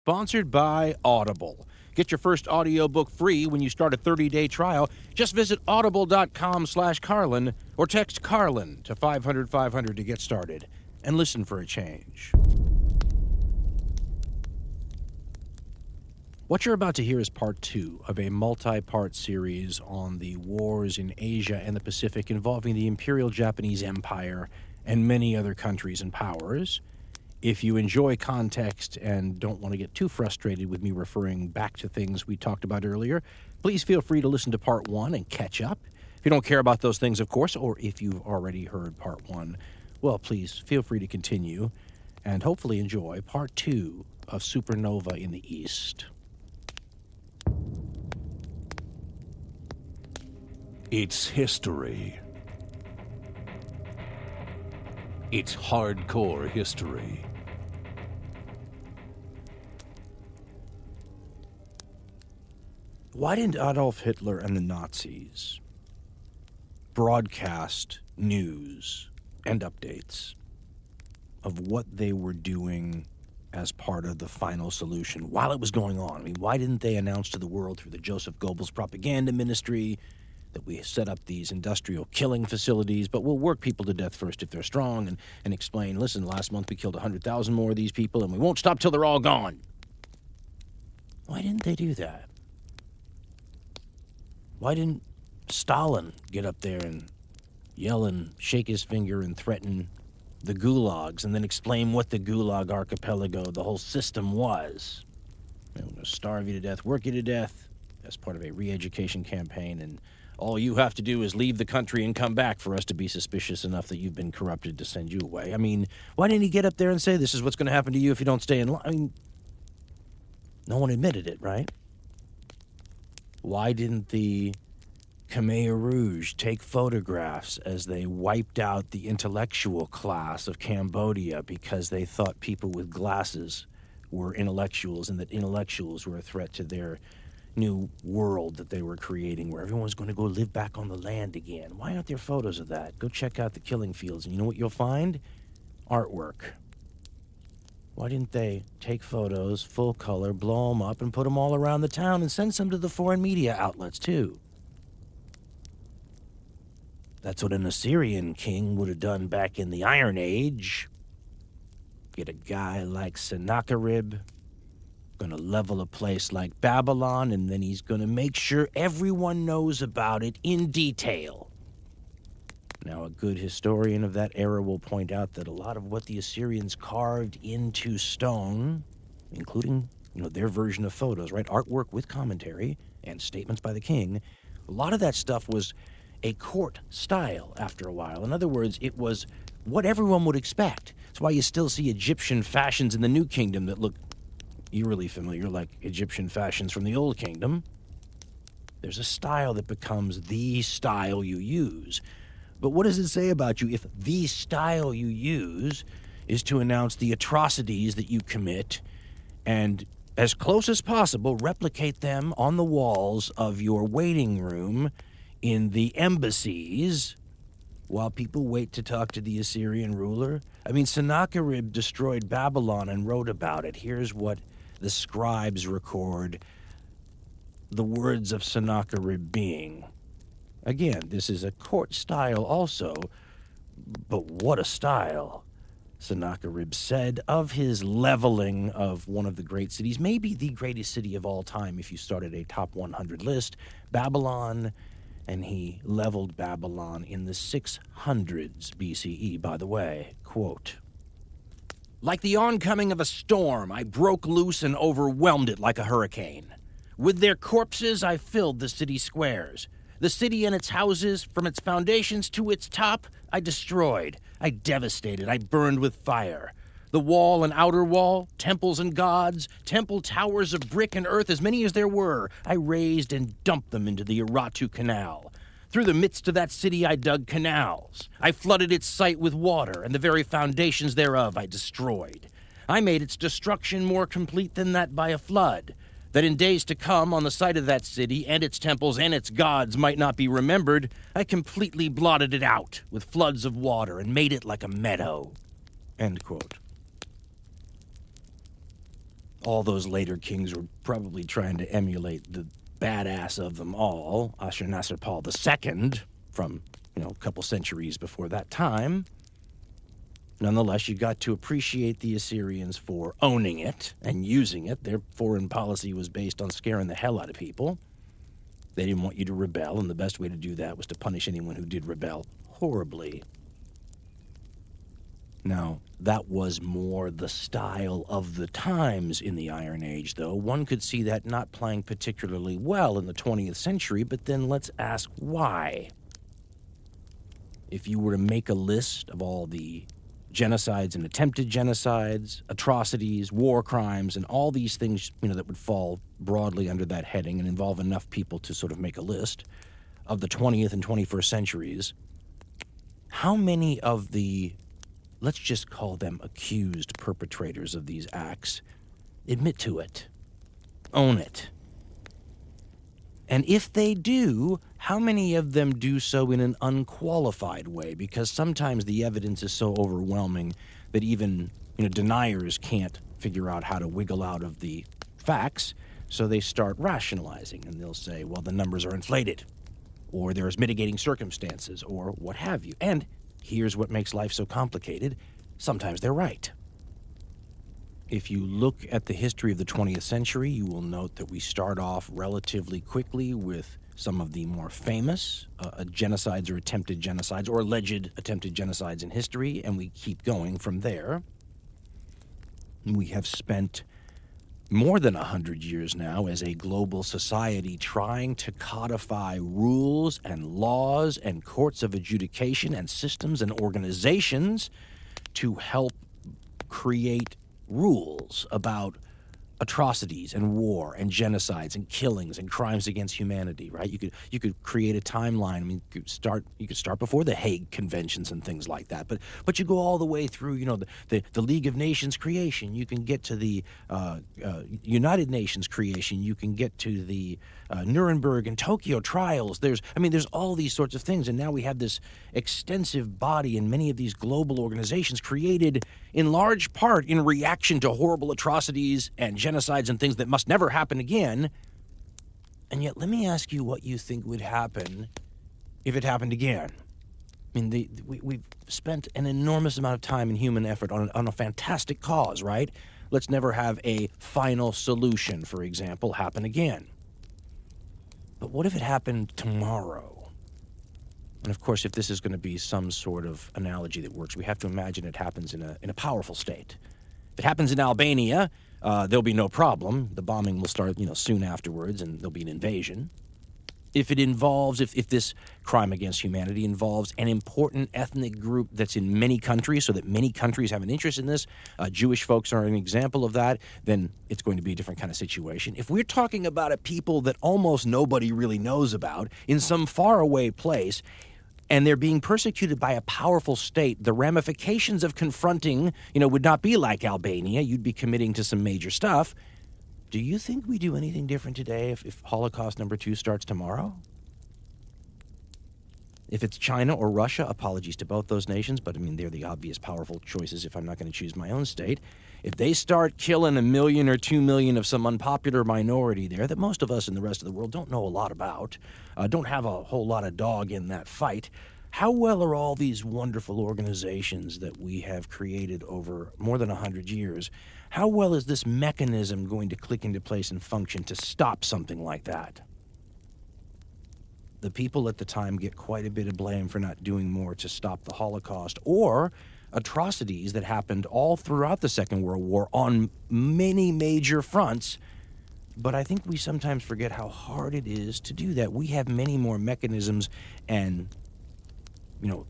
sponsored by Audible. Get your first audiobook free when you start a 30-day trial. Just visit audible.com/Carlin or text Carlin to 500-500 to get started and listen for a change. What you're about to hear is part 2 of a multi-part series on the wars in Asia and the Pacific involving the Imperial Japanese Empire and many other countries and powers. If you enjoy context and don't want to get too frustrated with me referring back to things we talked about earlier, please feel free to listen to part 1 and catch up. If you don't care about those things, of course, or if you've already heard part 1, well, please feel free to continue and hopefully enjoy part 2 of Supernova in the East. It's history. It's hardcore history. Why didn't Adolf Hitler and the Nazis broadcast news and updates of what they were doing as part of the final solution while it was going on? I mean, why didn't they announce to the world through the Joseph Goebbels propaganda ministry that we set up these industrial killing facilities, but we'll work people to death first if they're strong, and explain, listen, last month we killed 100,000 more of these people, and we won't stop till they're all gone? Why didn't they do that? Why didn't Stalin get up there and yell and shake his finger and threaten the gulags and then explain what the Gulag Archipelago, the whole system was? We're going to starve you to death, work you to death as part of a re-education campaign, and all you have to do is leave the country and come back for us to be suspicious enough that you've been corrupted to send you away. I mean, why didn't he get up there and say, this is what's going to happen to you if you don't stay in line? I mean, no one admitted it, right? Why didn't the Khmer Rouge take photographs as they wiped out the intellectual class of Cambodia because they thought people with glasses were intellectuals and that intellectuals were a threat to their new world that they were creating where everyone's going to go live back on the land again? Why aren't there photos of that? Go check out the killing fields, and you know what you'll find? Artwork. Why didn't they take photos, full color, blow them up, and put them all around the town and send some to the foreign media outlets, too? That's what an Assyrian king would have done back in the Iron Age. Get a guy like Sennacherib, going to level a place like Babylon, and then he's going to make sure everyone knows about it in detail. Now, a good historian of that era will point out that a lot of what the Assyrians carved into stone, including, their version of photos, right, artwork with commentary and statements by the king, a lot of that stuff was a court style after a while. In other words, it was what everyone would expect. That's why you still see Egyptian fashions in the New Kingdom that look eerily familiar, like Egyptian fashions from the Old Kingdom. There's a style that becomes the style you use. But what does it say about you if the style you use is to announce the atrocities that you commit and, as close as possible, replicate them on the walls of your waiting room in the embassies while people wait to talk to the Assyrian ruler? I mean, Sennacherib destroyed Babylon and wrote about it. Here's what the scribes record the words of Sennacherib being. Again, this is a court style also, but what a style. Sennacherib said of his leveling of one of the great cities, maybe the greatest city of all time if you started a top 100 list, Babylon, and he leveled Babylon in the 600s BCE, by the way. Quote, "Like the oncoming of a storm, I broke loose and overwhelmed it like a hurricane. With their corpses, I filled the city squares. The city and its houses, from its foundations to its top, I destroyed. I devastated. I burned with fire. The wall and outer wall, temples and gods, temple towers of brick and earth, as many as there were, I razed and dumped them into the Urartu Canal. Through the midst of that city I dug canals. I flooded its site with water, and the very foundations thereof I destroyed. I made its destruction more complete than that by a flood, that in days to come on the site of that city and its temples and its gods might not be remembered, I completely blotted it out with floods of water and made it like a meadow." End quote. all those later kings were probably trying to emulate the badass of them all, Ashurnasirpal II, from, a couple centuries before that time. Nonetheless, you got to appreciate the Assyrians for owning it and using it. Their foreign policy was based on scaring the hell out of people. They didn't want you to rebel, and the best way to do that was to punish anyone who did rebel horribly. Now, that was more the style of the times in the Iron Age, though. One could see that not playing particularly well in the 20th century, but then let's ask why. If you were to make a list of all the genocides and attempted genocides, atrocities, war crimes, and all these things, that would fall broadly under that heading and involve enough people to sort of make a list of the 20th and 21st centuries, how many of the, let's just call them accused perpetrators of these acts, admit to it, own it? And if they do, how many of them do so in an unqualified way? Because sometimes the evidence is so overwhelming that even, deniers can't figure out how to wiggle out of the facts, so they start rationalizing, and they'll say, well, the numbers are inflated, or there's mitigating circumstances, or what have you. And here's what makes life so complicated. Sometimes they're right. If you look at the history of the 20th century, you will note that we start off relatively quickly with some of the more famous genocides or attempted genocides or alleged attempted genocides in history, and we keep going from there. We have spent more than 100 years now as a global society trying to codify rules and laws and courts of adjudication and systems and organizations to help create rules about atrocities and war and genocides and killings and crimes against humanity, right? You could create a timeline. I mean, you could start before the Hague Conventions and things like that. But you go all the way through, the League of Nations creation. You can get to the United Nations creation. You can get to the Nuremberg and Tokyo trials. There's all these sorts of things, and now we have this extensive body and many of these global organizations created in large part in reaction to horrible atrocities and genocides and things that must never happen again. And yet, let me ask you what you think would happen if it happened again. I mean, we've spent an enormous amount of time and human effort on a fantastic cause, right? Let's never have a final solution, for example, happen again. But what if it happened tomorrow? And of course, if this is going to be some sort of analogy that works, we have to imagine it happens in a powerful state. If it happens in Albania, there'll be no problem. The bombing will start, soon afterwards, and there'll be an invasion. If it involves, if this crime against humanity involves an important ethnic group that's in many countries, so that many countries have an interest in this, Jewish folks are an example of that, then it's going to be a different kind of situation. If we're talking about a people that almost nobody really knows about in some faraway place, and they're being persecuted by a powerful state, the ramifications of confronting, would not be like Albania. You'd be committing to some major stuff. Do you think we do anything different today if Holocaust number 2 starts tomorrow? If it's China or Russia, apologies to both those nations, but they're the obvious powerful choices if I'm not going to choose my own state. If they start killing 1 million or 2 million of some unpopular minority there that most of us in the rest of the world don't know a lot about, don't have a whole lot of dog in that fight, how well are all these wonderful organizations that we have created over more than 100 years, how well is this mechanism going to click into place and function to stop something like that? The people at the time get quite a bit of blame for not doing more to stop the Holocaust or atrocities that happened all throughout the Second World War on many major fronts. But I think we sometimes forget how hard it is to do that. We have many more mechanisms and,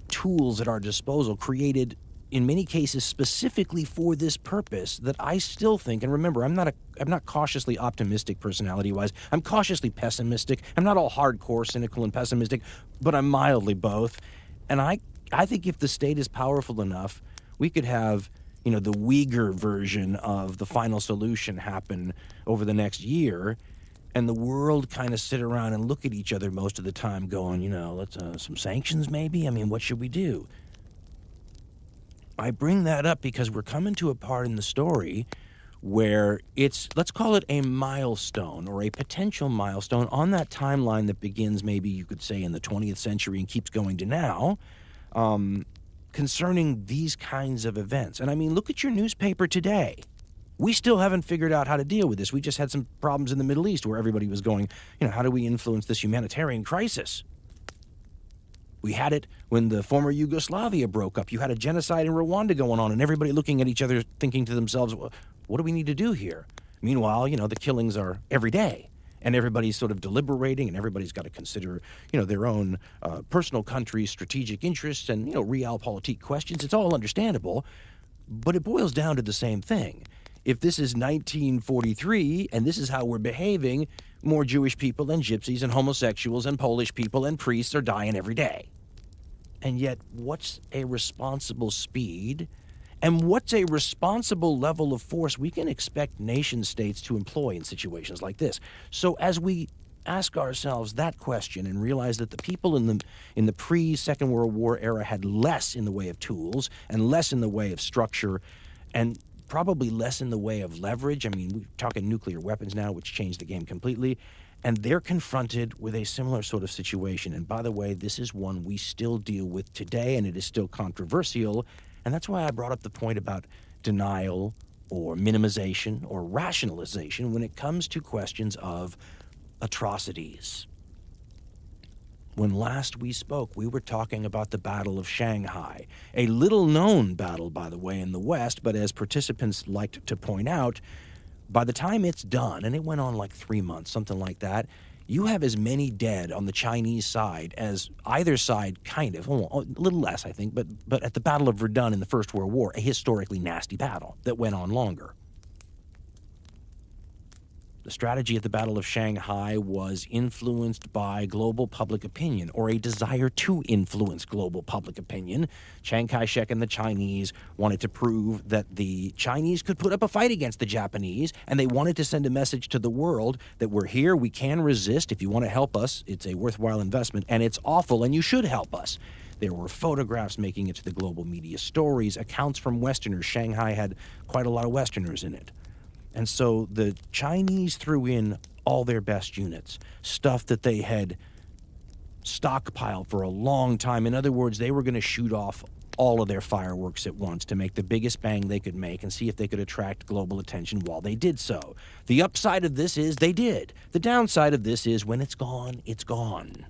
tools at our disposal created in many cases specifically for this purpose that I still think, and remember, I'm not cautiously optimistic personality-wise. I'm cautiously pessimistic. I'm not all hardcore cynical and pessimistic, but I'm mildly both. And I think if the state is powerful enough, we could have, the Uyghur version of the final solution happen over the next year, and the world kind of sit around and look at each other most of the time going, let's some sanctions maybe? What should we do? I bring that up because we're coming to a part in the story where it's, let's call it a milestone or a potential milestone on that timeline that begins maybe you could say in the 20th century and keeps going to now, concerning these kinds of events. And I mean, look at your newspaper today. We still haven't figured out how to deal with this. We just had some problems in the Middle East where everybody was going, how do we influence this humanitarian crisis? We had it when the former Yugoslavia broke up. You had a genocide in Rwanda going on, and everybody looking at each other thinking to themselves, well, what do we need to do here? Meanwhile, the killings are every day, and everybody's sort of deliberating, and everybody's got to consider, their own personal country's strategic interests and, realpolitik questions. It's all understandable, but it boils down to the same thing. If this is 1943 and this is how we're behaving, more Jewish people and gypsies and homosexuals and Polish people and priests are dying every day. And yet, what's a responsible speed and what's a responsible level of force we can expect nation states to employ in situations like this? So as we ask ourselves that question and realize that the people in the pre-Second World War era had less in the way of tools and less in the way of structure and probably less in the way of leverage. I mean, we're talking nuclear weapons now, which changed the game completely. And they're confronted with a similar sort of situation. And by the way, this is one we still deal with today, and it is still controversial. And that's why I brought up the point about denial or minimization or rationalization when it comes to questions of atrocities. When last we spoke, we were talking about the Battle of Shanghai, a little-known battle, by the way, in the West, but as participants liked to point out, by the time it's done, and it went on like 3 months, something like that, you have as many dead on the Chinese side as either side, kind of, a little less, I think, but at the Battle of Verdun in the First World War, a historically nasty battle that went on longer. The strategy at the Battle of Shanghai was influenced by global public opinion, or a desire to influence global public opinion. Chiang Kai-shek and the Chinese wanted to prove that the Chinese could put up a fight against the Japanese, and they wanted to send a message to the world that we're here, we can resist. If you want to help us, it's a worthwhile investment, and it's awful, and you should help us. There were photographs making it to the global media, stories, accounts from Westerners. Shanghai had quite a lot of Westerners in it. And so the Chinese threw in all their best units, stuff that they had stockpiled for a long time. In other words, they were going to shoot off all of their fireworks at once to make the biggest bang they could make and see if they could attract global attention while they did so. The upside of this is they did. The downside of this is when it's gone, it's gone.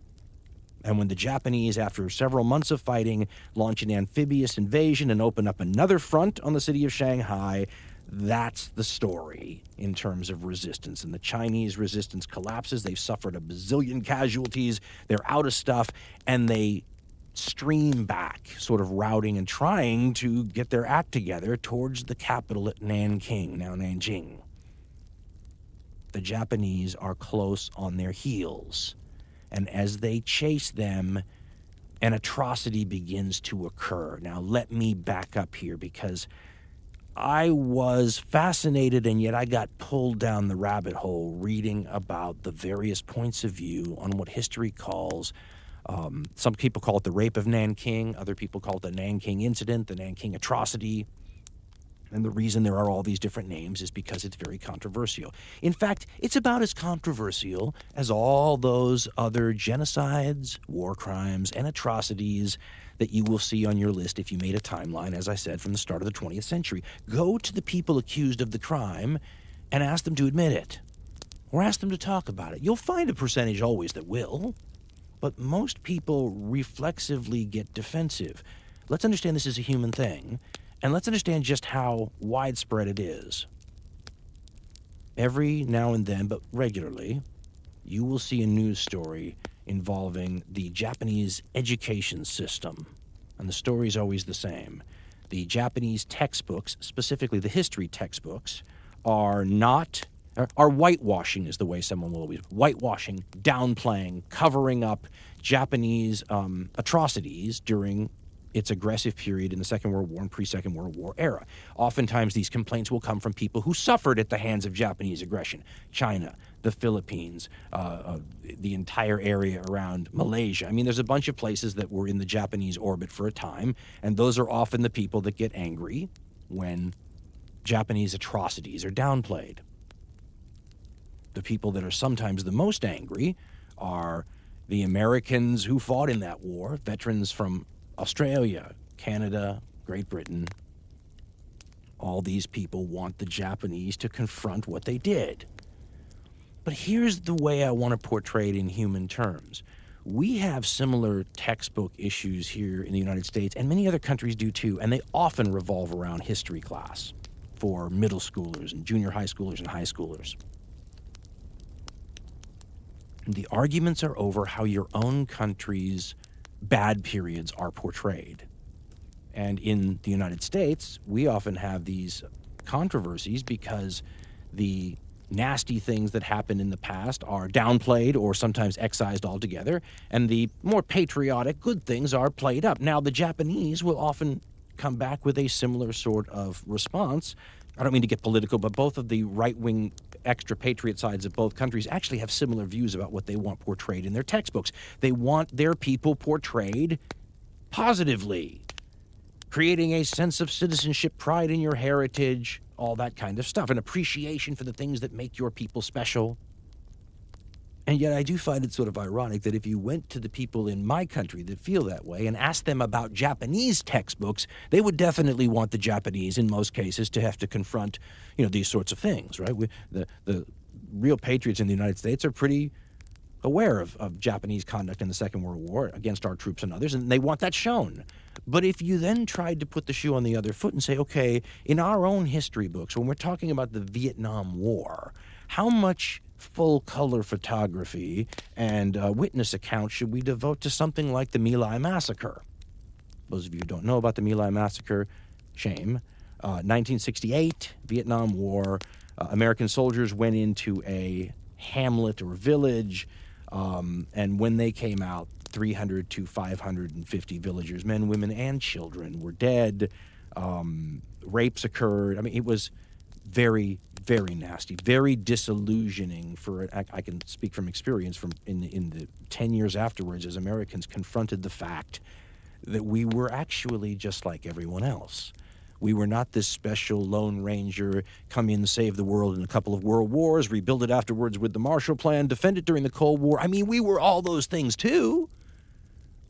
And when the Japanese, after several months of fighting, launch an amphibious invasion and open up another front on the city of Shanghai, that's the story in terms of resistance. And the Chinese resistance collapses. They've suffered a bazillion casualties. They're out of stuff, and they stream back, sort of routing and trying to get their act together towards the capital at Nanking, now Nanjing. The Japanese are close on their heels. And as they chase them, an atrocity begins to occur. Now, let me back up here because I was fascinated, and yet I got pulled down the rabbit hole reading about the various points of view on what history calls, some people call it the rape of Nanking, other people call it the Nanking incident, the Nanking atrocity. And the reason there are all these different names is because it's very controversial. In fact, it's about as controversial as all those other genocides, war crimes, and atrocities that you will see on your list if you made a timeline, as I said, from the start of the 20th century. Go to the people accused of the crime and ask them to admit it, or ask them to talk about it. You'll find a percentage always that will, but most people reflexively get defensive. Let's understand this is a human thing, and let's understand just how widespread it is. Every now and then, but regularly, you will see a news story involving the Japanese education system. And the story is always the same. The Japanese textbooks, specifically the history textbooks, are whitewashing is the way someone will always, whitewashing, downplaying, covering up Japanese atrocities during its aggressive period in the Second World War and pre-Second World War era. Oftentimes these complaints will come from people who suffered at the hands of Japanese aggression. China, the Philippines, the entire area around Malaysia. I mean, there's a bunch of places that were in the Japanese orbit for a time, and those are often the people that get angry when Japanese atrocities are downplayed. The people that are sometimes the most angry are the Americans who fought in that war, veterans from Australia, Canada, Great Britain. All these people want the Japanese to confront what they did. But here's the way I want to portray it in human terms. We have similar textbook issues here in the United States, and many other countries do too, and they often revolve around history class for middle schoolers and junior high schoolers and high schoolers. The arguments are over how your own country's bad periods are portrayed. And in the United States, we often have these controversies because the nasty things that happened in the past are downplayed or sometimes excised altogether, and the more patriotic good things are played up. Now, the Japanese will often come back with a similar sort of response. I don't mean to get political, but both of the right-wing extra patriot sides of both countries actually have similar views about what they want portrayed in their textbooks. They want their people portrayed positively, creating a sense of citizenship, pride in your heritage, all that kind of stuff, an appreciation for the things that make your people special. And yet I do find it sort of ironic that if you went to the people in my country that feel that way and asked them about Japanese textbooks, they would definitely want the Japanese, in most cases, to have to confront, these sorts of things, right? The real patriots in the United States are pretty aware of Japanese conduct in the Second World War against our troops and others, and they want that shown. But if you then tried to put the shoe on the other foot and say, okay, in our own history books, when we're talking about the Vietnam War, how much full-color photography and witness accounts should we devote to something like the My Lai Massacre? Those of you who don't know about the My Lai Massacre, shame. 1968, Vietnam War, American soldiers went into a hamlet or village, and when they came out, 300 to 550 villagers, men, women, and children were dead. Rapes occurred. I mean, it was very, very nasty, very disillusioning. I can speak from experience in the 10 years afterwards, as Americans confronted the fact that we were actually just like everyone else. We were not this special Lone Ranger, come in, save the world in a couple of world wars, rebuild it afterwards with the Marshall Plan, defend it during the Cold War. I mean, we were all those things too.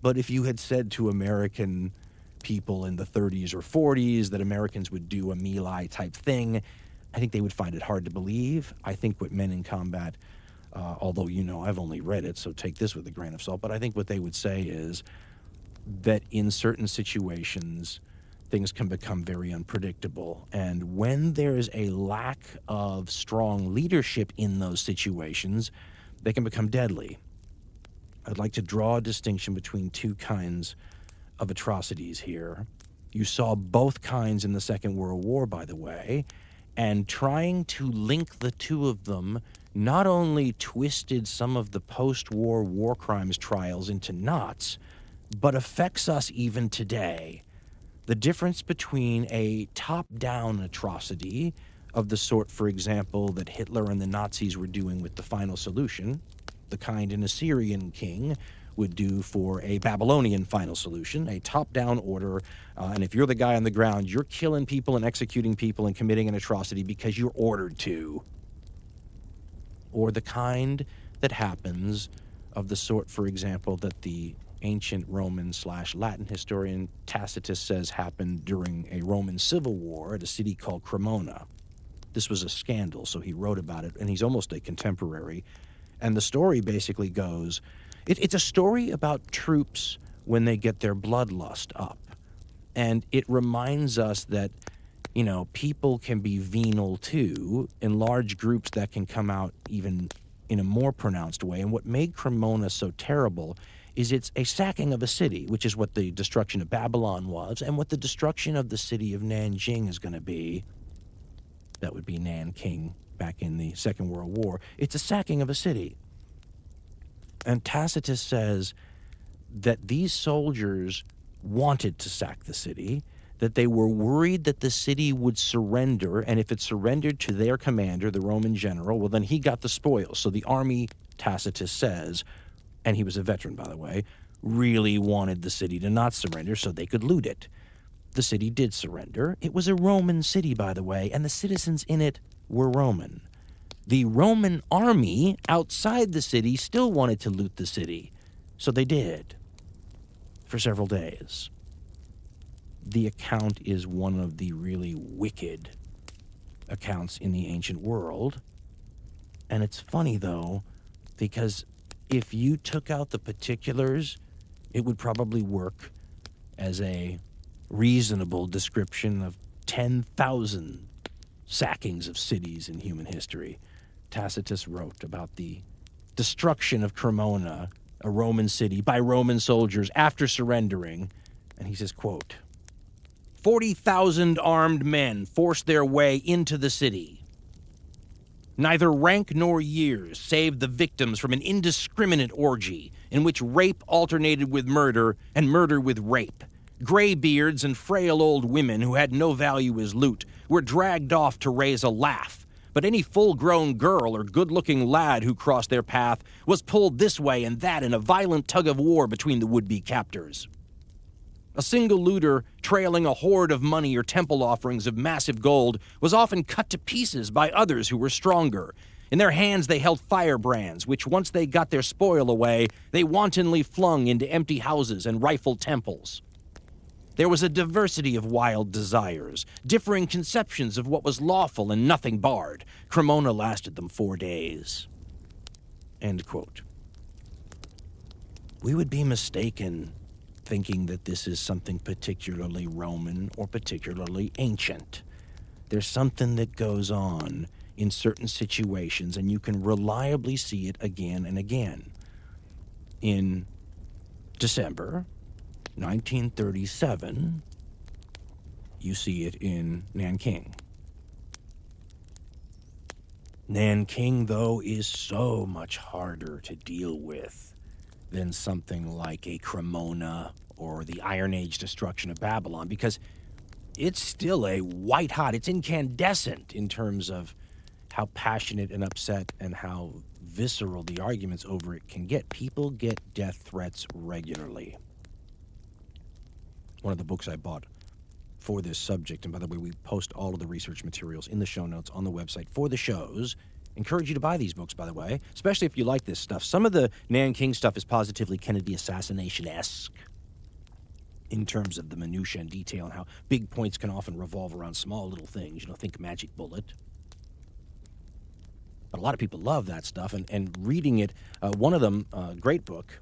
But if you had said to American people in the 30s or 40s that Americans would do a My Lai type thing, I think they would find it hard to believe. I think what Men in Combat, although I've only read it, so take this with a grain of salt, but I think what they would say is that in certain situations, things can become very unpredictable. And when there's a lack of strong leadership in those situations, they can become deadly. I'd like to draw a distinction between two kinds of atrocities here. You saw both kinds in the Second World War, by the way, and trying to link the two of them not only twisted some of the post-war war crimes trials into knots, but affects us even today. The difference between a top-down atrocity of the sort, for example, that Hitler and the Nazis were doing with the Final Solution, the kind an Assyrian king would do for a Babylonian final solution, a top-down order, and if you're the guy on the ground, you're killing people and executing people and committing an atrocity because you're ordered to. Or the kind that happens of the sort, for example, that the ancient Roman/Latin historian Tacitus says happened during a Roman civil war at a city called Cremona. This was a scandal, so he wrote about it, and he's almost a contemporary. And the story basically goes, it's a story about troops when they get their bloodlust up. And it reminds us that, people can be venal too. In large groups that can come out even in a more pronounced way. And what made Cremona so terrible is it's a sacking of a city, which is what the destruction of Babylon was, and what the destruction of the city of Nanking is going to be. That would be Nanking back in the Second World War. It's a sacking of a city. And Tacitus says that these soldiers wanted to sack the city, that they were worried that the city would surrender, and if it surrendered to their commander, the Roman general, well, then he got the spoils. So the army, Tacitus says, and he was a veteran, by the way, really wanted the city to not surrender so they could loot it. the city did surrender. It was a Roman city, by the way, and the citizens in it were Roman. The Roman army outside the city still wanted to loot the city, so they did for several days. The account is one of the really wicked accounts in the ancient world. And it's funny, though, because if you took out the particulars, it would probably work as a reasonable description of 10,000 sackings of cities in human history. Tacitus wrote about the destruction of Cremona, a Roman city, by Roman soldiers after surrendering. And he says, quote, 40,000 armed men forced their way into the city. Neither rank nor years saved the victims from an indiscriminate orgy in which rape alternated with murder and murder with rape. Graybeards and frail old women who had no value as loot were dragged off to raise a laugh, but any full-grown girl or good-looking lad who crossed their path was pulled this way and that in a violent tug-of-war between the would-be captors. A single looter trailing a hoard of money or temple offerings of massive gold was often cut to pieces by others who were stronger. In their hands they held firebrands, which once they got their spoil away, they wantonly flung into empty houses and rifled temples. There was a diversity of wild desires, differing conceptions of what was lawful and nothing barred. Cremona lasted them 4 days. End quote. We would be mistaken thinking that this is something particularly Roman or particularly ancient. There's something that goes on in certain situations, and you can reliably see it again and again. In December 1937, you see it in Nanking. Nanking, though, is so much harder to deal with than something like a Cremona or the Iron Age destruction of Babylon, because it's still a white-hot, it's incandescent in terms of how passionate and upset and how visceral the arguments over it can get. People get death threats regularly. One of the books I bought for this subject, and by the way, we post all of the research materials in the show notes on the website for the shows. Encourage you to buy these books, by the way, especially if you like this stuff. Some of the Nanking stuff is positively Kennedy assassination-esque in terms of the minutiae and detail and how big points can often revolve around small little things. You know, think Magic Bullet. But a lot of people love that stuff, and reading it, one of them, great book,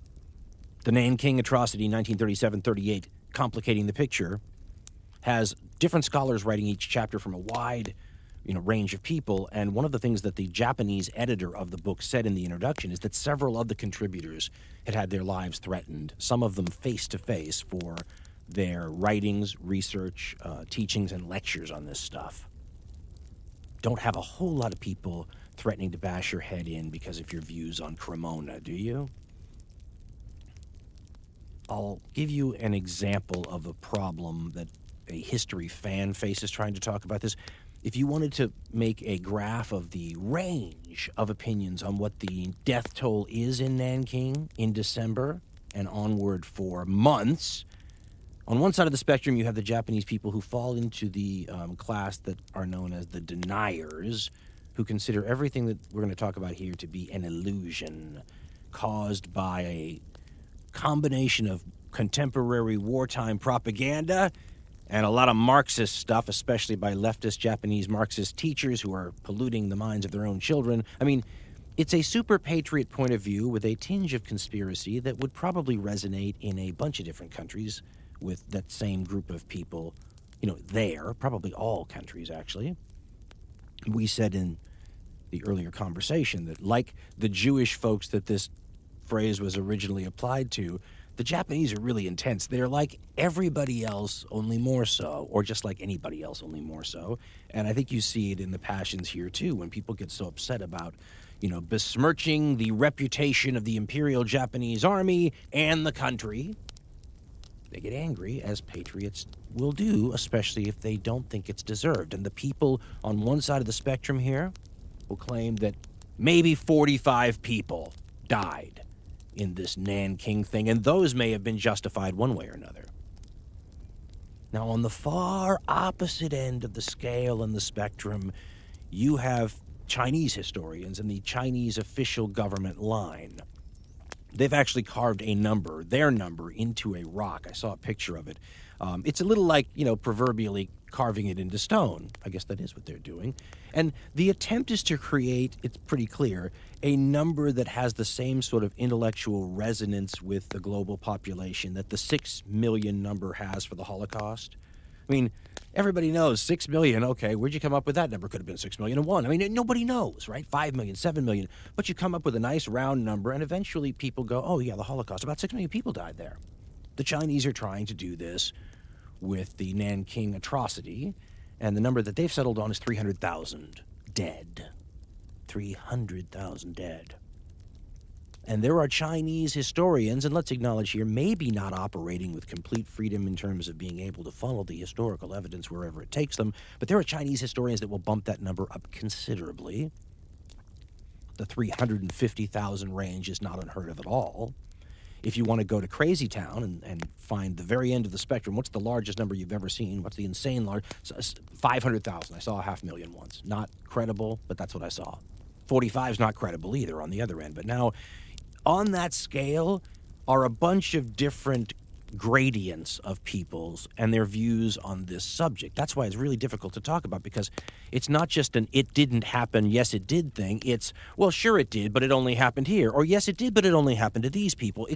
The Nanking Atrocity, 1937-38, Complicating the Picture, has different scholars writing each chapter from a wide range of people, and one of the things that the Japanese editor of the book said in the introduction is that several of the contributors had had their lives threatened, some of them face-to-face, for their writings, research, teachings, and lectures on this stuff. Don't have a whole lot of people threatening to bash your head in because of your views on Cremona, do you? I'll give you an example of a problem that a history fan faces trying to talk about this. If you wanted to make a graph of the range of opinions on what the death toll is in Nanking in December and onward for months, on one side of the spectrum you have the Japanese people who fall into the class that are known as the deniers, who consider everything that we're going to talk about here to be an illusion caused by a combination of contemporary wartime propaganda and a lot of Marxist stuff, especially by leftist Japanese Marxist teachers who are polluting the minds of their own children. I mean, it's a super patriot point of view with a tinge of conspiracy that would probably resonate in a bunch of different countries with that same group of people, probably all countries, actually. We said in the earlier conversation that, like the Jewish folks that this phrase was originally applied to, the Japanese are really intense. They're like everybody else, only more so, or just like anybody else, only more so. And I think you see it in the passions here, too, when people get so upset about, besmirching the reputation of the Imperial Japanese Army and the country. They get angry, as patriots will do, especially if they don't think it's deserved. And the people on one side of the spectrum here will claim that maybe 45 people died in this Nanking thing, and those may have been justified one way or another. Now, on the far opposite end of the scale and the spectrum, you have Chinese historians and the Chinese official government line. They've actually carved a number, their number, into a rock. I saw a picture of it. It's a little like, proverbially carving it into stone. I guess that is what they're doing. And the attempt is to create, it's pretty clear, a number that has the same sort of intellectual resonance with the global population that the 6 million number has for the Holocaust. I mean, everybody knows 6 million. Okay, where'd you come up with that number? Could have been 6,000,001. I mean, nobody knows, right? 5 million, 7 million. But you come up with a nice round number, and eventually people go, oh, yeah, the Holocaust. About 6 million people died there. The Chinese are trying to do this with the Nanking atrocity, and the number that they've settled on is 300,000 dead. 300,000 dead. And there are Chinese historians, and let's acknowledge here, maybe not operating with complete freedom in terms of being able to follow the historical evidence wherever it takes them, but there are Chinese historians that will bump that number up considerably. The 350,000 range is not unheard of at all. If you want to go to Crazy Town and find the very end of the spectrum, what's the largest number you've ever seen? What's the insane large? 500,000. I saw 500,000 once. Not credible, but that's what I saw. 45 is not credible either on the other end. But now, on that scale are a bunch of different gradients of people's and their views on this subject. That's why it's really difficult to talk about, because it's not just an it didn't happen, yes it did thing. It's, well, sure it did, but it only happened here. Or yes it did, but it only happened to these people.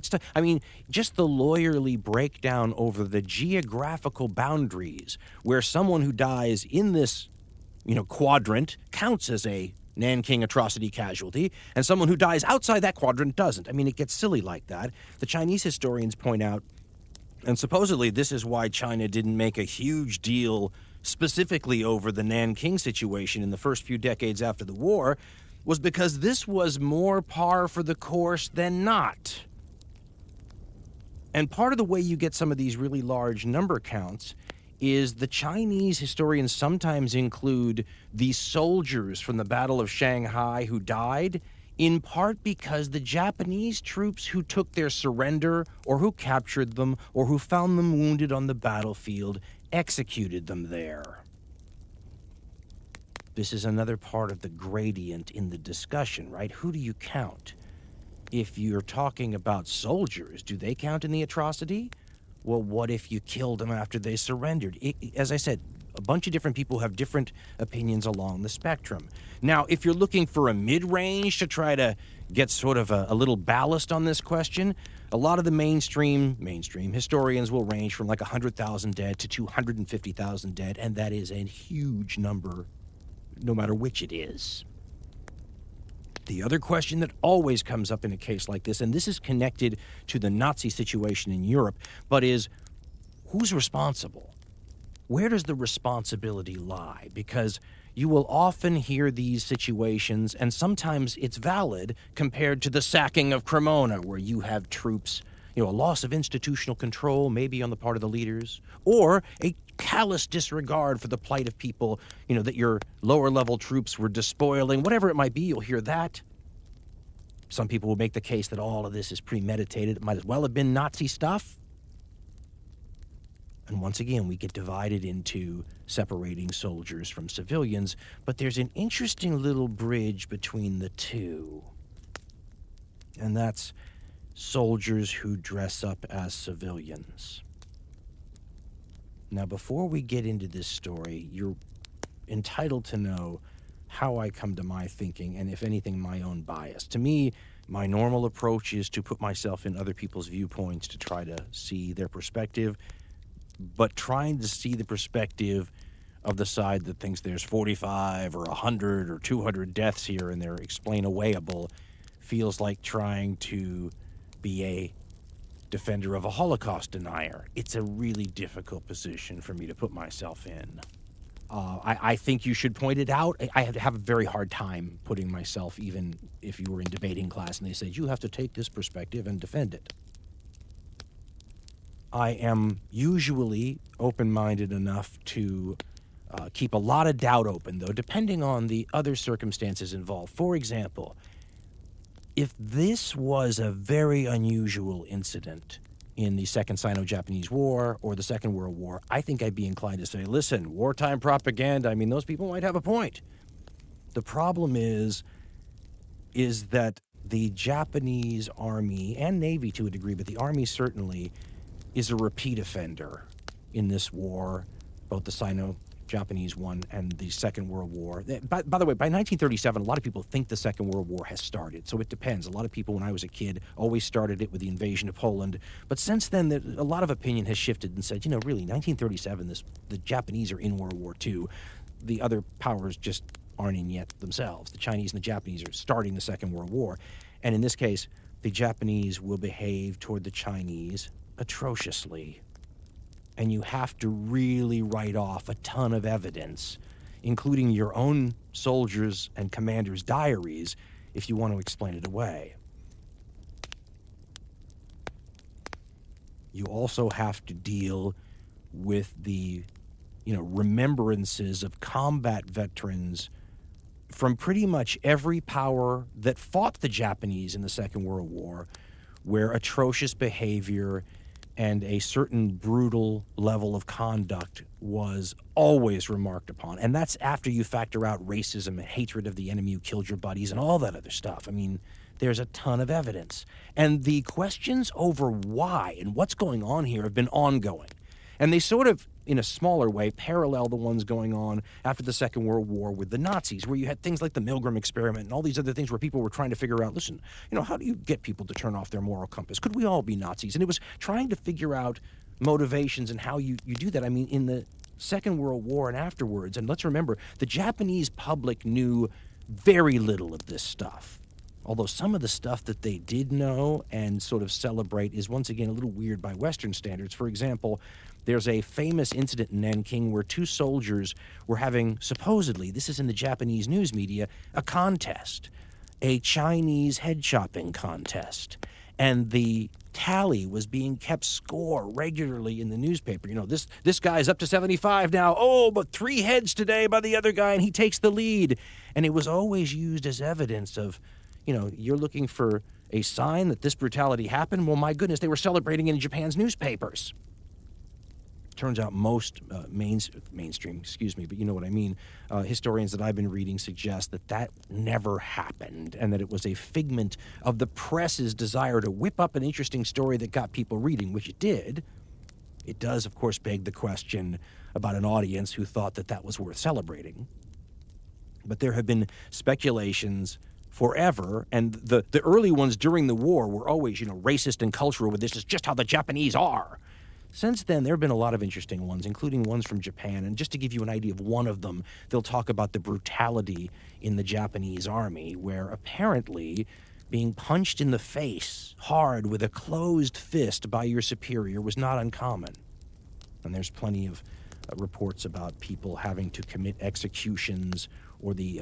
Just the lawyerly breakdown over the geographical boundaries where someone who dies in this, quadrant counts as a Nanking atrocity casualty, and someone who dies outside that quadrant doesn't. I mean, it gets silly like that. The Chinese historians point out, and supposedly this is why China didn't make a huge deal specifically over the Nanking situation in the first few decades after the war, was because this was more par for the course than not. And part of the way you get some of these really large number counts is the Chinese historians sometimes include the soldiers from the Battle of Shanghai who died, in part because the Japanese troops who took their surrender or who captured them or who found them wounded on the battlefield executed them there. This is another part of the gradient in the discussion, right? Who do you count? If you're talking about soldiers, do they count in the atrocity? Well, what if you killed them after they surrendered? As I said, a bunch of different people have different opinions along the spectrum. Now, if you're looking for a mid-range to try to get sort of a little ballast on this question, a lot of the mainstream historians will range from like 100,000 dead to 250,000 dead, and that is a huge number, no matter which it is. The other question that always comes up in a case like this, and this is connected to the Nazi situation in Europe, but is who's responsible? Where does the responsibility lie? Because you will often hear these situations, and sometimes it's valid compared to the sacking of Cremona, where you have troops, a loss of institutional control, maybe on the part of the leaders, or a callous disregard for the plight of people, that your lower-level troops were despoiling. Whatever it might be, you'll hear that. Some people will make the case that all of this is premeditated. It might as well have been Nazi stuff. And once again, we get divided into separating soldiers from civilians, but there's an interesting little bridge between the two. And that's soldiers who dress up as civilians. Now, before we get into this story, you're entitled to know how I come to my thinking and, if anything, my own bias. To me, my normal approach is to put myself in other people's viewpoints to try to see their perspective, but trying to see the perspective of the side that thinks there's 45 or 100 or 200 deaths here and they're explain-awayable feels like trying to be a defender of a Holocaust denier. It's a really difficult position for me to put myself in. I think you should point it out. I have a very hard time putting myself, even if you were in debating class and they said, you have to take this perspective and defend it. I am usually open-minded enough to keep a lot of doubt open, though, depending on the other circumstances involved. For example, if this was a very unusual incident in the Second Sino-Japanese War or the Second World War, I think I'd be inclined to say, listen, wartime propaganda, I mean, those people might have a point. The problem is that the Japanese Army and Navy to a degree, but the Army certainly is a repeat offender in this war, both the Sino-Japanese one and the Second World War. By the way, by 1937, a lot of people think the Second World War has started, so it depends. A lot of people, when I was a kid, always started it with the invasion of Poland. But since then, a lot of opinion has shifted and said, really, 1937, the Japanese are in World War II. The other powers just aren't in yet themselves. The Chinese and the Japanese are starting the Second World War. And in this case, the Japanese will behave toward the Chinese atrociously. And you have to really write off a ton of evidence, including your own soldiers' and commanders' diaries, if you want to explain it away. You also have to deal with the, remembrances of combat veterans from pretty much every power that fought the Japanese in the Second World War, where atrocious behavior and a certain brutal level of conduct was always remarked upon. And that's after you factor out racism and hatred of the enemy who killed your buddies and all that other stuff. I mean, there's a ton of evidence. And the questions over why and what's going on here have been ongoing. And they sort of, in a smaller way, parallel the ones going on after the Second World War with the Nazis, where you had things like the Milgram experiment and all these other things where people were trying to figure out, listen, how do you get people to turn off their moral compass? Could we all be Nazis? And it was trying to figure out motivations and how you do that. I mean, in the Second World War and afterwards, and let's remember, the Japanese public knew very little of this stuff. Although some of the stuff that they did know and sort of celebrate is once again a little weird by Western standards. For example, there's a famous incident in Nanking where two soldiers were having, supposedly, this is in the Japanese news media, a contest, a Chinese head chopping contest. And the tally was being kept score regularly in the newspaper. This guy's up to 75 now. Oh, but 3 heads today by the other guy, and he takes the lead. And it was always used as evidence of, you're looking for a sign that this brutality happened. Well, my goodness, they were celebrating it in Japan's newspapers. Turns out most mainstream, but you know what I mean, historians that I've been reading suggest that never happened and that it was a figment of the press's desire to whip up an interesting story that got people reading, which it did. It does, of course, beg the question about an audience who thought that was worth celebrating. But there have been speculations forever, and the early ones during the war were always, racist and cultural, with this is just how the Japanese are. Since then, there have been a lot of interesting ones, including ones from Japan. And just to give you an idea of one of them, they'll talk about the brutality in the Japanese army, where apparently being punched in the face hard with a closed fist by your superior was not uncommon. And there's plenty of reports about people having to commit executions or the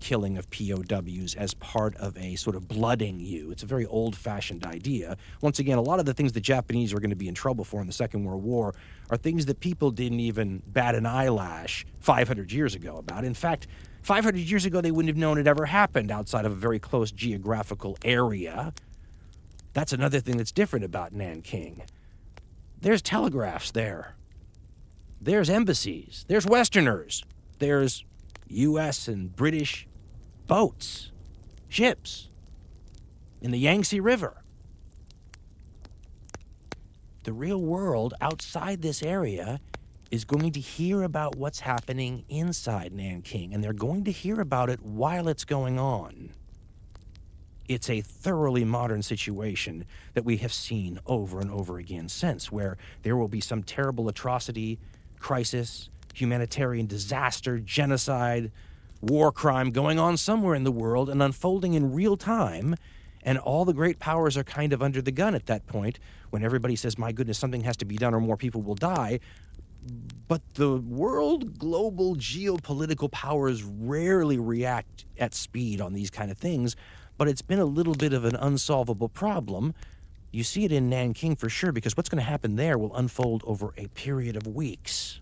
killing of POWs as part of a sort of blooding you. It's a very old-fashioned idea. Once again, a lot of the things the Japanese are going to be in trouble for in the Second World War are things that people didn't even bat an eyelash 500 years ago about. In fact, 500 years ago, they wouldn't have known it ever happened outside of a very close geographical area. That's another thing that's different about Nanking. There's telegraphs there. There's embassies. There's Westerners. There's U.S. and British boats, ships in the Yangtze River. The real world outside this area is going to hear about what's happening inside Nanking, and they're going to hear about it while it's going on. It's a thoroughly modern situation that we have seen over and over again since, where there will be some terrible atrocity, crisis, humanitarian disaster, genocide, war crime going on somewhere in the world and unfolding in real time, and all the great powers are kind of under the gun at that point when everybody says, my goodness, something has to be done or more people will die. But the world, global, geopolitical powers rarely react at speed on these kind of things, but it's been a little bit of an unsolvable problem. You see it in Nanking for sure, because what's going to happen there will unfold over a period of weeks.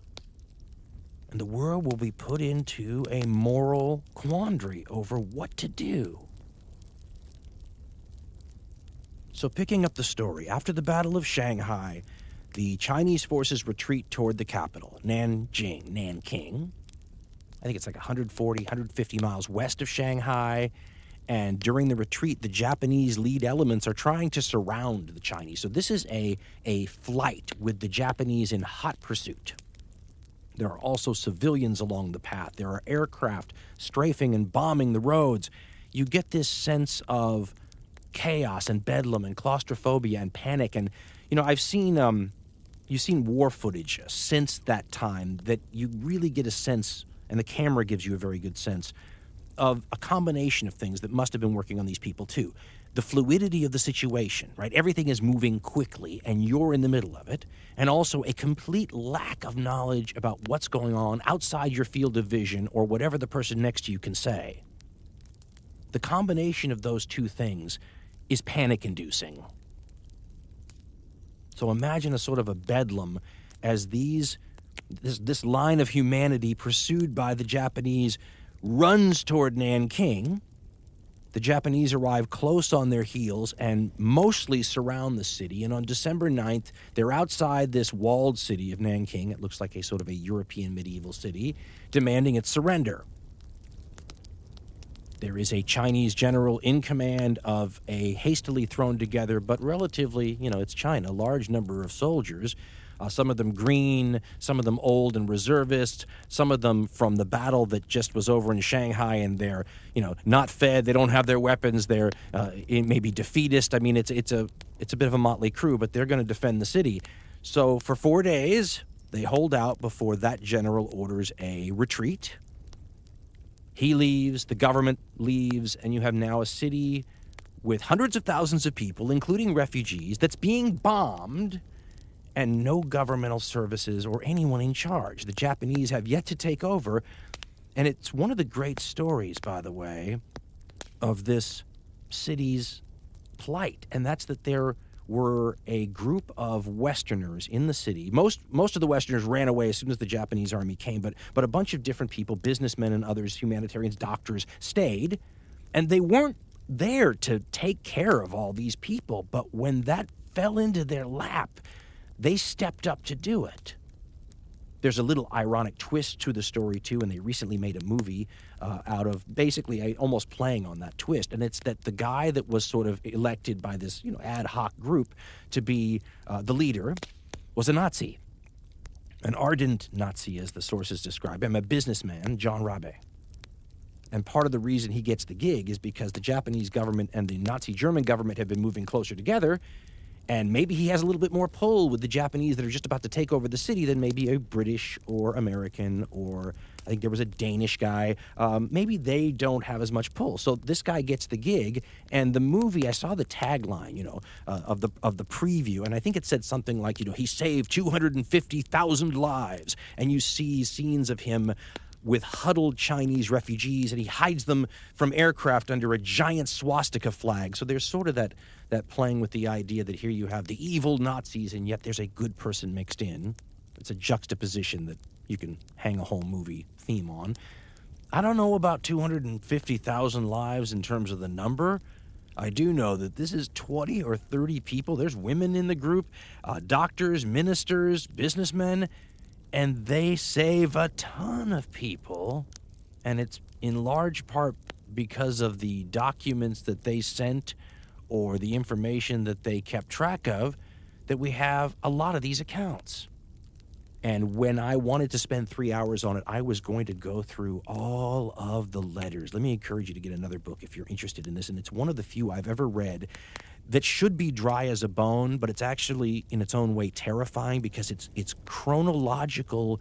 And the world will be put into a moral quandary over what to do. So picking up the story, after the Battle of Shanghai, the Chinese forces retreat toward the capital, Nanking. I think it's like 140, 150 miles west of Shanghai. And during the retreat, the Japanese lead elements are trying to surround the Chinese. So this is a flight with the Japanese in hot pursuit. There are also civilians along the path. There are aircraft strafing and bombing the roads. You get this sense of chaos and bedlam and claustrophobia and panic. And, you know, you've seen war footage since that time that you really get a sense, and the camera gives you a very good sense, of a combination of things that must have been working on these people too. The fluidity of the situation, right? Everything is moving quickly and you're in the middle of it. And also a complete lack of knowledge about what's going on outside your field of vision or whatever the person next to you can say. The combination of those two things is panic-inducing. So imagine a sort of a bedlam as this line of humanity pursued by the Japanese runs toward Nanking. The Japanese arrive close on their heels and mostly surround the city. And on December 9th, they're outside this walled city of Nanking. It looks like a sort of a European medieval city, demanding its surrender. There is a Chinese general in command of a hastily thrown together, but relatively, it's China, large number of soldiers. Some of them green, some of them old and reservist, some of them from the battle that just was over in Shanghai, and they're, not fed. They don't have their weapons. They're maybe defeatist. I mean, it's a bit of a motley crew, but they're going to defend the city. So for 4 days, they hold out before that general orders a retreat. He leaves, the government leaves, and you have now a city with hundreds of thousands of people, including refugees, that's being bombed, and no governmental services or anyone in charge. The Japanese have yet to take over, and it's one of the great stories, by the way, of this city's plight, and that's that there were a group of Westerners in the city. Most of the Westerners ran away as soon as the Japanese army came, but a bunch of different people, businessmen and others, humanitarians, doctors, stayed, and they weren't there to take care of all these people, but when that fell into their lap, they stepped up to do it. There's a little ironic twist to the story, too, and they recently made a movie out of basically almost playing on that twist. And it's that the guy that was sort of elected by this ad hoc group to be the leader was a Nazi, an ardent Nazi, as the sources describe him, a businessman, John Rabe. And part of the reason he gets the gig is because the Japanese government and the Nazi German government have been moving closer together. And maybe he has a little bit more pull with the Japanese that are just about to take over the city than maybe a British or American, or I think there was a Danish guy. Maybe they don't have as much pull. So this guy gets the gig, and the movie, I saw the tagline, of the preview, and I think it said something like, he saved 250,000 lives. And you see scenes of him with huddled Chinese refugees, and he hides them from aircraft under a giant swastika flag. So there's sort of that playing with the idea that here you have the evil Nazis, and yet there's a good person mixed in. It's a juxtaposition that you can hang a whole movie theme on. I don't know about 250,000 lives in terms of the number. I do know that this is 20 or 30 people. There's women in the group, doctors, ministers, businessmen, and they save a ton of people, and it's in large part because of the documents that they sent or the information that they kept track of that we have a lot of these accounts. And when I wanted to spend 3 hours on it, I was going to go through all of the letters. Let me encourage you to get another book if you're interested in this, and it's one of the few I've ever read that should be dry as a bone, but it's actually in its own way terrifying because it's chronological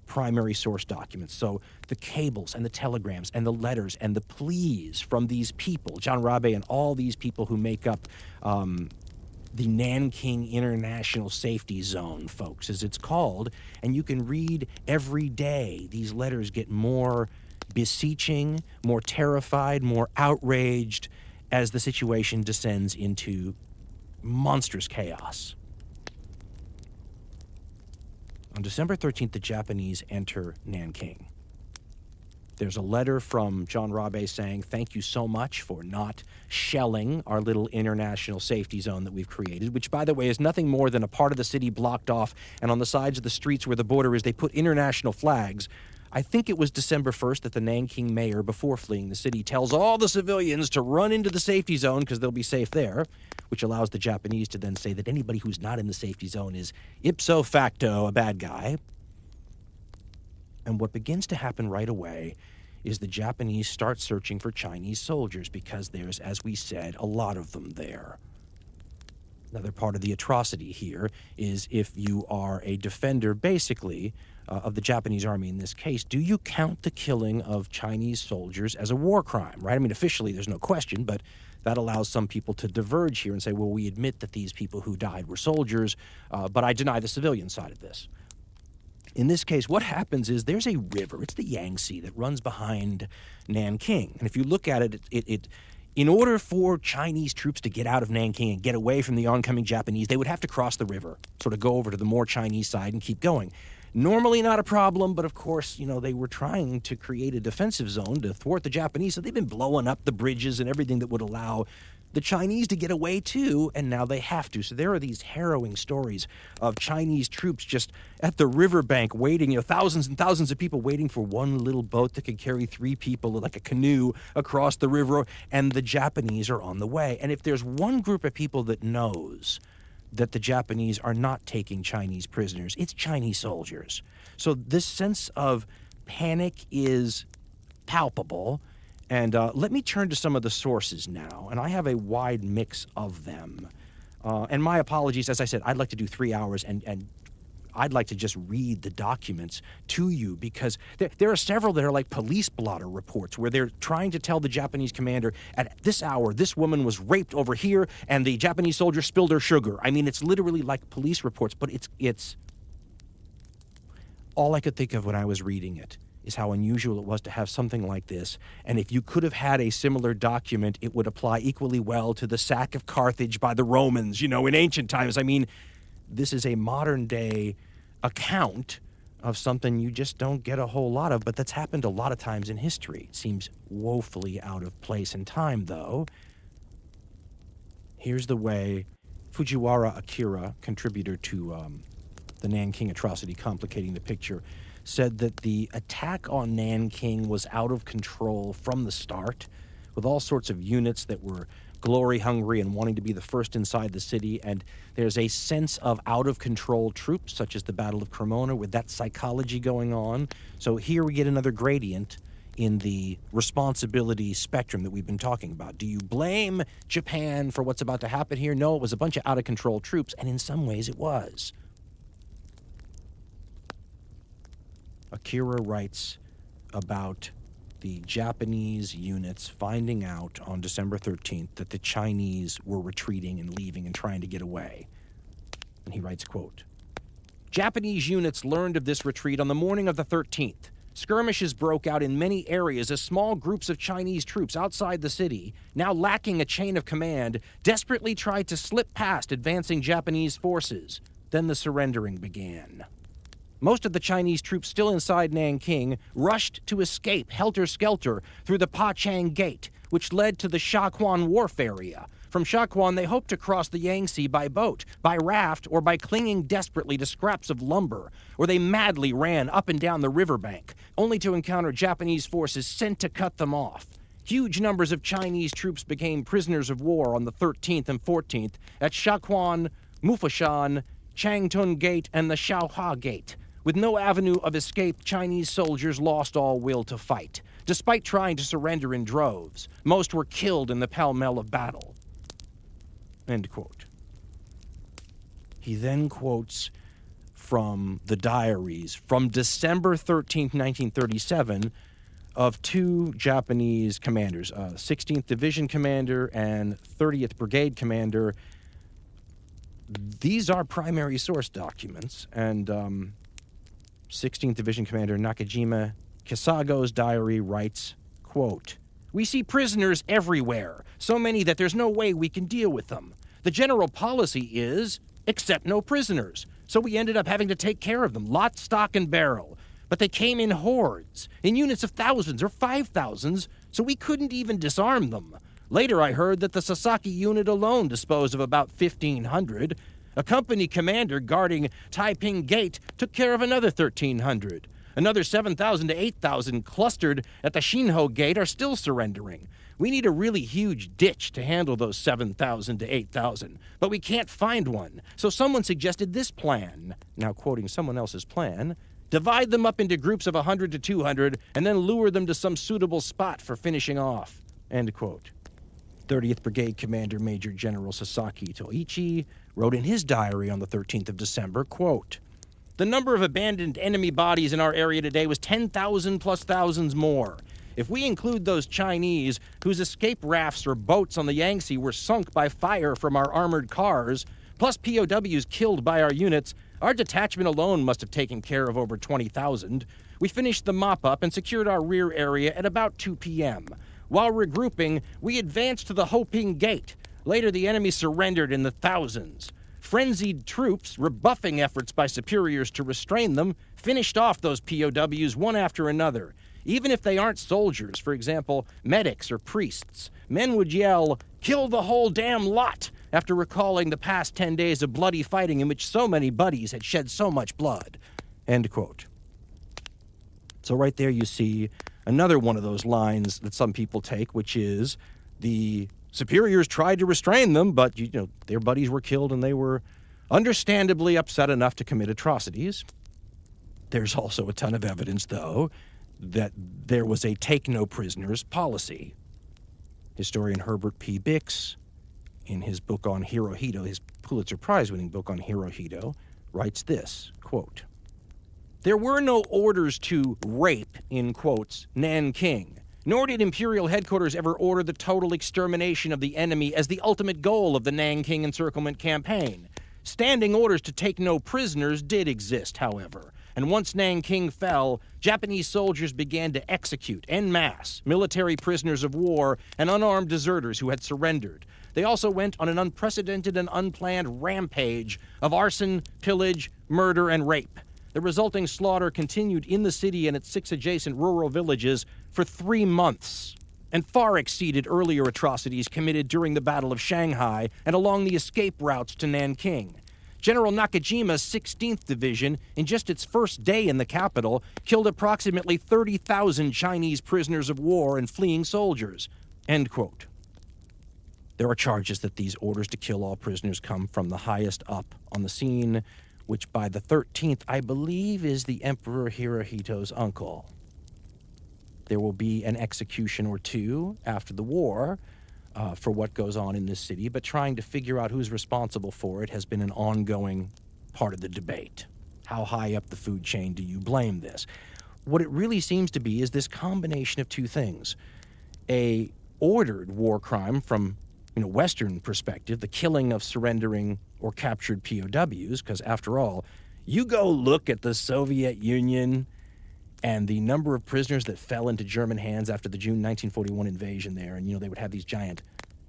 primary source documents. So the cables and the telegrams and the letters and the pleas from these people, John Rabe and all these people who make up the Nanking International Safety Zone, folks, as it's called, and you can read every day. These letters get more beseeching, more terrified, more outraged as the situation descends into monstrous chaos. On December 13th, the Japanese enter Nanking. There's a letter from John Rabe saying, thank you so much for not shelling our little international safety zone that we've created, which, by the way, is nothing more than a part of the city blocked off, and on the sides of the streets where the border is, they put international flags. I think it was December 1st that the Nanking mayor, before fleeing the city, tells all the civilians to run into the safety zone because they'll be safe there, which allows the Japanese to then say that anybody who's not in the safety zone is ipso facto a bad guy. And what begins to happen right away is the Japanese start searching for Chinese soldiers because there's, as we said, a lot of them there. Another part of the atrocity here is if you are a defender, basically, of the Japanese army in this case, do you count the killing of Chinese soldiers as a war crime, right? I mean, officially, there's no question, but that allows some people to diverge here and say, well, we admit that these people who died were soldiers, but I deny the civilian side of this. In this case, what happens is there's a river, it's the Yangtze, that runs behind Nanking. And if you look at it, in order for Chinese troops to get out of Nanking and get away from the oncoming Japanese, they would have to cross the river, sort of go over to the more Chinese side and keep going. Normally not a problem, but of course, they were trying to create a defensive zone to thwart the Japanese, so they've been blowing up the bridges and everything that would allow the Chinese to get away too, and now they have to. So there are these harrowing stories of Chinese troops just at the riverbank waiting, thousands and thousands of people waiting for one little boat that could carry 3 people, like a canoe, across the river, and the Japanese are on the way. And if there's one group of people that knows that the Japanese are not taking Chinese prisoners, it's Chinese soldiers. So this sense of panic is palpable. And let me turn to some of the sources now, and I have a wide mix of them. And my apologies, as I said, I'd like to do 3 hours, and I'd like to just read the documents to you, because there are several that are like police blotter reports, where they're trying to tell the Japanese commander, at this hour, this woman was raped over here, and the Japanese soldier spilled her sugar. I mean, it's literally like police reports, but it's all I could think of when I was reading it is how unusual it was to have something like this. And if you could have had a similar document, it would apply equally well to the sack of Carthage by the Romans, in ancient times. I mean, this is a modern-day account of something you just don't get a whole lot of, but that's happened a lot of times in history. It seems woefully out of place and time, though. Here's the way Fujiwara Akira, contributor to the Nanking atrocity complicating the picture, said that the attack on Nanking was out of control from the start, with all sorts of units that were glory-hungry and wanting to be the first inside the city, and there's a sense of out-of-control troops, such as the Battle of Cremona, with that psychology going on. So here we get another gradient in the responsibility spectrum that we've been talking about. Do you blame Japan for what's about to happen here? No, it was a bunch of out-of-control troops, and in some ways it was. Akira writes about the Japanese units finding out on December 13th that the Chinese were retreating and leaving and trying to get away. And he writes, quote, Japanese units learned of this retreat on the morning of the 13th. Skirmishes broke out in many areas as small groups of Chinese troops outside the city, now lacking a chain of command, desperately tried to slip past advancing Japanese forces. Then the surrendering began. Most of the Chinese troops still inside Nanking rushed to escape helter-skelter through the Pachang Gate, which led to the Shaquan Wharf area. From Shaquan, they hoped to cross the Yangtze by boat, by raft, or by clinging desperately to scraps of lumber, or they madly ran up and down the riverbank, only to encounter Japanese forces sent to cut them off. Huge numbers of Chinese troops became prisoners of war on the 13th and 14th at Shaquan, Mufashan, Changtun Gate, and the Shaohua Gate. With no avenue of escape, Chinese soldiers lost all will to fight. Despite trying to surrender in droves, most were killed in the pell-mell of battle. End quote. He then quotes from the diaries from December 13th, 1937, of 2 Japanese commanders, 16th Division Commander and 30th Brigade Commander. These are primary source documents, and 16th Division Commander Nakajima Kisago's diary writes, quote, We see prisoners everywhere, so many that there's no way we can deal with them. The general policy is, accept no prisoners, so we ended up having to take care of them, lock, stock, and barrel. But they came in hordes, in units of thousands or 5,000s, so we couldn't even disarm them. Later I heard that the Sasaki unit alone disposed of about 1,500. A company commander guarding Taiping Gate took care of another 1,300. Another 7,000 to 8,000 clustered at the Shinho Gate are still surrendering. We need a really huge ditch to handle those 7,000 to 8,000, but we can't find one. So someone suggested this plan. Now quoting someone else's plan, divide them up into groups of 100 to 200 and then lure them to some suitable spot for finishing off. End quote. 30th Brigade Commander Major General Sasaki Toichi wrote in his diary on the 13th of December, quote, "The number of abandoned enemy bodies in our area today was 10,000 plus thousands more. If we include those Chinese whose escape rafts or boats on the Yangtze were sunk by fire from our armored cars, plus POWs killed by our units, our detachment alone must have taken care of over 20,000. We finished the mop-up and secured our rear area at about 2 p.m. While regrouping, we advanced to the Hoping Gate. Later, the enemy surrendered in the thousands. Frenzied troops, rebuffing efforts by superiors to restrain them, finished off those POWs one after another. Even if they aren't soldiers, for example, medics or priests, men would yell, 'Kill the whole damn lot!' after recalling the past 10 days of bloody fighting in which so many buddies had shed so much blood." End quote. So right there you see another one of those lines that some people take, which is the superiors tried to restrain them, but their buddies were killed and they were understandably upset enough to commit atrocities. There's also a ton of evidence, though, that there was a take-no-prisoners policy. Historian Herbert P. Bix, in his book on Hirohito, his Pulitzer Prize-winning book on Hirohito, writes this, quote, "There were no orders to rape, in quotes, Nanking, nor did Imperial headquarters ever order the total extermination of the enemy as the ultimate goal of the Nanking encirclement campaign. Standing orders to take no prisoners did exist, however, and once Nanking fell, Japanese soldiers began to execute, en masse, military prisoners of war and unarmed deserters who had surrendered. They also went on an unprecedented and unplanned rampage of arson, pillage, murder, and rape. The resulting slaughter continued in the city and its 6 adjacent rural villages for 3 months, and far exceeded earlier atrocities committed during the Battle of Shanghai and along the escape routes to Nanking. General Nakajima's 16th Division, in just its first day in the capital, killed approximately 30,000 Chinese prisoners of war and fleeing soldiers." End quote. There are charges that these orders to kill all prisoners come from the highest up on the scene, which by the 13th, I believe, is the Emperor Hirohito's uncle. There will be an execution or two after the war for what goes on in this city, but trying to figure out who's responsible for it has been an ongoing part of the debate. How high up the food chain do you blame this? What it really seems to be is this combination of two things. A ordered war crime from Western perspective, the killing of surrendering or captured POWs, because after all, you go look at the Soviet Union and the number of prisoners that fell into German hands after the June 1941 invasion there, and they would have these giant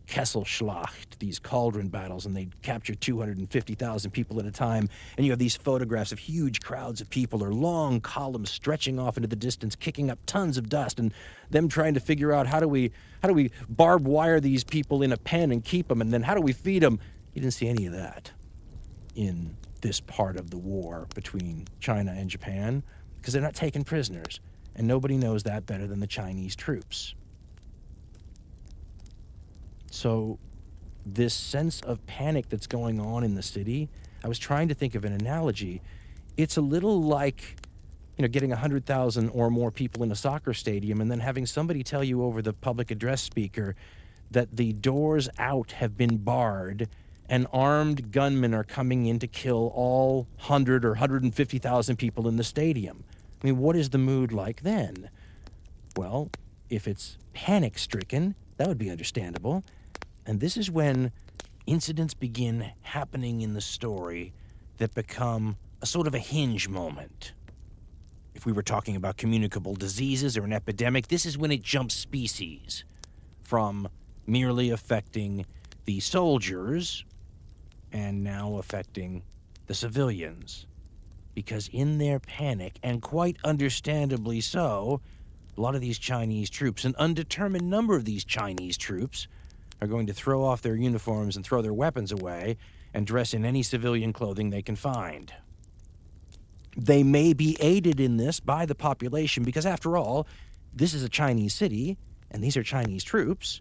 Kesselschlacht, these cauldron battles, and they'd capture 250,000 people at a time, and you have these photographs of huge crowds of people or long columns stretching off into the distance, kicking up tons of dust, and them trying to figure out how do we barbed wire these people in a pen and keep them, and then how do we feed them? You didn't see any of that in this part of the war between China and Japan, because they're not taking prisoners, and nobody knows that better than the Chinese troops. So this sense of panic that's going on in the city, I was trying to think of an analogy. It's a little like, getting 100,000 or more people in a soccer stadium and then having somebody tell you over the public address speaker that the doors out have been barred and armed gunmen are coming in to kill all 100 or 150,000 people in the stadium. I mean, what is the mood like then? Well, if it's panic-stricken, that would be understandable. And this is when incidents begin happening in the story that become a sort of a hinge moment. If we were talking about communicable diseases or an epidemic, this is when it jumps species from merely affecting the soldiers and now affecting the civilians. because in their panic, and quite understandably so, a lot of these Chinese troops, an undetermined number of these Chinese troops, are going to throw off their uniforms and throw their weapons away and dress in any civilian clothing they can find. They may be aided in this by the population because, after all, this is a Chinese city and these are Chinese troops,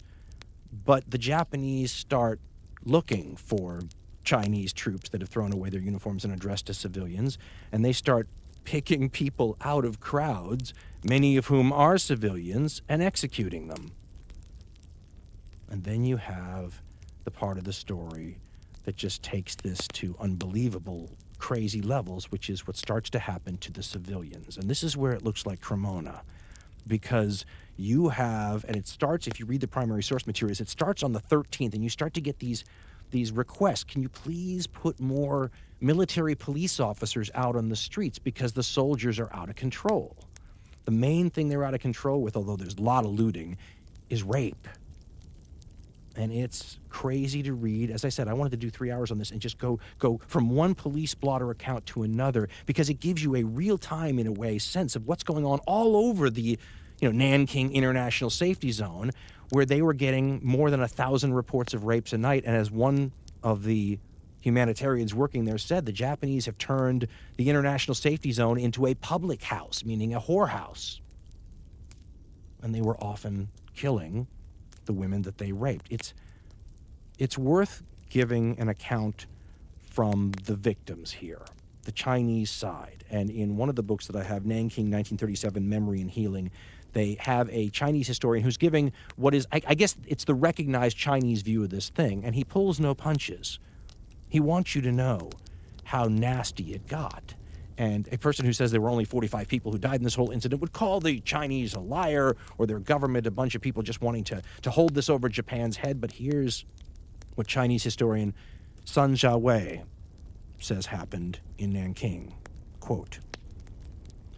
but the Japanese start looking for Chinese troops that have thrown away their uniforms and are dressed as civilians, and they start picking people out of crowds, many of whom are civilians, and executing them. And then you have the part of the story that just takes this to unbelievable, crazy levels, which is what starts to happen to the civilians. And this is where it looks like Cremona, because you have, and it starts, if you read the primary source materials, it starts on the 13th, and you start to get these requests. Can you please put more military police officers out on the streets because the soldiers are out of control? The main thing they're out of control with, although there's a lot of looting, is rape. And it's crazy to read. As I said, I wanted to do 3 hours on this and just go from one police blotter account to another, because it gives you a real-time, in a way, sense of what's going on all over the Nanking International Safety Zone, where they were getting more than 1,000 reports of rapes a night. And as one of the humanitarians working there said, the Japanese have turned the International Safety Zone into a public house, meaning a whorehouse. And they were often killing the women that they raped. It's worth giving an account from the victims here, the Chinese side. And in one of the books that I have, Nanking 1937, Memory and Healing, they have a Chinese historian who's giving what is, I guess it's the recognized Chinese view of this thing, and he pulls no punches. He wants you to know how nasty it got. And a person who says there were only 45 people who died in this whole incident would call the Chinese a liar, or their government a bunch of people just wanting to hold this over Japan's head. But here's what Chinese historian Sun Xiaowei says happened in Nanking. Quote,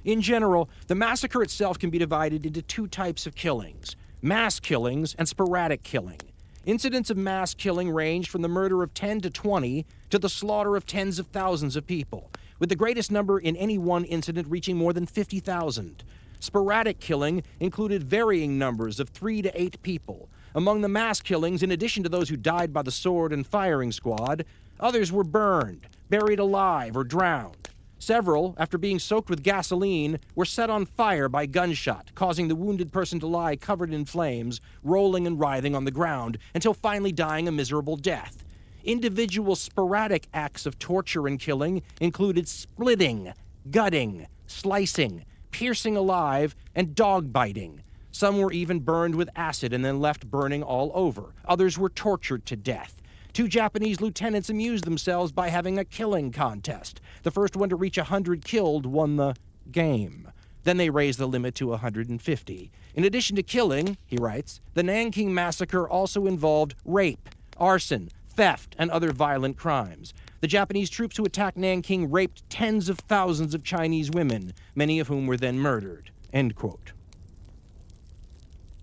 "In general, the massacre itself can be divided into two types of killings: mass killings and sporadic killing. Incidents of mass killing ranged from the murder of 10 to 20 to the slaughter of tens of thousands of people, with the greatest number in any one incident reaching more than 50,000. Sporadic killing included varying numbers of 3 to 8 people. Among the mass killings, in addition to those who died by the sword and firing squad, others were burned, buried alive, or drowned. Several, after being soaked with gasoline, were set on fire by gunshot, causing the wounded person to lie covered in flames, rolling and writhing on the ground, until finally dying a miserable death. Individual sporadic acts of torture and killing included splitting, gutting, slicing, piercing alive, and dog biting. Some were even burned with acid and then left burning all over. Others were tortured to death. 2 Japanese lieutenants amused themselves by having a killing contest. The first one to reach 100 killed won the game. Then they raised the limit to 150. In addition to killing," he writes, "the Nanking massacre also involved rape, arson, theft, and other violent crimes. The Japanese troops who attacked Nanking raped tens of thousands of Chinese women, many of whom were then murdered." End quote.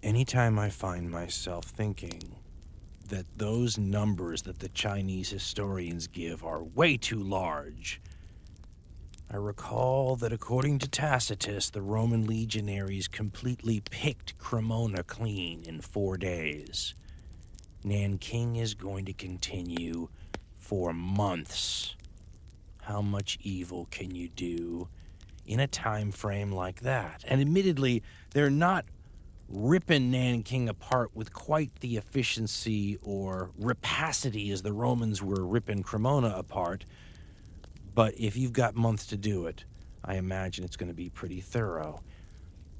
Anytime I find myself thinking that those numbers that the Chinese historians give are way too large, I recall that according to Tacitus, the Roman legionaries completely picked Cremona clean in 4 days. Nanking is going to continue for months. How much evil can you do in a time frame like that? And admittedly, they're not ripping Nanking apart with quite the efficiency or rapacity as the Romans were ripping Cremona apart. But if you've got months to do it, I imagine it's going to be pretty thorough.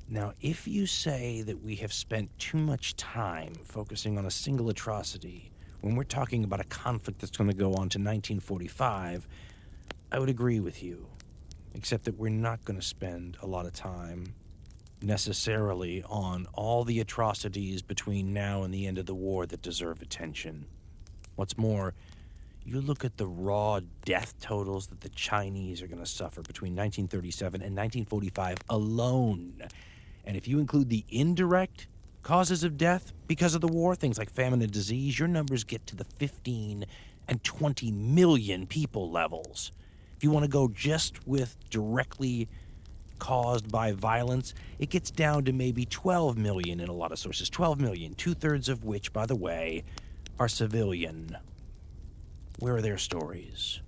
Now, if you say that we have spent too much time focusing on a single atrocity when we're talking about a conflict that's going to go on to 1945, I would agree with you, except that we're not going to spend a lot of time necessarily on all the atrocities between now and the end of the war that deserve attention. What's more, you look at the raw death totals that the Chinese are going to suffer between 1937 and 1945 alone. And if you include the indirect causes of death because of the war, things like famine and disease, your numbers get to the 15 and 20 million people levels. If you want to go just with directly caused by violence, it gets down to maybe 12 million in a lot of sources. 12 million, 2/3 of which, by the way, are civilian. Where are their stories?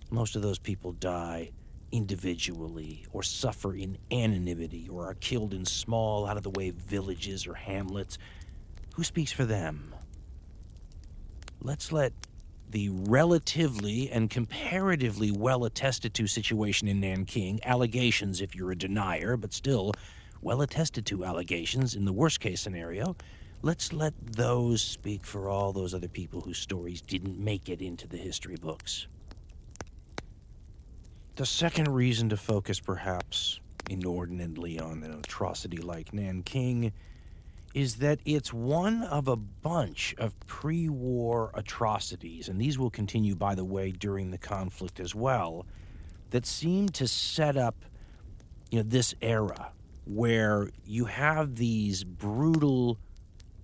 Most of those people die individually or suffer in anonymity or are killed in small, out-of-the-way villages or hamlets. Who speaks for them? Let's let the relatively and comparatively well-attested-to situation in Nanking, allegations if you're a denier, but still well-attested-to allegations in the worst-case scenario, let's let those speak for all those other people whose stories didn't make it into the history books. The second reason to focus perhaps inordinately on an atrocity like Nanking is that it's one of a bunch of pre-war atrocities, and these will continue, by the way, during the conflict as well, that seem to set up, this era where you have these brutal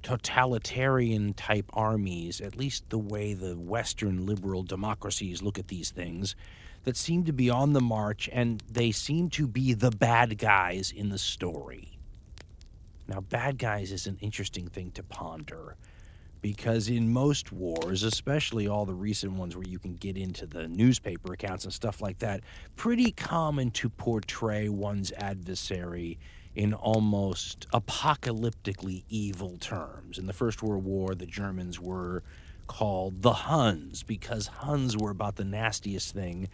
totalitarian-type armies, at least the way the Western liberal democracies look at these things, that seem to be on the march, and they seem to be the bad guys in the story. Now, bad guys is an interesting thing to ponder, because in most wars, especially all the recent ones where you can get into the newspaper accounts and stuff like that, pretty common to portray one's adversary in almost apocalyptically evil terms. In the First World War, the Germans were called the Huns because Huns were about the nastiest thing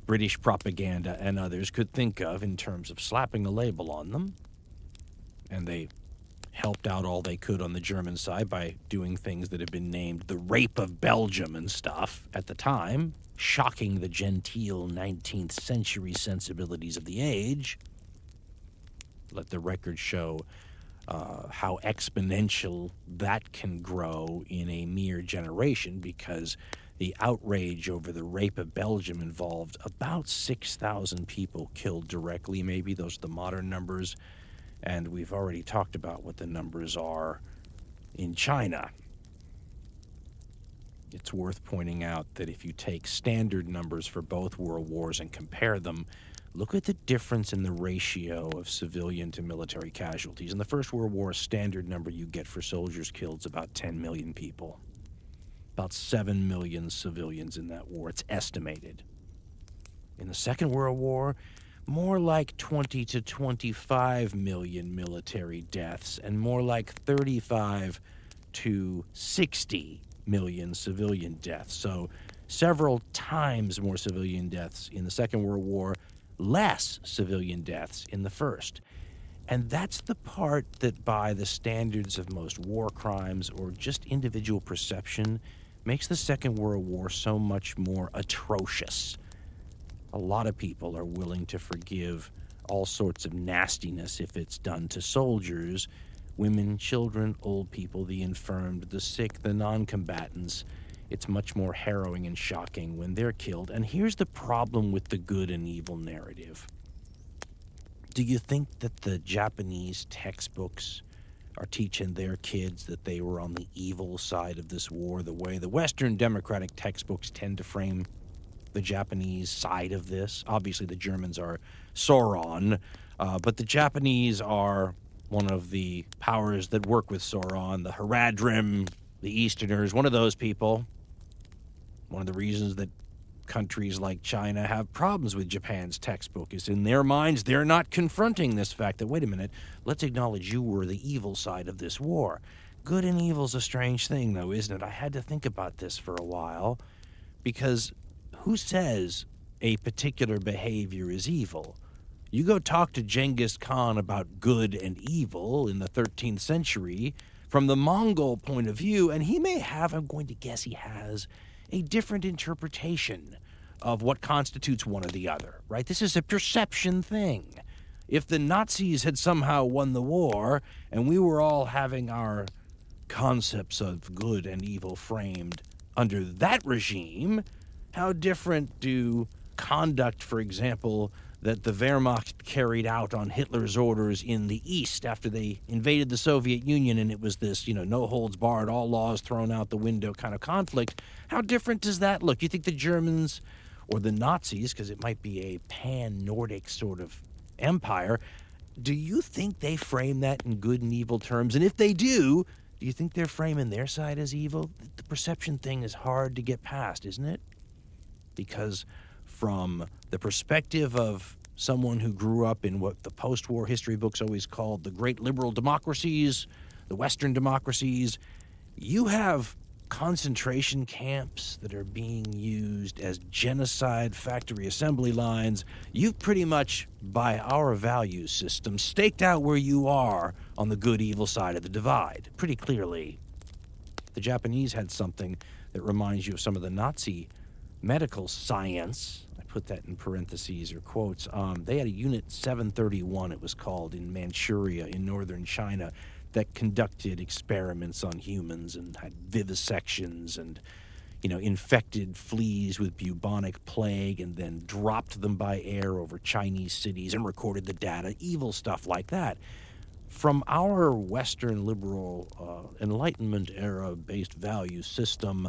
British propaganda and others could think of in terms of slapping a label on them. And they helped out all they could on the German side by doing things that have been named the rape of Belgium and stuff at the time, shocking the genteel 19th century sensibilities of the age. Let the record show how exponential that can grow in a mere generation, because the outrage over the rape of Belgium involved about 6,000 people killed directly, maybe. Those are the modern numbers. And we've already talked about what the numbers are in China. It's worth pointing out that if you take standard numbers for both world wars and compare them, look at the difference in the ratio of civilian to military casualties. In the First World War, a standard number you get for soldiers killed is about 10 million people. About 7 million civilians in that war, it's estimated. In the Second World War, more like 20 to 25 million military deaths and more like 35 to 60 million civilian deaths. So several times more civilian deaths in the Second World War, less civilian deaths in the First. And that's the part that, by the standards of most war crimes or just individual perception, makes the Second World War so much more atrocious. A lot of people are willing to forgive all sorts of nastiness if it's done to soldiers, women, children, old people, the infirmed, the sick, the non-combatants. It's much more harrowing and shocking when they're killed. And here's the problem with the good and evil narrative. Do you think that the Japanese textbooks are teaching their kids that they were on the evil side of this war, the way the Western democratic textbooks tend to frame the Japanese side of this? Obviously, the Germans are Sauron, but the Japanese are one of the powers that work with Sauron, the Haradrim, the Easterners, one of those people. One of the reasons that countries like China have problems with Japan's textbook is, in their minds, they're not confronting this fact that, wait a minute, let's acknowledge you were the evil side of this war. Good and evil's a strange thing, though, isn't it? I had to think about this for a while, because who says a particular behavior is evil? You go talk to Genghis Khan about good and evil in the 13th century from the Mongol point of view, and he may have, I'm going to guess he has, a different interpretation of what constitutes one or the other, right? This is a perception thing. If the Nazis had somehow won the war and we were all having our concepts of good and evil framed under that regime, how different do conduct, for example, that the Wehrmacht carried out on Hitler's orders in the East after they invaded the Soviet Union, and it was this, no holds barred, all laws thrown out the window kind of conflict. How different does that look? You think the Germans or the Nazis, because it might be a pan-Nordic sort of empire, do you think they frame that in good and evil terms? And if they do you think they're framing their side as evil? The perception thing is hard to get past, isn't it? Because from the perspective of someone who grew up in what the post-war history books always called the great liberal democracies, the Western democracies, you have concentration camps that are being used as genocide factory assembly lines. You've pretty much, by our value system, staked out where you are on the good-evil side of the divide, pretty clearly. The Japanese had something that reminds you of some of the Nazi medical science. I put that in parentheses or quotes. They had a Unit 731, it was called, in Manchuria, in northern China, that conducted experiments on humans and had vivisections and, infected fleas with bubonic plague and then dropped them by air over Chinese cities and recorded the data, evil stuff like that. From our Western liberal Enlightenment era-based value system,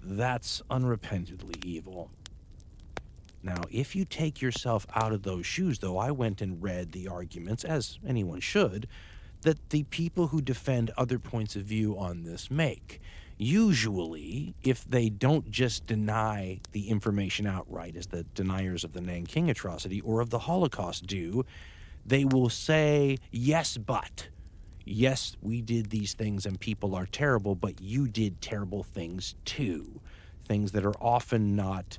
that's unrepentantly evil. Now, if you take yourself out of those shoes, though, I went and read the arguments, as anyone should, that the people who defend other points of view on this make. Usually, if they don't just deny the information outright, as the deniers of the Nanking atrocity or of the Holocaust do, they will say, yes, but. Yes, we did these things and people are terrible, but you did terrible things too. Things that are often not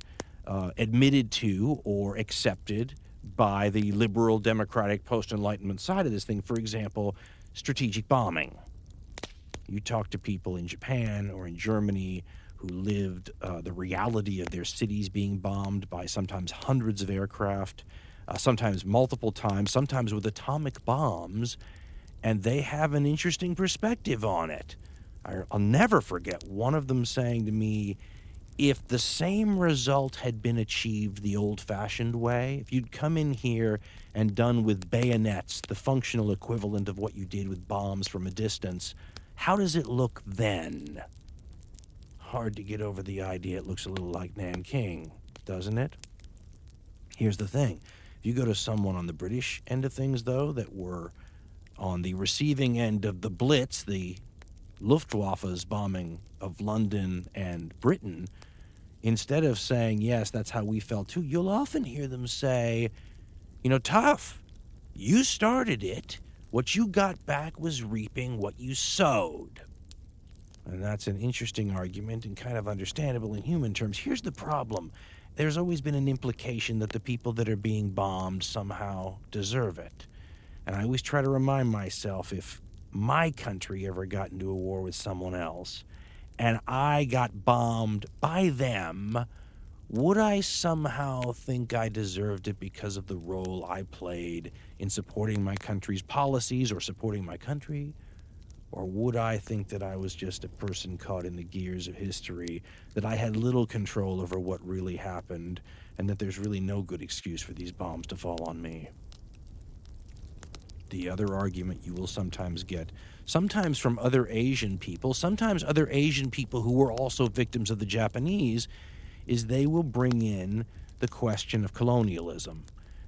admitted to or accepted by the liberal, democratic, post-Enlightenment side of this thing. For example, strategic bombing. You talk to people in Japan or in Germany who lived the reality of their cities being bombed by sometimes hundreds of aircraft, sometimes multiple times, sometimes with atomic bombs, and they have an interesting perspective on it. I'll never forget one of them saying to me, if the same result had been achieved the old-fashioned way, if you'd come in here and done with bayonets the functional equivalent of what you did with bombs from a distance, how does it look then? Hard to get over the idea it looks a little like Nanking, doesn't it? Here's the thing. If you go to someone on the British end of things, though, that were on the receiving end of the Blitz, the Luftwaffe's bombing of London and Britain, instead of saying, yes, that's how we felt too, you'll often hear them say, tough. You started it. What you got back was reaping what you sowed. And that's an interesting argument and kind of understandable in human terms. Here's the problem. There's always been an implication that the people that are being bombed somehow deserve it. And I always try to remind myself, if my country ever got into a war with someone else and I got bombed by them, would I somehow think I deserved it because of the role I played in supporting my country's policies or supporting my country? Or would I think that I was just a person caught in the gears of history, that I had little control over what really happened, and that there's really no good excuse for these bombs to fall on me? The other argument you will sometimes get, sometimes from other Asian people, sometimes other Asian people who were also victims of the Japanese, is they will bring in the question of colonialism.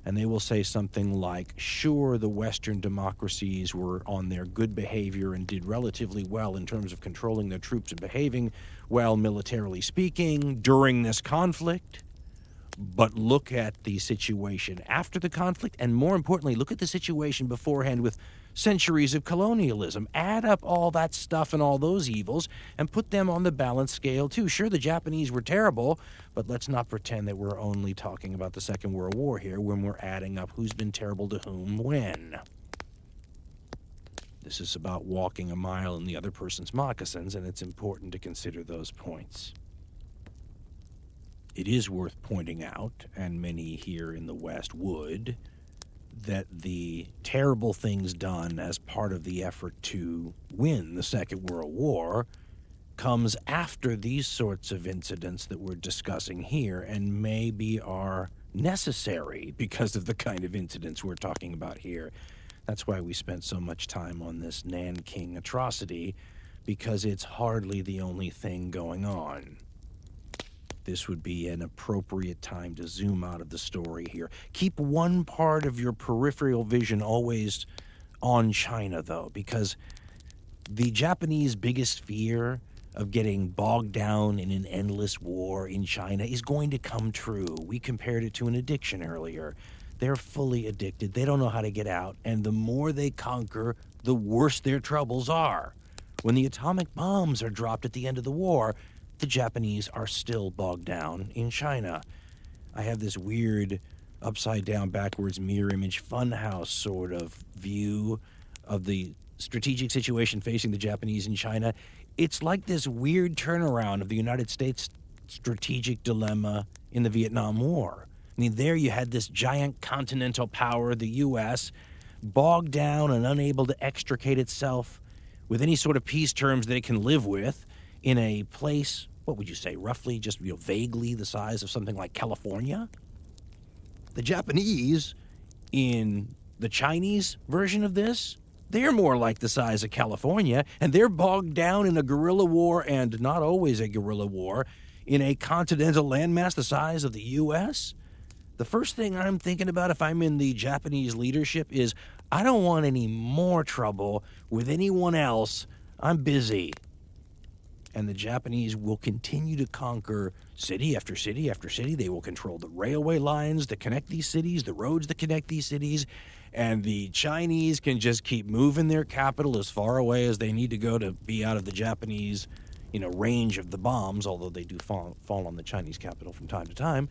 And they will say something like, sure, the Western democracies were on their good behavior and did relatively well in terms of controlling their troops and behaving well, militarily speaking, during this conflict. But look at the situation after the conflict, and more importantly, look at the situation beforehand with centuries of colonialism. Add up all that stuff and all those evils and put them on the balance scale, too. Sure, the Japanese were terrible, but let's not pretend that we're only talking about the Second World War here when we're adding up who's been terrible to whom when. This is about walking a mile in the other person's moccasins, and it's important to consider those points. It is worth pointing out, and many here in the West would, that the terrible things done as part of the effort to win the Second World War comes after these sorts of incidents that we're discussing here, and maybe are necessary because of the kind of incidents we're talking about here. That's why we spent so much time on this Nanking atrocity, because it's hardly the only thing going on. this would be an appropriate time to zoom out of the story here. Keep one part of your peripheral vision always on China, though, because the Japanese biggest fear of getting bogged down in an endless war in China is going to come true. We compared it to an addiction earlier. They're fully addicted. They don't know how to get out. And the more they conquer, the worse their troubles are. When the atomic bombs are dropped at the end of the war, the Japanese are still bogged down in China. I have this weird upside-down, backwards mirror image funhouse sort of view of the strategic situation facing the Japanese in China. It's like this weird turnaround of the United States' strategic dilemma in the Vietnam War. I mean, there you had this giant continental power, the U.S., bogged down and unable to extricate itself with any sort of peace terms that it can live with in a place, what would you say, roughly just vaguely the size of something like California? The Japanese, in the Chinese version of this, they're more like the size of California, and they're bogged down in a guerrilla war, and not always a guerrilla war, in a continental landmass the size of the U.S. The first thing I'm thinking about if I'm in the Japanese leadership is I don't want any more trouble with anyone else. I'm busy. And the Japanese will continue to conquer city after city after city. They will control the railway lines that connect these cities, the roads that connect these cities, and the Chinese can just keep moving their capital as far away as they need to go to be out of the Japanese, range of the bombs, although they do fall on the Chinese capital from time to time.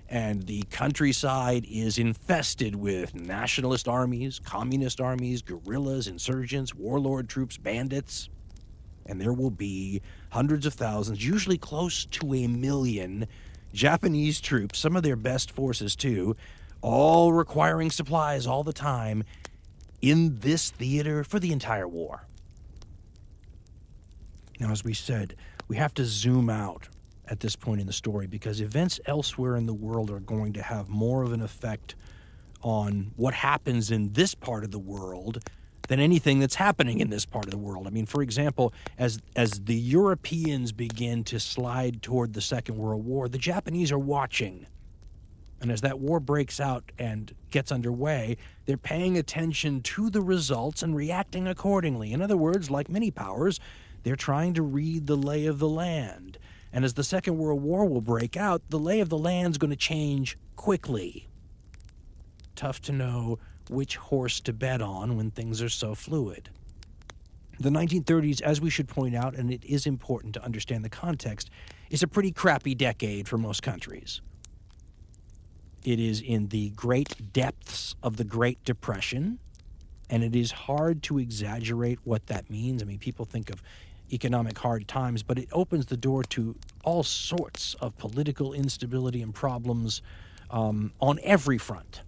And the countryside is infested with nationalist armies, communist armies, guerrillas, insurgents, warlord troops, bandits. And there will be hundreds of thousands, usually close to 1 million, Japanese troops, some of their best forces too, all requiring supplies all the time in this theater for the entire war. Now, as we said, we have to zoom out at this point in the story because events elsewhere in the world are going to have more of an effect on what happens in this part of the world than anything that's happening in this part of the world. I mean, for example, as the Europeans begin to slide toward the Second World War, the Japanese are watching. And as that war breaks out and gets underway, they're paying attention to the results and reacting accordingly. In other words, like many powers, they're trying to read the lay of the land. And as the Second World War will break out, the lay of the land's going to change quickly. Tough to know which horse to bet on when things are so fluid. The 1930s, as we should point out, and it is important to understand the context, is a pretty crappy decade for most countries. It is in the great depths of the Great Depression, and it is hard to exaggerate what that means. I mean, people think of economic hard times, but it opens the door to all sorts of political instability and problems on every front.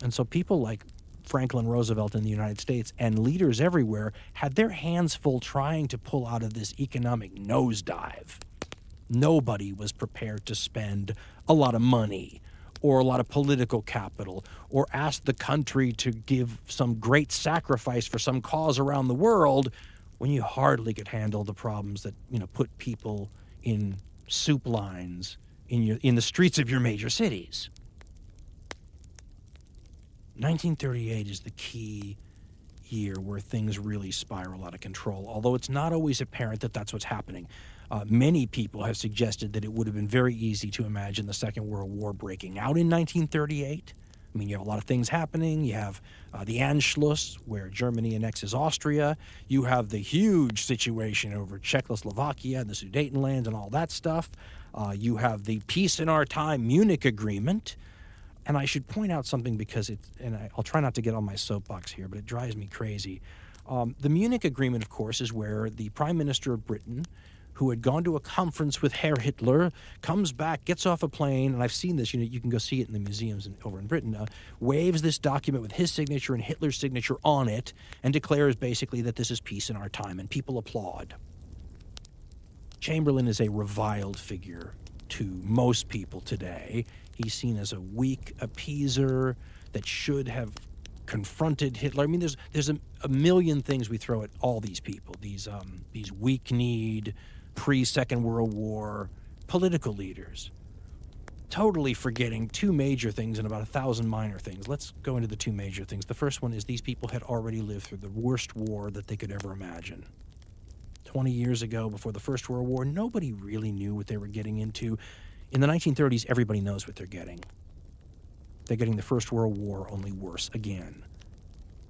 And so people like Franklin Roosevelt in the United States and leaders everywhere had their hands full trying to pull out of this economic nosedive. Nobody was prepared to spend a lot of money or a lot of political capital or ask the country to give some great sacrifice for some cause around the world when you hardly could handle the problems that, put people in soup lines in the streets of your major cities. 1938 is the key year where things really spiral out of control, although it's not always apparent that that's what's happening. Many people have suggested that it would have been very easy to imagine the Second World War breaking out in 1938. I mean, you have a lot of things happening. You have the Anschluss, where Germany annexes Austria. You have the huge situation over Czechoslovakia and the Sudetenland and all that stuff. You have the peace in our time Munich Agreement. And I should point out something because I'll try not to get on my soapbox here, but it drives me crazy. The Munich Agreement, of course, is where the Prime Minister of Britain, who had gone to a conference with Herr Hitler, comes back, gets off a plane, and I've seen this, you can go see it in the museums over in Britain, waves this document with his signature and Hitler's signature on it, and declares basically that this is peace in our time, and people applaud. Chamberlain is a reviled figure to most people today. He's seen as a weak appeaser that should have confronted Hitler. I mean, there's a million things we throw at all these people, these weak-kneed, pre-Second World War political leaders, totally forgetting two major things and about 1,000 minor things. Let's go into the two major things. The first one is these people had already lived through the worst war that they could ever imagine. 20 years ago, before the First World War, nobody really knew what they were getting into. In the 1930s, everybody knows what they're getting. They're getting the First World War, only worse again.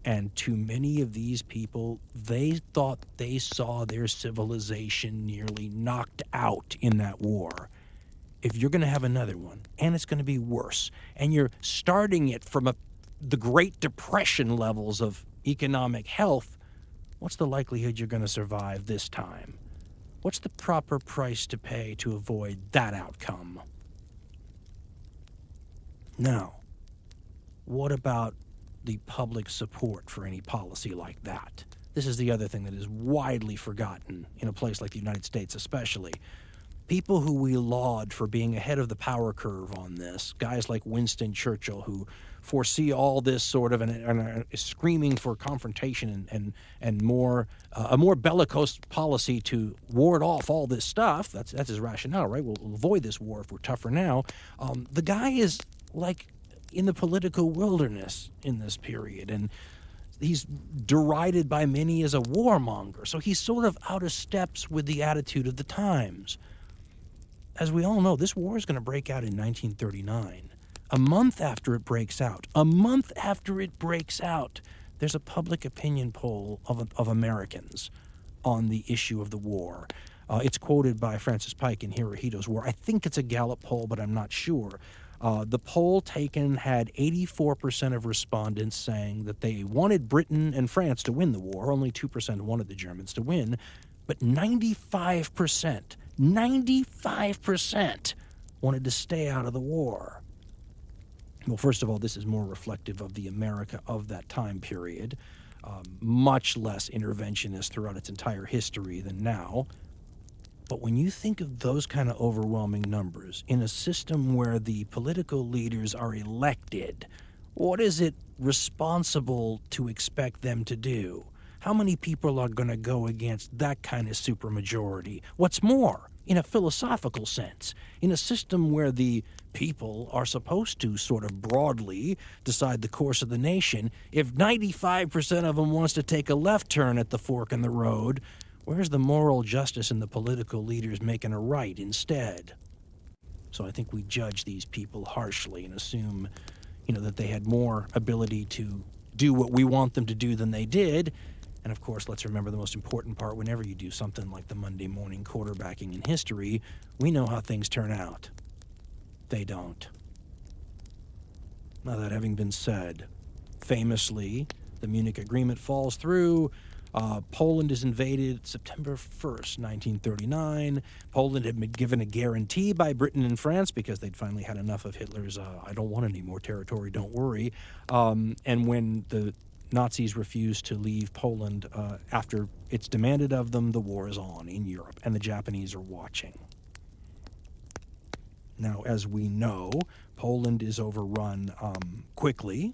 And to many of these people, they thought they saw their civilization nearly knocked out in that war. If you're going to have another one, and it's going to be worse, and you're starting it from the Great Depression levels of economic health, what's the likelihood you're going to survive this time? What's the proper price to pay to avoid that outcome? Now, what about the public support for any policy like that? This is the other thing that is widely forgotten in a place like the United States especially. People who we laud for being ahead of the power curve on this, guys like Winston Churchill, who foresee all this sort of and are screaming for confrontation and more a more bellicose policy to ward off all this stuff. That's his rationale, right? We'll avoid this war if we're tougher now. The guy is like in the political wilderness in this period, and he's derided by many as a warmonger. So he's sort of out of steps with the attitude of the times. As we all know, this war is going to break out in 1939. A month after it breaks out, there's a public opinion poll of Americans on the issue of the war. It's quoted by Francis Pike in Hirohito's War. I think it's a Gallup poll, but I'm not sure. The poll taken had 84% of respondents saying that they wanted Britain and France to win the war. Only 2% wanted the Germans to win. But 95% wanted to stay out of the war. Well, first of all, this is more reflective of the America of that time period, much less interventionist throughout its entire history than now. But when you think of those kind of overwhelming numbers in a system where the political leaders are elected, what is it responsible to expect them to do? How many people are going to go against that kind of supermajority? What's more, in a philosophical sense, in a system where the people are supposed to sort of broadly decide the course of the nation, if 95% of them wants to take a left turn at the fork in the road, where's the moral justice in the political leaders making a right instead? So I think we judge these people harshly and assume, that they had more ability to do what we want them to do than they did. And of course, let's remember the most important part: whenever you do something like the Monday morning quarterbacking in history, we know how things turn out. They don't. Now, that having been said, famously, the Munich Agreement falls through. Poland is invaded September 1st, 1939. Poland had been given a guarantee by Britain and France because they'd finally had enough of Hitler's, I don't want any more territory, don't worry. And when the Nazis refused to leave Poland after it's demanded of them, the war is on in Europe, and the Japanese are watching. Now, as we know, Poland is overrun quickly.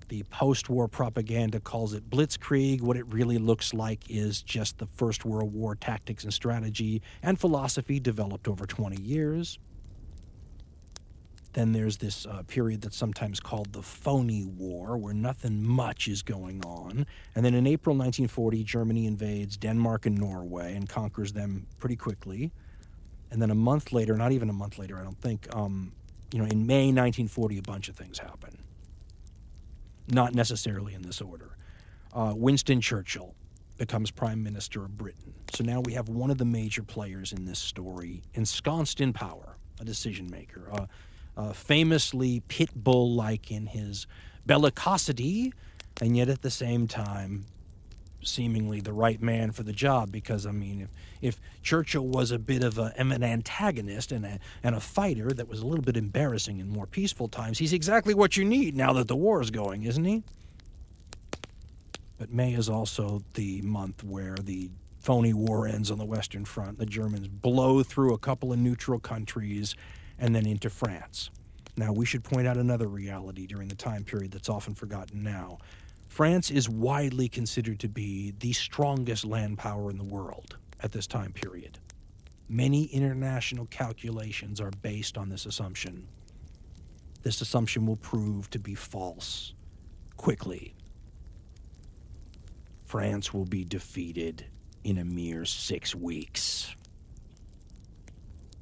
The post-war propaganda calls it blitzkrieg. What it really looks like is just the First World War tactics and strategy and philosophy developed over 20 years. Then there's this period that's sometimes called the phony war, where nothing much is going on. And then in April 1940, Germany invades Denmark and Norway and conquers them pretty quickly. And then a month later, not even a month later, I don't think, in May 1940, a bunch of things happen. Not necessarily in this order. Winston Churchill becomes Prime Minister of Britain. So now we have one of the major players in this story ensconced in power, a decision maker, famously pit bull-like in his bellicosity, and yet at the same time seemingly the right man for the job. Because, if Churchill was a bit of an antagonist and a fighter that was a little bit embarrassing in more peaceful times, he's exactly what you need now that the war is going, isn't he? But May is also the month where the phony war ends on the Western Front. The Germans blow through a couple of neutral countries and then into France. Now, we should point out another reality during the time period that's often forgotten now. France is widely considered to be the strongest land power in the world at this time period. Many international calculations are based on this assumption. This assumption will prove to be false quickly. France will be defeated in a mere 6 weeks.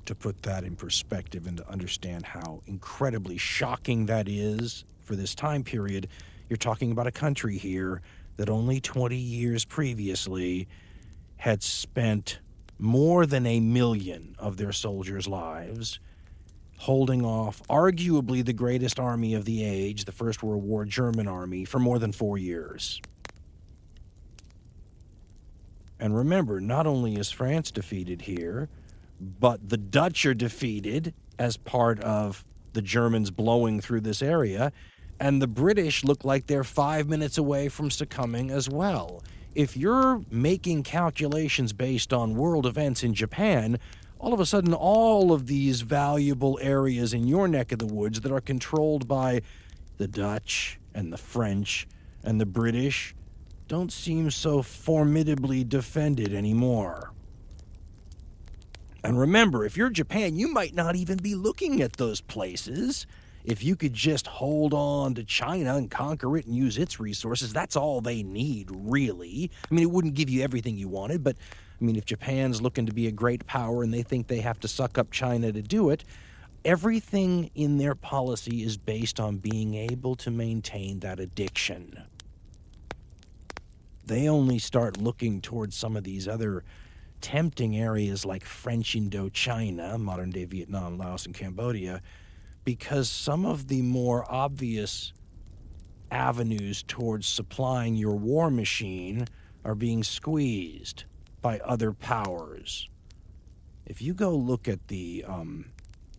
To put that in perspective and to understand how incredibly shocking that is for this time period, you're talking about a country here that only 20 years previously had spent more than 1 million of their soldiers' lives holding off arguably the greatest army of the age, the First World War German army, for more than 4 years. And remember, not only is France defeated here, but the Dutch are defeated as part of the Germans blowing through this area, and the British look like they're 5 minutes away from succumbing as well. If you're making calculations based on world events in Japan, all of a sudden all of these valuable areas in your neck of the woods that are controlled by the Dutch and the French and the British don't seem so formidably defended anymore. And remember, if you're Japan, you might not even be looking at those places. If you could just hold on to China and conquer it and use its resources, that's all they need, really. I mean, it wouldn't give you everything you wanted, but, I mean, if Japan's looking to be a great power and they think they have to suck up China to do it, everything in their policy is based on being able to maintain that addiction. They only start looking towards some of these other tempting areas like French Indochina, modern-day Vietnam, Laos, and Cambodia, because some of the more obvious avenues towards supplying your war machine are being squeezed by other powers. If you go look at the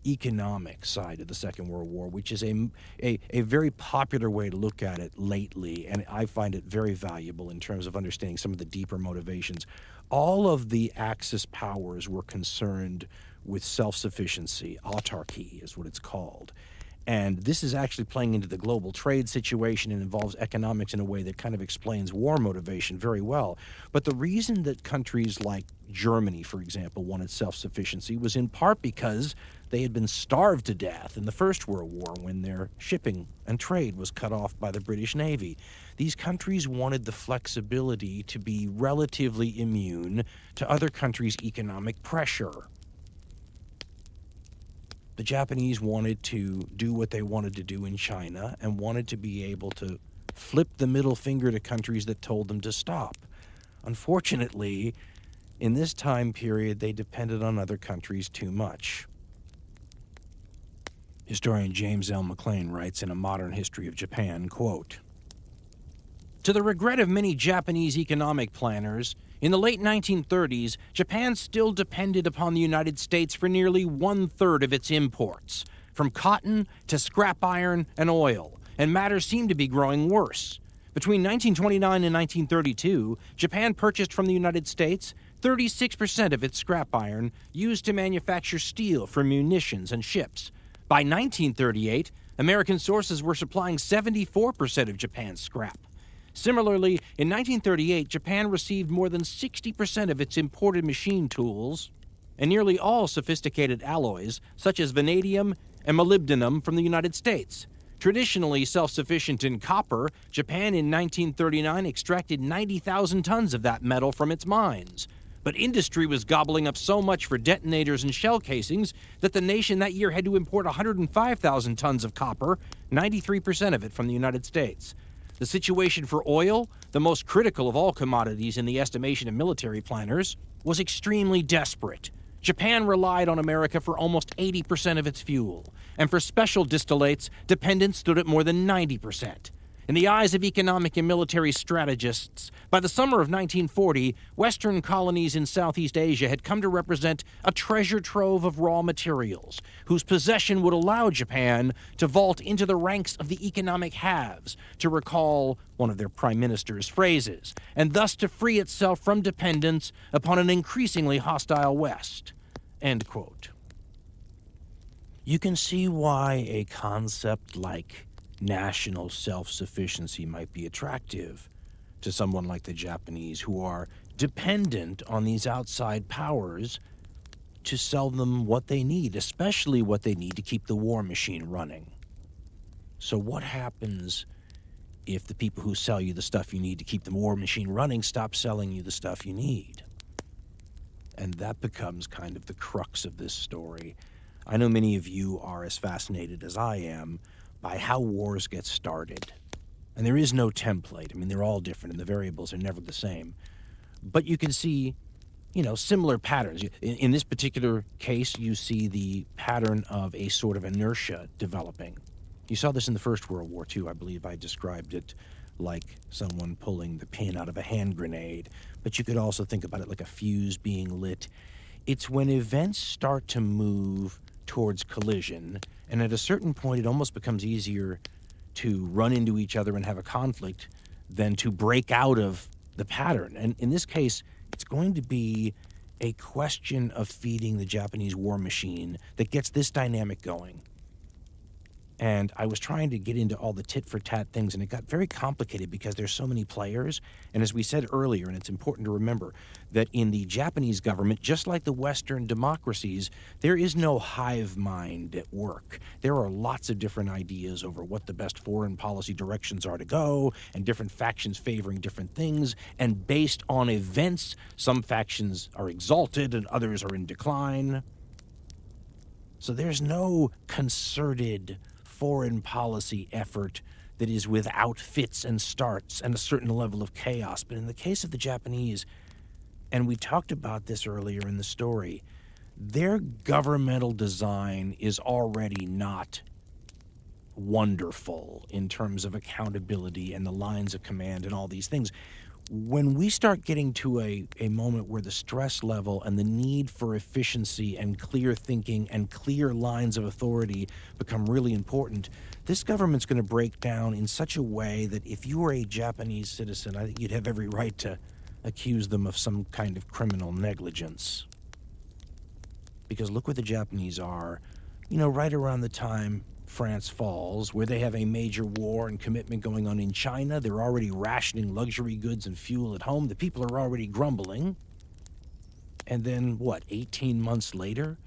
economic side of the Second World War, which is a very popular way to look at it lately, and I find it very valuable in terms of understanding some of the deeper motivations, all of the Axis powers were concerned with self-sufficiency. Autarky is what it's called. And this is actually playing into the global trade situation and involves economics in a way that kind of explains war motivation very well. But the reason that countries like Germany, for example, wanted self-sufficiency was in part because they had been starved to death in the First World War when their shipping and trade was cut off by the British Navy. These countries wanted the flexibility to be relatively immune to other countries' economic pressure. The Japanese wanted to do what they wanted to do in China and wanted to be able to flip the middle finger to countries that told them to stop. Unfortunately, in this time period, they depended on other countries too much. Historian James L. McLean writes in A Modern History of Japan, quote, "To the regret of many Japanese economic planners, in the late 1930s, Japan still depended upon the United States for nearly 1/3 of its imports, from cotton to scrap iron and oil, and matters seemed to be growing worse. Between 1929 and 1932, Japan purchased from the United States 36% of its scrap iron used to manufacture steel for munitions and ships. By 1938, American sources were supplying 74% of Japan's scrap. Similarly, in 1938, Japan received more than 60% of its imported machine tools and nearly all sophisticated alloys, such as vanadium and molybdenum, from the United States. Traditionally self-sufficient in copper, Japan in 1939 extracted 90,000 tons of that metal from its mines. But industry was gobbling up so much for detonators and shell casings that the nation that year had to import 105,000 tons of copper, 93% of it from the United States. The situation for oil, the most critical of all commodities in the estimation of military planners, was extremely desperate. Japan relied on America for almost 80% of its fuel, and for special distillates, dependence stood at more than 90%. In the eyes of economic and military strategists, by the summer of 1940, Western colonies in Southeast Asia had come to represent a treasure trove of raw materials, whose possession would allow Japan to vault into the ranks of the economic haves, to recall one of their prime minister's phrases, and thus to free itself from dependence upon an increasingly hostile West." End quote. You can see why a concept like national self-sufficiency might be attractive to someone like the Japanese, who are dependent on these outside powers to sell them what they need, especially what they need to keep the war machine running. So what happens if the people who sell you the stuff you need to keep the war machine running stop selling you the stuff you need? And that becomes kind of the crux of this story. I know many of you are as fascinated as I am by how wars get started. And there is no template. I mean, they're all different, and the variables are never the same. But you can see, similar patterns. In this particular case, you see the pattern of a sort of inertia developing. You saw this in the First World War, too. I believe I described it like someone pulling the pin out of a hand grenade. But you could also think about it like a fuse being lit. It's when events start to move towards collision, and at a certain point, it almost becomes easier to run into each other and have a conflict than to break out of the pattern. And in this case, it's going to be a question of feeding the Japanese war machine that gets this dynamic going. And I was trying to get into all the tit-for-tat things, and it got very complicated because there's so many players. And as we said earlier, and it's important to remember, that in the Japanese government, just like the Western democracies, there is no hive mind at work. There are lots of different ideas over what the best foreign policy directions are to go, and different factions favoring different things. And based on events, some factions are exalted and others are in decline. So there's no concerted foreign policy effort that is without fits and starts and a certain level of chaos. But in the case of the Japanese, and we talked about this earlier in the story, their governmental design is already not wonderful in terms of accountability and the lines of command and all these things. When we start getting to a moment where the stress level and the need for efficiency and clear thinking and clear lines of authority become really important, this government's going to break down in such a way that if you were a Japanese citizen, I think you'd have every right to accuse them of some kind of criminal negligence. Because look where the Japanese are, right around the time France falls, where they have a major war and commitment going on in China. They're already rationing luxury goods and fuel at home. The people are already grumbling. And then, 18 months later,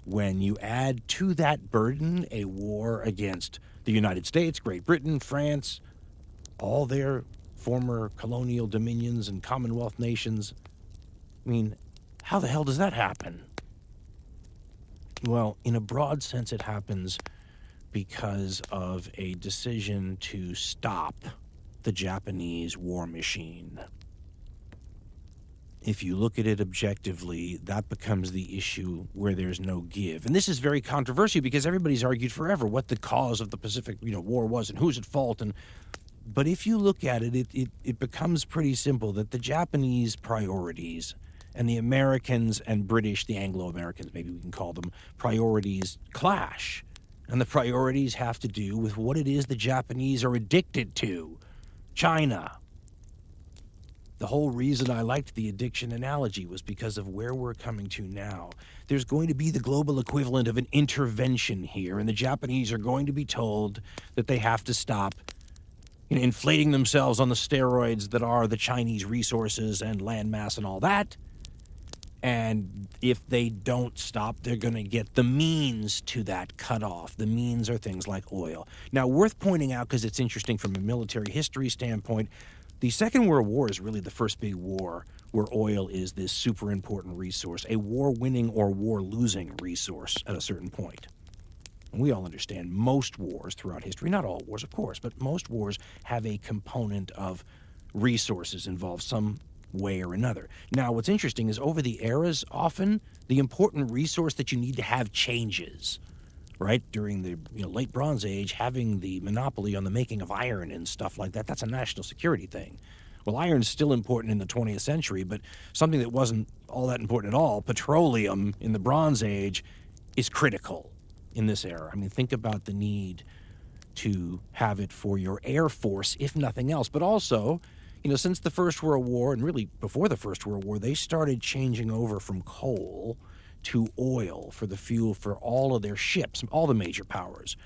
when you add to that burden a war against the United States, Great Britain, France, all their former colonial dominions and Commonwealth nations, how the hell does that happen? Well, in a broad sense, it happens because of a decision to stop the Japanese war machine. If you look at it objectively, that becomes the issue where there's no give. And this is very controversial because everybody's argued forever what the cause of the Pacific War was and who's at fault. But if you look at it, it becomes pretty simple that the Japanese priorities and the Americans and British, the Anglo-Americans, maybe we can call them, priorities clash. And the priorities have to do with what it is the Japanese are addicted to. China. The whole reason I liked the addiction analogy was because of where we're coming to now. There's going to be the global equivalent of an intervention here, and the Japanese are going to be told that they have to stop inflating themselves on the steroids that are the Chinese resources and landmass and all that. And if they don't stop, they're going to get the means to that cut off. The means are things like oil. Now, worth pointing out, because it's interesting from a military history standpoint, the Second World War is really the first big war where oil is this super important resource, a war-winning or war-losing resource at a certain point. And we all understand most wars throughout history, not all wars, of course, but most wars have a component of resources involved some way or another. Now, what's interesting is over the eras, often the important resource that you need to have changes, right? During the late Bronze Age, having the monopoly on the making of iron and stuff like that, that's a national security thing. Well, iron's still important in the 20th century, but something that wasn't all that important at all, petroleum in the Bronze Age, is critical in this era. Think about the need to have it for your Air Force, if nothing else, but also since the First World War, and really before the First World War, they started changing over from coal to oil for the fuel for all of their ships, all the major powers.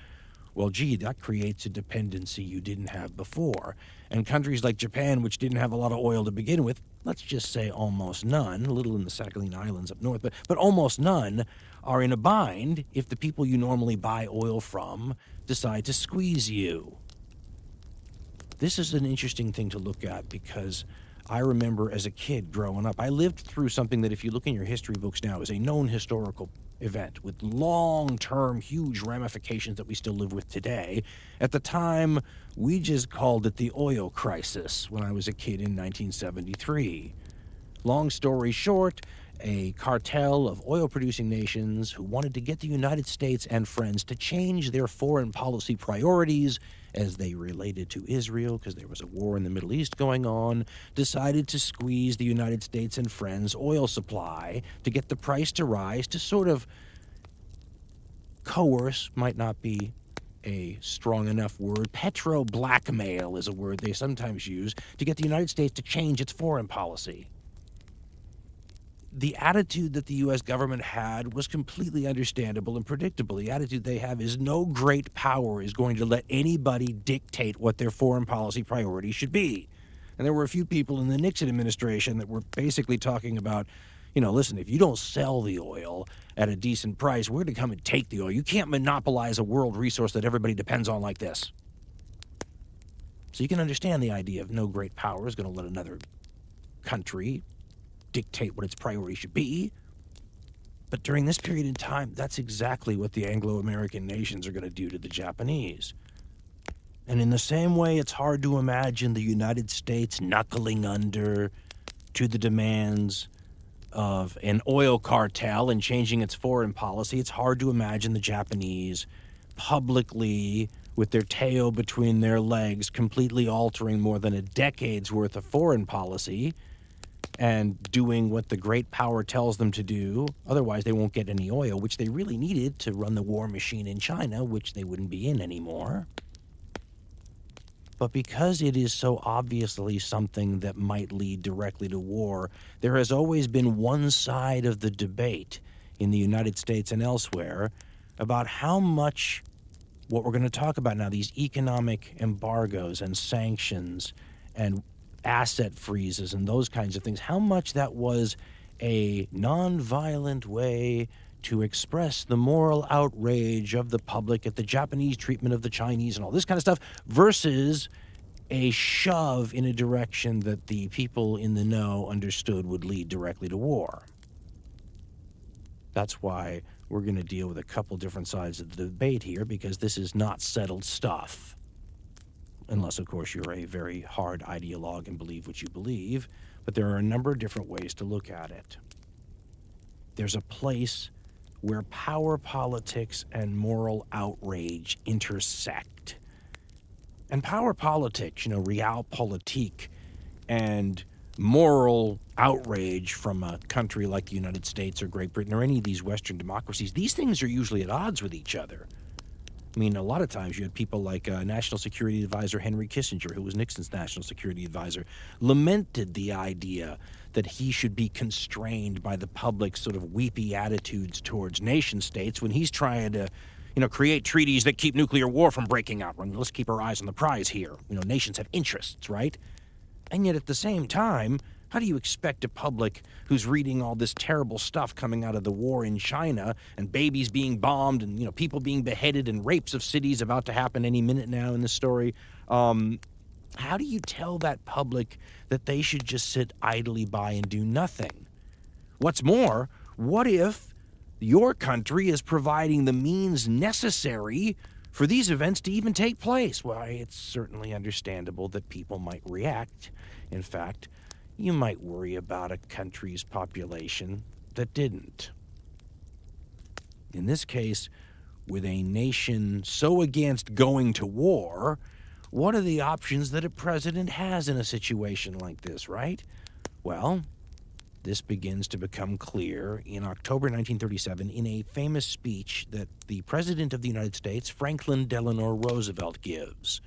Well, gee, that creates a dependency you didn't have before. And countries like Japan, which didn't have a lot of oil to begin with, let's just say almost none, a little in the Sakhalin Islands up north, but almost none, are in a bind if the people you normally buy oil from decide to squeeze you. This is an interesting thing to look at because I remember as a kid growing up, I lived through something that if you look in your history books now is a known historical event with long-term, huge ramifications that we still live with today. At the time, we just called it the oil crisis when I was a kid in 1973. Long story short, a cartel of oil-producing nations who wanted to get the United States and friends to change their foreign policy priorities as they related to Israel, because there was a war in the Middle East going on, decided to squeeze the United States and friends' oil supply to get the price to rise, to sort of coerce, might not be a strong enough word, petro-blackmail is a word they sometimes use, to get the United States to change its foreign policy. The attitude that the U.S. government had was completely understandable and predictable. The attitude they have is no great power is going to let anybody dictate what their foreign policy priorities should be. And there were a few people in the Nixon administration that were basically talking about, listen, if you don't sell the oil at a decent price, we're going to come and take the oil. You can't monopolize a world resource that everybody depends on like this. So you can understand the idea of no great power is going to let another country dictate what its priority should be. But during this period in time, that's exactly what the Anglo-American nations are going to do to the Japanese. And in the same way, it's hard to imagine the United States knuckling under to the demands of an oil cartel and changing its foreign policy. It's hard to imagine the Japanese publicly, with their tail between their legs, completely altering more than a decade's worth of foreign policy and doing what the great power tells them to do. Otherwise, they won't get any oil, which they really needed to run the war machine in China, which they wouldn't be in anymore. But because it is so obviously something that might lead directly to war, there has always been one side of the debate in the United States and elsewhere about how much what we're going to talk about now, these economic embargoes and sanctions and asset freezes and those kinds of things, how much that was a nonviolent way to express the moral outrage of the public at the Japanese treatment of the Chinese and all this kind of stuff, versus a shove in a direction that the people in the know understood would lead directly to war. That's why we're going to deal with a couple different sides of the debate here, because this is not settled stuff. Unless, of course, you're a very hard ideologue and believe what you believe. But there are a number of different ways to look at it. There's a place where power politics and moral outrage intersect. And power politics, realpolitik, and moral outrage from a country like the United States or Great Britain or any of these Western democracies, these things are usually at odds with each other. I mean, a lot of times you had people like National Security Advisor Henry Kissinger, who was Nixon's National Security Advisor, lamented the idea that he should be constrained by the public's sort of weepy attitudes towards nation states when he's trying to, create treaties that keep nuclear war from breaking out. Let's keep our eyes on the prize here. Nations have interests, right? And yet at the same time, how do you expect a public who's reading all this terrible stuff coming out of the war in China and babies being bombed and, people being beheaded and rapes of cities about to happen any minute now in the story? How do you tell that public that they should just sit idly by and do nothing? What's more, what if your country is providing the means necessary for these events to even take place? Why, it's certainly understandable that people might react. In fact, you might worry about a country's population that didn't. In this case, with a nation so against going to war, what are the options that a president has in a situation like this, right? Well, this begins to become clear in October 1937 in a famous speech that the President of the United States, Franklin Delano Roosevelt, gives.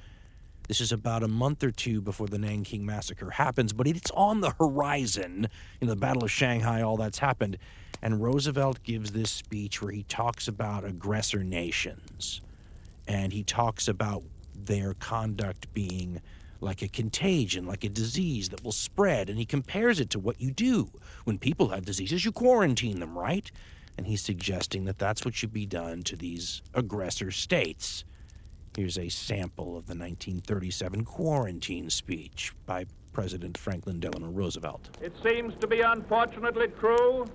This is about a month or two before the Nanking massacre happens, but it's on the horizon. The Battle of Shanghai, all that's happened. And Roosevelt gives this speech where he talks about aggressor nations And he talks about their conduct being like a contagion, like a disease that will spread. And he compares it to what you do. When people have diseases, you quarantine them, right? And he's suggesting that that's what should be done to these aggressor states. Here's a sample of the 1937 quarantine speech by President Franklin Delano Roosevelt. It seems to be unfortunately true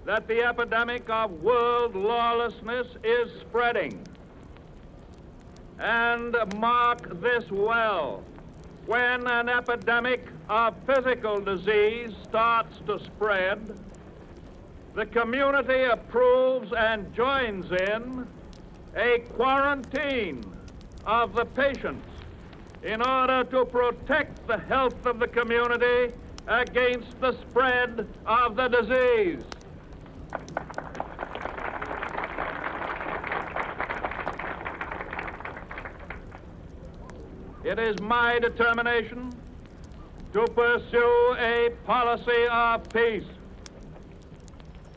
that the epidemic of world lawlessness is spreading. And mark this well, when an epidemic of physical disease starts to spread, the community approves and joins in a quarantine of the patients in order to protect the health of the community against the spread of the disease. It is my determination to pursue a policy of peace.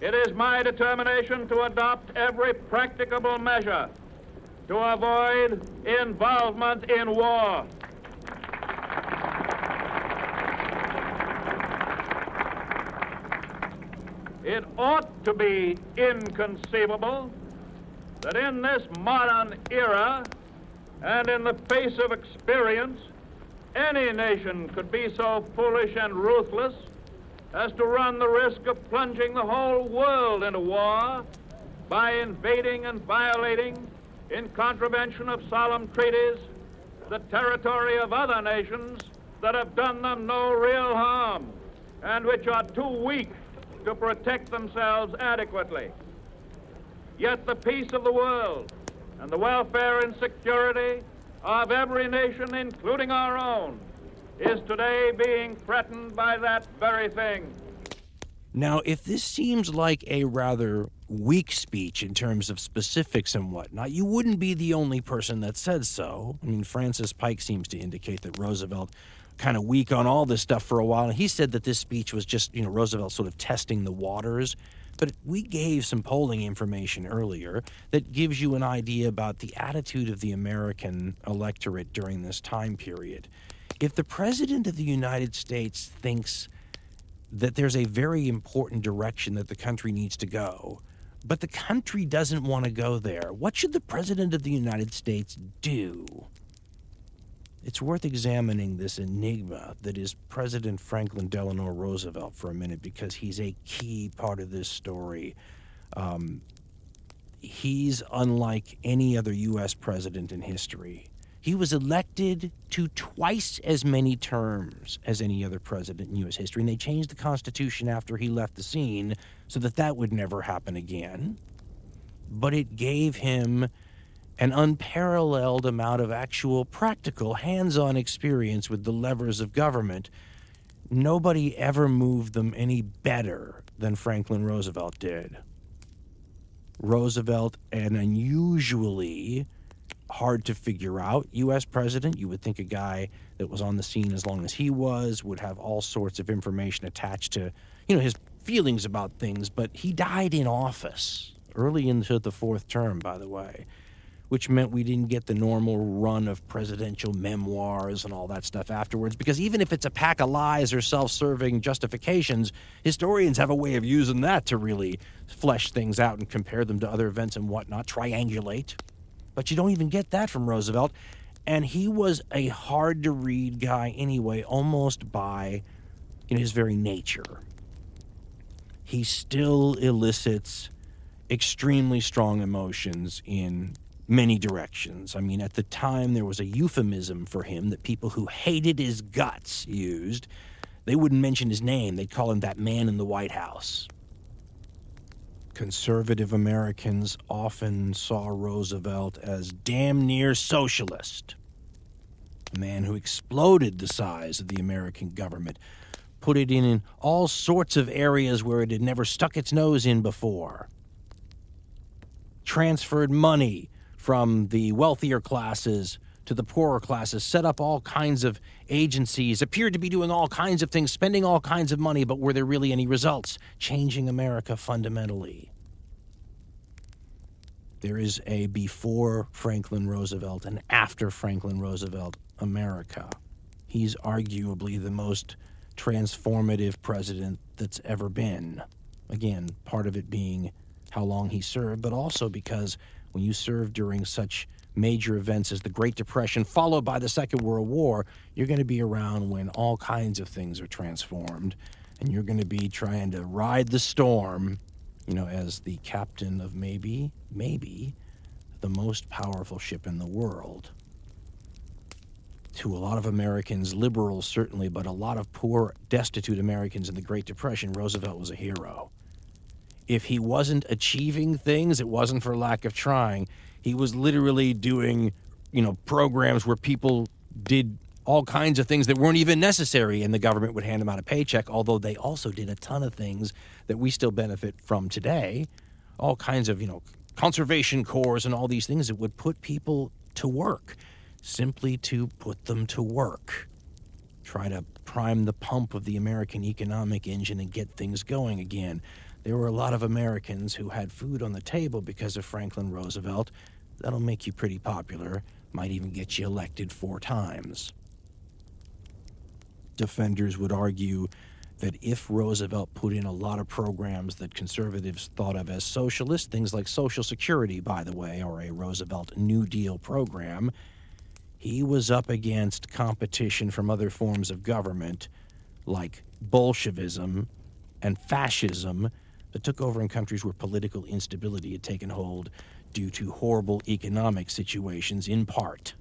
It is my determination to adopt every practicable measure to avoid involvement in war. It ought to be inconceivable that in this modern era and in the face of experience, any nation could be so foolish and ruthless as to run the risk of plunging the whole world into war by invading and violating, in contravention of solemn treaties, the territory of other nations that have done them no real harm and which are too weak to protect themselves adequately. Yet the peace of the world and the welfare and security of every nation, including our own, is today being threatened by that very thing. Now, if this seems like a rather weak speech in terms of specifics and whatnot, you wouldn't be the only person that said so. I mean, Francis Pike seems to indicate that Roosevelt kind of weak on all this stuff for a while, and he said that this speech was just, Roosevelt sort of testing the waters. But we gave some polling information earlier that gives you an idea about the attitude of the American electorate during this time period. If the President of the United States thinks that there's a very important direction that the country needs to go, but the country doesn't want to go there, what should the President of the United States do? It's worth examining this enigma that is President Franklin Delano Roosevelt for a minute, because he's a key part of this story. He's unlike any other U.S. president in history. He was elected to twice as many terms as any other president in U.S. history, and they changed the Constitution after he left the scene so that that would never happen again. But it gave him an unparalleled amount of actual practical, hands-on experience with the levers of government. Nobody ever moved them any better than Franklin Roosevelt did. Roosevelt, an unusually hard to figure out U.S. president. You would think a guy that was on the scene as long as he was would have all sorts of information attached to, his feelings about things, but he died in office early into the fourth term, by the way, which meant we didn't get the normal run of presidential memoirs and all that stuff afterwards, because even if it's a pack of lies or self-serving justifications, historians have a way of using that to really flesh things out and compare them to other events and whatnot, triangulate. But you don't even get that from Roosevelt, and he was a hard-to-read guy anyway, almost by his very nature. He still elicits extremely strong emotions in many directions. I mean, at the time, there was a euphemism for him that people who hated his guts used. They wouldn't mention his name. They'd call him that man in the White House. Conservative Americans often saw Roosevelt as damn near socialist. A man who exploded the size of the American government, put it in all sorts of areas where it had never stuck its nose in before. Transferred money from the wealthier classes to the poorer classes, set up all kinds of agencies, appeared to be doing all kinds of things, spending all kinds of money, but were there really any results? Changing America fundamentally. There is a before Franklin Roosevelt and after Franklin Roosevelt America. He's arguably the most transformative president that's ever been. Again, part of it being how long he served, but also because when you serve during such major events as the Great Depression, followed by the Second World War, you're going to be around when all kinds of things are transformed, and you're going to be trying to ride the storm, as the captain of maybe the most powerful ship in the world. To a lot of Americans, liberals certainly, but a lot of poor, destitute Americans in the Great Depression, Roosevelt was a hero. If he wasn't achieving things, it wasn't for lack of trying. He was literally doing, programs where people did all kinds of things that weren't even necessary, and the government would hand them out a paycheck, although they also did a ton of things that we still benefit from today. All kinds of, conservation corps and all these things that would put people to work, simply to put them to work. Try to prime the pump of the American economic engine and get things going again. There were a lot of Americans who had food on the table because of Franklin Roosevelt. That'll make you pretty popular, might even get you elected 4 times. Defenders would argue that if Roosevelt put in a lot of programs that conservatives thought of as socialist, things like Social Security, by the way, or a Roosevelt New Deal program, he was up against competition from other forms of government like Bolshevism and fascism that took over in countries where political instability had taken hold due to horrible economic situations in part.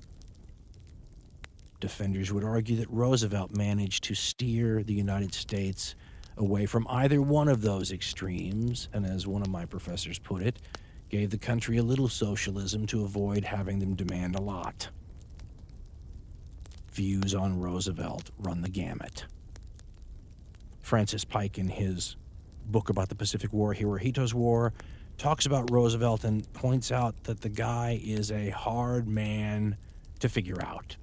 Defenders would argue that Roosevelt managed to steer the United States away from either one of those extremes, and as one of my professors put it, gave the country a little socialism to avoid having them demand a lot. Views on Roosevelt run the gamut. Francis Pike, in his book about the Pacific War, Hirohito's War, talks about Roosevelt and points out that the guy is a hard man to figure out.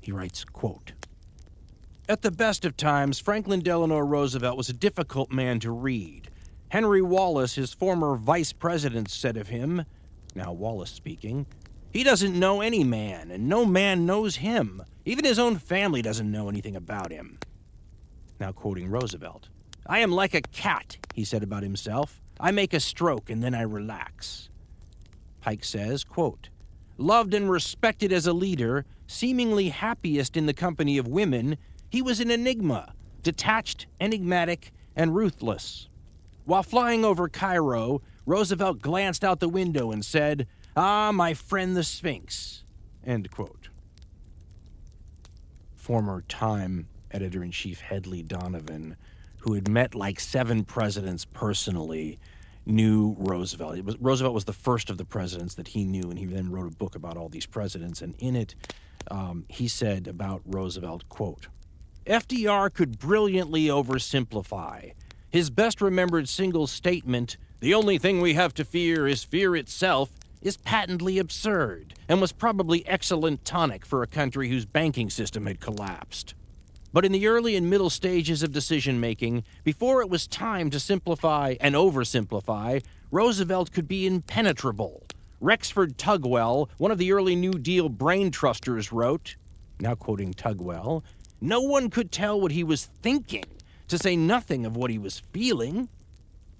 He writes, quote, "At the best of times, Franklin Delano Roosevelt was a difficult man to read. Henry Wallace, his former vice president, said of him," now Wallace speaking, "he doesn't know any man, and no man knows him. Even his own family doesn't know anything about him." Now quoting Roosevelt, "I am like a cat," he said about himself. "I make a stroke and then I relax." Pike says, quote, "Loved and respected as a leader, seemingly happiest in the company of women, he was an enigma, detached, enigmatic, and ruthless. While flying over Cairo, Roosevelt glanced out the window and said, 'Ah, my friend the Sphinx,'" end quote. Former Time editor-in-chief Hedley Donovan, who had met like 7 presidents personally, knew Roosevelt. Roosevelt was the first of the presidents that he knew, and he then wrote a book about all these presidents. And in it, he said about Roosevelt, quote, "FDR could brilliantly oversimplify. His best-remembered single statement, 'The only thing we have to fear is fear itself,' is patently absurd and was probably excellent tonic for a country whose banking system had collapsed. But in the early and middle stages of decision-making, before it was time to simplify and oversimplify, Roosevelt could be impenetrable. Rexford Tugwell, one of the early New Deal brain trusters, wrote," now quoting Tugwell, "No one could tell what he was thinking, to say nothing of what he was feeling."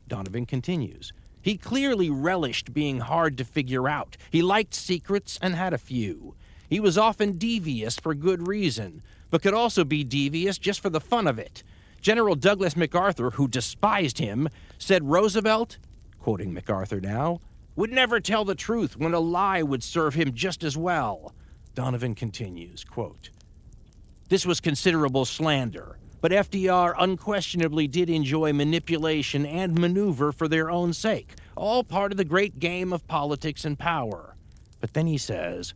Donovan continues, "He clearly relished being hard to figure out. He liked secrets and had a few. He was often devious for good reason, but could also be devious just for the fun of it. General Douglas MacArthur, who despised him, said Roosevelt," quoting MacArthur now, "would never tell the truth when a lie would serve him just as well." Donovan continues, quote, "This was considerable slander, but FDR unquestionably did enjoy manipulation and maneuver for their own sake, all part of the great game of politics and power." But then he says,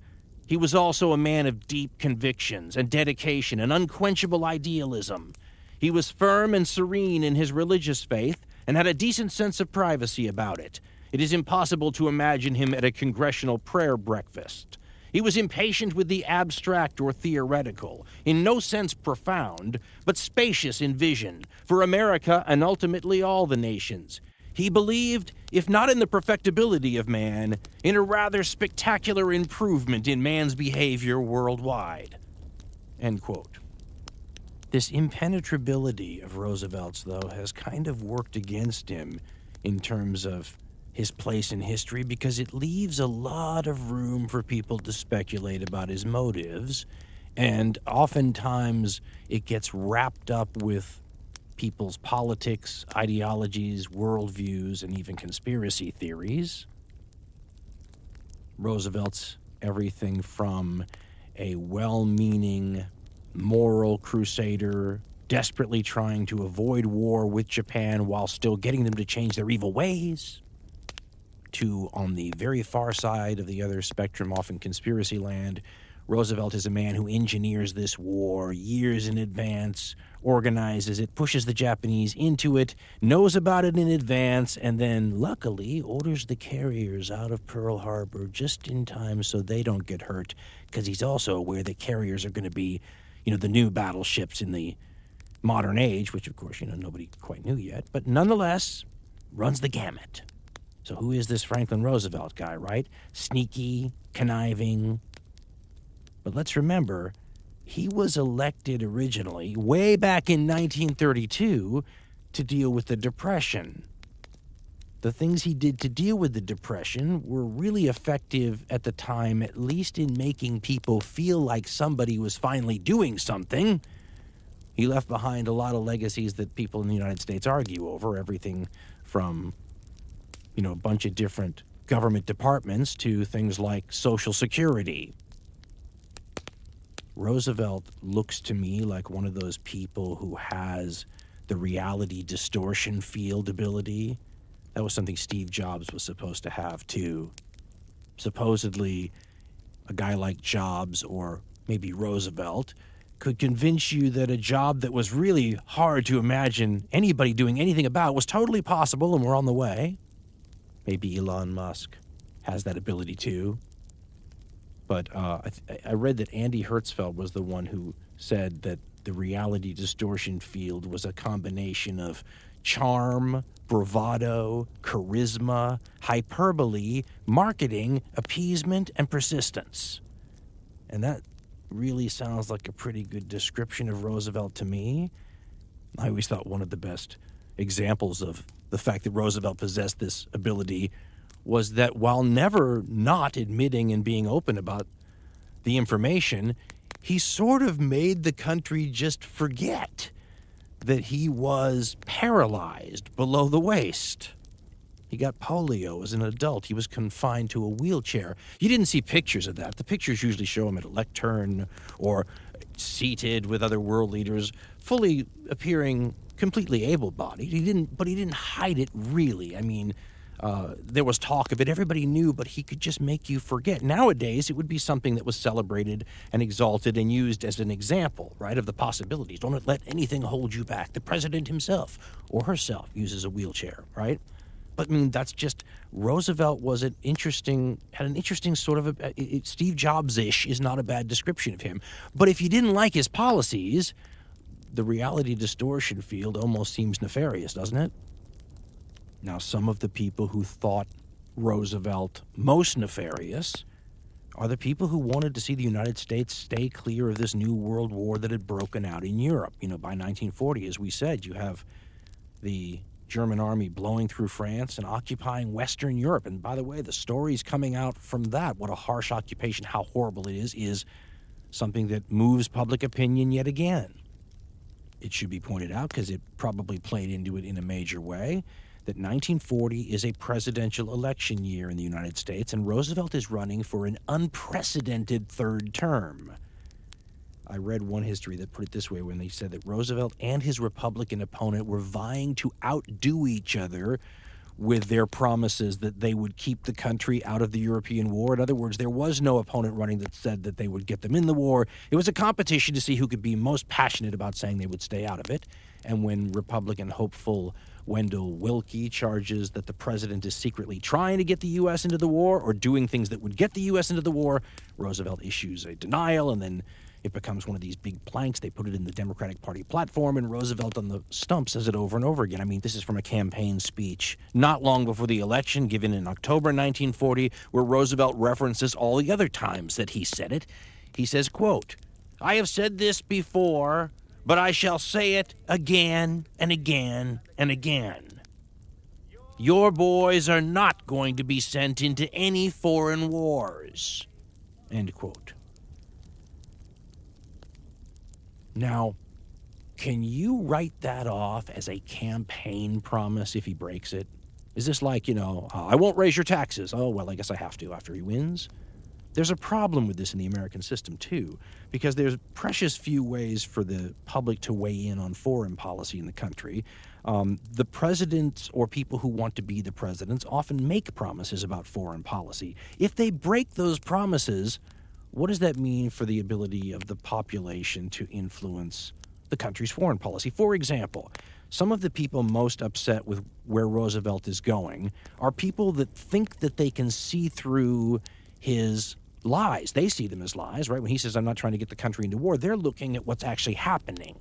"He was also a man of deep convictions and dedication and unquenchable idealism. He was firm and serene in his religious faith and had a decent sense of privacy about it. It is impossible to imagine him at a congressional prayer breakfast. He was impatient with the abstract or theoretical, in no sense profound, but spacious in vision, for America and ultimately all the nations. He believed, if not in the perfectibility of man, in a rather spectacular improvement in man's behavior worldwide. End quote. This impenetrability of Roosevelt's, though, has kind of worked against him in terms of his place in history because it leaves a lot of room for people to speculate about his motives, and oftentimes it gets wrapped up with people's politics, ideologies, worldviews, and even conspiracy theories. Roosevelt's everything from a well-meaning, moral crusader desperately trying to avoid war with Japan while still getting them to change their evil ways, to, on the very far side of the other spectrum, often conspiracy land, Roosevelt is a man who engineers this war years in advance, organizes it, pushes the Japanese into it, knows about it in advance, and then, luckily, orders the carriers out of Pearl Harbor just in time so they don't get hurt, because he's also aware that carriers are going to be, the new battleships in the modern age, which, of course, nobody quite knew yet, but nonetheless, runs the gamut. So who is this Franklin Roosevelt guy, right? Sneaky, conniving. But let's remember, he was elected originally, way back in 1932, to deal with the Depression. The things he did to deal with the Depression were really effective at the time, at least in making people feel like somebody was finally doing something. He left behind a lot of legacies that people in the United States argue over, everything from, a bunch of different government departments to things like Social Security. Roosevelt looks to me like one of those people who has the reality distortion field ability. That was something Steve Jobs was supposed to have, too. Supposedly, a guy like Jobs, or maybe Roosevelt, could convince you that a job that was really hard to imagine anybody doing anything about was totally possible and we're on the way. Maybe Elon Musk has that ability, too. But I read that Andy Hertzfeld was the one who said that the reality distortion field was a combination of charm, bravado, charisma, hyperbole, marketing, appeasement, and persistence. And that really sounds like a pretty good description of Roosevelt to me. I always thought one of the best examples of the fact that Roosevelt possessed this ability was that while never not admitting and being open about the information, he sort of made the country just forget that he was paralyzed below the waist. He got polio as an adult. He was confined to a wheelchair. You didn't see pictures of that. The pictures usually show him at a lectern or seated with other world leaders, fully appearing completely able-bodied. But he didn't hide it really. I mean, there was talk of it. Everybody knew, but he could just make you forget. Nowadays, it would be something that was celebrated and exalted and used as an example, right, of the possibilities. Don't let anything hold you back. The president himself or herself uses a wheelchair, right? But, I mean, that's just, Roosevelt had an interesting sort of, Steve Jobs-ish is not a bad description of him. But if you didn't like his policies, the reality distortion field almost seems nefarious, doesn't it? Now, some of the people who thought Roosevelt most nefarious are the people who wanted to see the United States stay clear of this new world war that had broken out in Europe. By 1940, as we said, you have the German army blowing through France and occupying Western Europe. And by the way, the stories coming out from that, what a harsh occupation, how horrible it is something that moves public opinion yet again. It should be pointed out, because it probably played into it in a major way, that 1940 is a presidential election year in the United States, and Roosevelt is running for an unprecedented third term. I read one history that put it this way when they said that Roosevelt and his Republican opponent were vying to outdo each other with their promises that they would keep the country out of the European war. In other words, there was no opponent running that said that they would get them in the war. It was a competition to see who could be most passionate about saying they would stay out of it. And when Republican hopeful Wendell Willkie charges that the president is secretly trying to get the U.S. into the war or doing things that would get the U.S. into the war, Roosevelt issues a denial and then, It becomes one of these big planks. They put it in the Democratic Party platform, and Roosevelt on the stump says it over and over again. I mean, this is from a campaign speech not long before the election, given in October 1940, where Roosevelt references all the other times that he said it. He says, quote, "I have said this before, but I shall say it again and again and again. Your boys are not going to be sent into any foreign wars." End quote. Now, can you write that off as a campaign promise if he breaks it? Is this like, I won't raise your taxes. Oh, well, I guess I have to after he wins. There's a problem with this in the American system, too, because there's precious few ways for the public to weigh in on foreign policy in the country. The presidents or people who want to be the presidents often make promises about foreign policy. If they break those promises, what does that mean for the ability of the population to influence the country's foreign policy? For example, some of the people most upset with where Roosevelt is going are people that think that they can see through his lies. They see them as lies, right? When he says, "I'm not trying to get the country into war," they're looking at what's actually happening.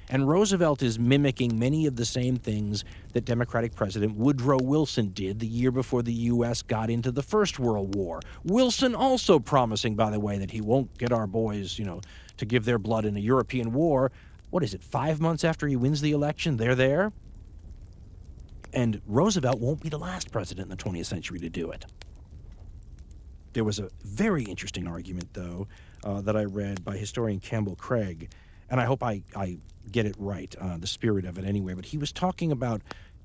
And Roosevelt is mimicking many of the same things that Democratic President Woodrow Wilson did the year before the U.S. got into the First World War. Wilson also promising, by the way, that he won't get our boys, to give their blood in a European war. What is it, 5 months after he wins the election, they're there? And Roosevelt won't be the last president in the 20th century to do it. There was a very interesting argument, though, that I read by historian Campbell Craig, and I hope I get it right, the spirit of it anyway, but he was talking about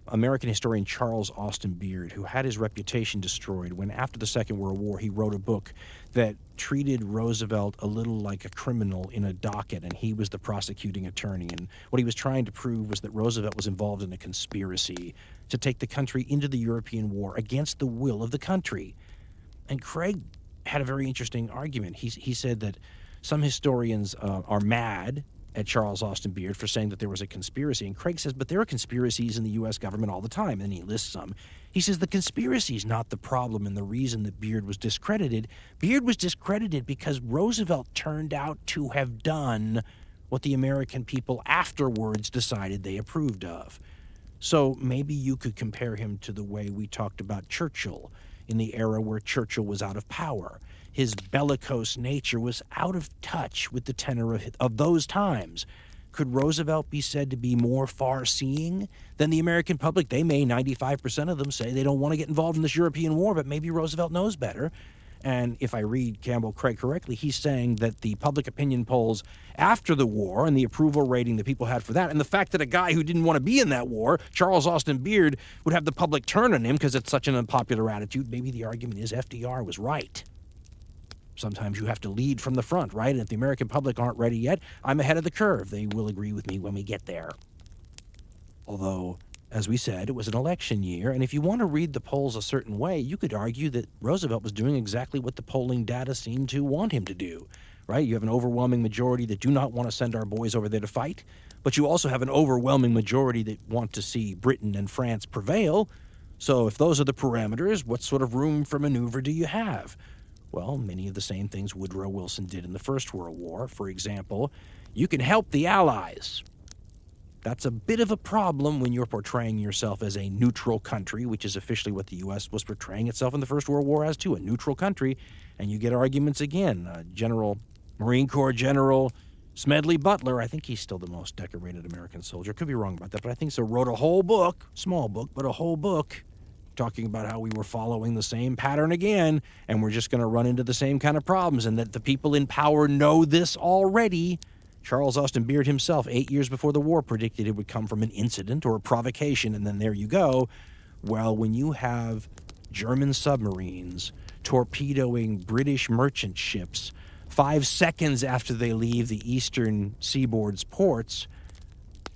American historian Charles Austin Beard, who had his reputation destroyed when, after the Second World War, he wrote a book that treated Roosevelt a little like a criminal in a docket, and he was the prosecuting attorney. And what he was trying to prove was that Roosevelt was involved in a conspiracy to take the country into the European war against the will of the country. And Craig had a very interesting argument. He said that some historians are mad at Charles Austin Beard for saying that there was a conspiracy. And Craig says, but there are conspiracies in the U.S. government all the time. And he lists some. He says the conspiracy is not the problem and the reason that Beard was discredited. Beard was discredited because Roosevelt turned out to have done what the American people afterwards decided they approved of. So maybe you could compare him to the way we talked about Churchill in the era where Churchill was out of power. His bellicose nature was out of touch with the tenor of those times. Could Roosevelt be said to be more far-seeing than the American public? They may, 95% of them, say they don't want to get involved in this European war, but maybe Roosevelt knows better. And if I read Campbell Craig correctly, he's saying that the public opinion polls after the war and the approval rating that people had for that, and the fact that a guy who didn't want to be in that war, Charles Austin Beard, would have the public turn on him because it's such an unpopular attitude, maybe the argument is FDR was right. Sometimes you have to lead from the front, right? And if the American public aren't ready yet, I'm ahead of the curve. They will agree with me when we get there. Although, as we said, it was an election year, and if you want to read the polls a certain way, you could argue that Roosevelt was doing exactly what the polling data seemed to want him to do, right? You have an overwhelming majority that do not want to send our boys over there to fight, but you also have an overwhelming majority that want to see Britain and France prevail. So if those are the parameters, what sort of room for maneuver do you have? Well, many of the same things Woodrow Wilson did in the First World War. For example, you can help the Allies. That's a bit of a problem when you're portraying yourself as a neutral country, which is officially what the U.S. was portraying itself in the First World War as, too, a neutral country. And you get arguments again. Marine Corps General Smedley Butler, I think he's still the most decorated American soldier. Could be wrong about that, but I think so. Wrote a whole book, small book, but a whole book, talking about how we were following the same pattern again, and we're just going to run into the same kind of problems, and that the people in power know this already. Charles Austin Beard himself, 8 years before the war, predicted it would come from an incident or a provocation, and then there you go. Well, when you have German submarines torpedoing British merchant ships 5 seconds after they leave the eastern seaboard's ports,